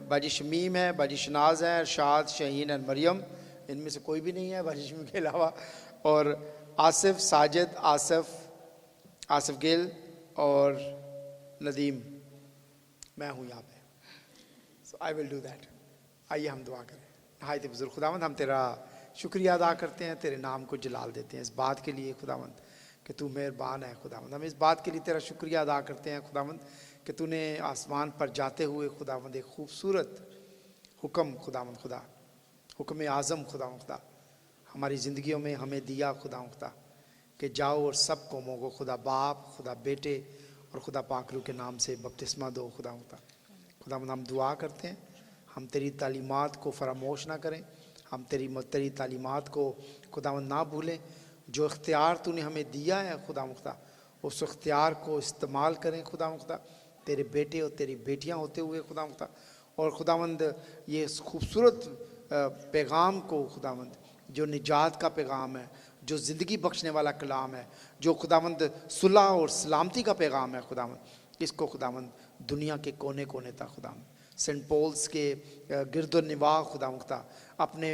बाजी शमीम है, बाजी शनाज है, अरशाद, शहीन और मरियम, इनमें से कोई भी नहीं है बाजी शमीम के अलावा। और आसिफ, साजिद, आसिफ गिल और नदीम, मैं हूँ यहाँ पे। सो आई विल डू दैट। आइए हम दुआ करें। नहायत बुजुर्ग खुदावंद, हम तेरा शुक्रिया अदा करते हैं, तेरे नाम को जलाल देते हैं इस बात के लिए खुदावंद कि तू मेहरबान है खुदावंद। हम इस बात के लिए तेरा शुक्रिया अदा करते हैं खुदावंद कि तूने आसमान पर जाते हुए खुदावंद एक खूबसूरत हुक्म खुदावंद खुदा, हुक्म आज़म खुदावंद खुदा हमारी ज़िंदगियों में हमें दिया खुदावंद खुदा कि जाओ और सब कौमों को खुदा बाप, खुदा बेटे और खुदा पाकरू के नाम से बपतिस्मा दो खुदावंद खुदा। खुदावंद हम दुआ करते हैं हम तेरी तालीमात को फरामोश ना करें, हम तेरी तालीमात को खुदावंद ना भूलें। जो इख्तियार तूने हमें दिया है खुदावंद खुदा, उस इख्तियार को इस्तेमाल करें खुदावंद खुदा, तेरे बेटे और तेरी बेटियां होते हुए खुदावंद खुदा। और खुदावंद ये खूबसूरत पैगाम को खुदावंद जो निजात का पैगाम है, जो ज़िंदगी बख्शने वाला कलाम है, जो खुदावंद सुलह और सलामती का पैगाम है खुदावंद, इसको खुदावंद दुनिया के कोने कोने तक खुदावंद सेंट पॉल्स के गिरदो निवाह खुदावंद खुदा अपने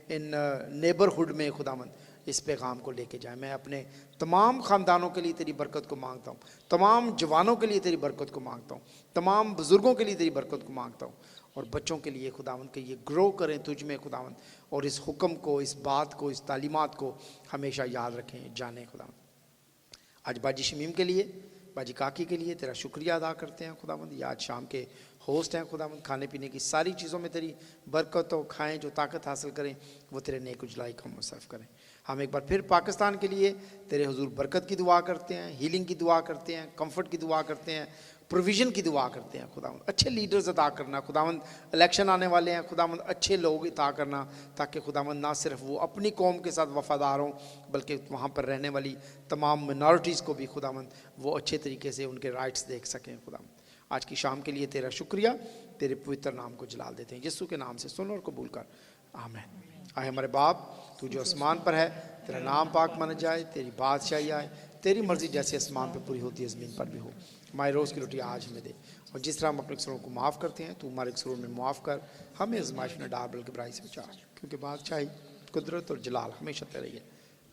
इन नेबरहुड में खुदावंद इस पैगाम को लेके जाए। मैं अपने तमाम ख़ानदानों के लिए तेरी बरकत को मांगता हूँ, तमाम जवानों के लिए तेरी बरकत को मांगता हूँ, तमाम बुज़ुर्गों के लिए तेरी बरकत को मांगता हूँ, और बच्चों के लिए खुदावंद के ये ग्रो करें तुझ में खुदावंद, और इस हुक्म को, इस बात को, इस तालीमात को हमेशा याद रखें, जानें खुदावंद। आज बाजी शमीम के लिए, बाजी काकी के लिए तेरा शुक्रिया अदा करते हैं खुदावंद। ये आज शाम के होस्ट हैं खुदावंद, खाने पीने की सारी चीज़ों में तेरी बरकत हो, खाएं जो ताकत हासिल करें वो तेरे नेक उजलाई का मुसर्फ करें। हम एक बार फिर पाकिस्तान के लिए तेरे हुजूर बरकत की दुआ करते हैं, हीलिंग की दुआ करते हैं, कंफर्ट की दुआ करते हैं, प्रोविज़न की दुआ करते हैं खुदावंद। अच्छे लीडर्स अता करना खुदावंद, इलेक्शन आने वाले हैं खुदावंद, अच्छे लोग अता करना ताकि खुदावंद ना सिर्फ वो अपनी कौम के साथ वफादार हों बल्कि वहाँ पर रहने वाली तमाम मिनॉरिटीज़ को भी खुदावंद वो अच्छे तरीके से उनके राइट्स देख सकें खुदावंद। आज की शाम के लिए तेरा शुक्रिया, तेरे पवित्र नाम को जलाल देते हैं, यीशु के नाम से सुन और कबूल कर, आमीन। आए हमारे बाप तू जो आसमान पर है, तेरा नाम पाक माना जाए, तेरी बादशाही आए, तेरी मर्ज़ी जैसे आसमान पर पूरी होती है ज़मीन पर भी हो। हमारी रोज़ की रोटी आज हमें दे, और जिस तरह हम अपने कसूरों को माफ़ करते हैं तू हमारे कसूरों में माफ़ कर, हमें आज़माइश में डाल बल्कि बुराई से बचा, क्योंकि बादशाही, कुदरत और जलाल हमेशा तेरे है,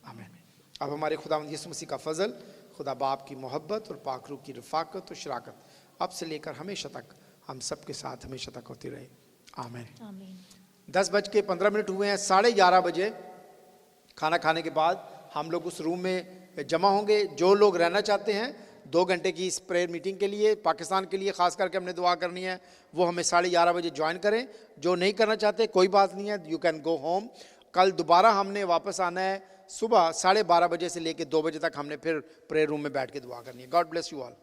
आमीन। अब हमारे खुदावंद यीशु मसीह का फजल, खुदा बाप की मोहब्बत और पाकरू की रफ़ाकत और शराकत अब से लेकर हमेशा तक हम सब के साथ हमेशा तक होती रहे, आमीन। 10:15 हुए हैं, 11:30 बजे खाना खाने के बाद हम लोग उस रूम में जमा होंगे। जो लोग रहना चाहते हैं 2 घंटे की इस प्रेयर मीटिंग के लिए, पाकिस्तान के लिए ख़ास करके हमने दुआ करनी है, वो हमें 11:30 बजे ज्वाइन करें। जो नहीं करना चाहते कोई बात नहीं है, यू कैन गो होम। कल दोबारा हमने वापस आना है सुबह 12:30 बजे से लेकर 2 बजे तक हमने फिर प्रेयर रूम में बैठ के दुआ करनी है। God bless you all.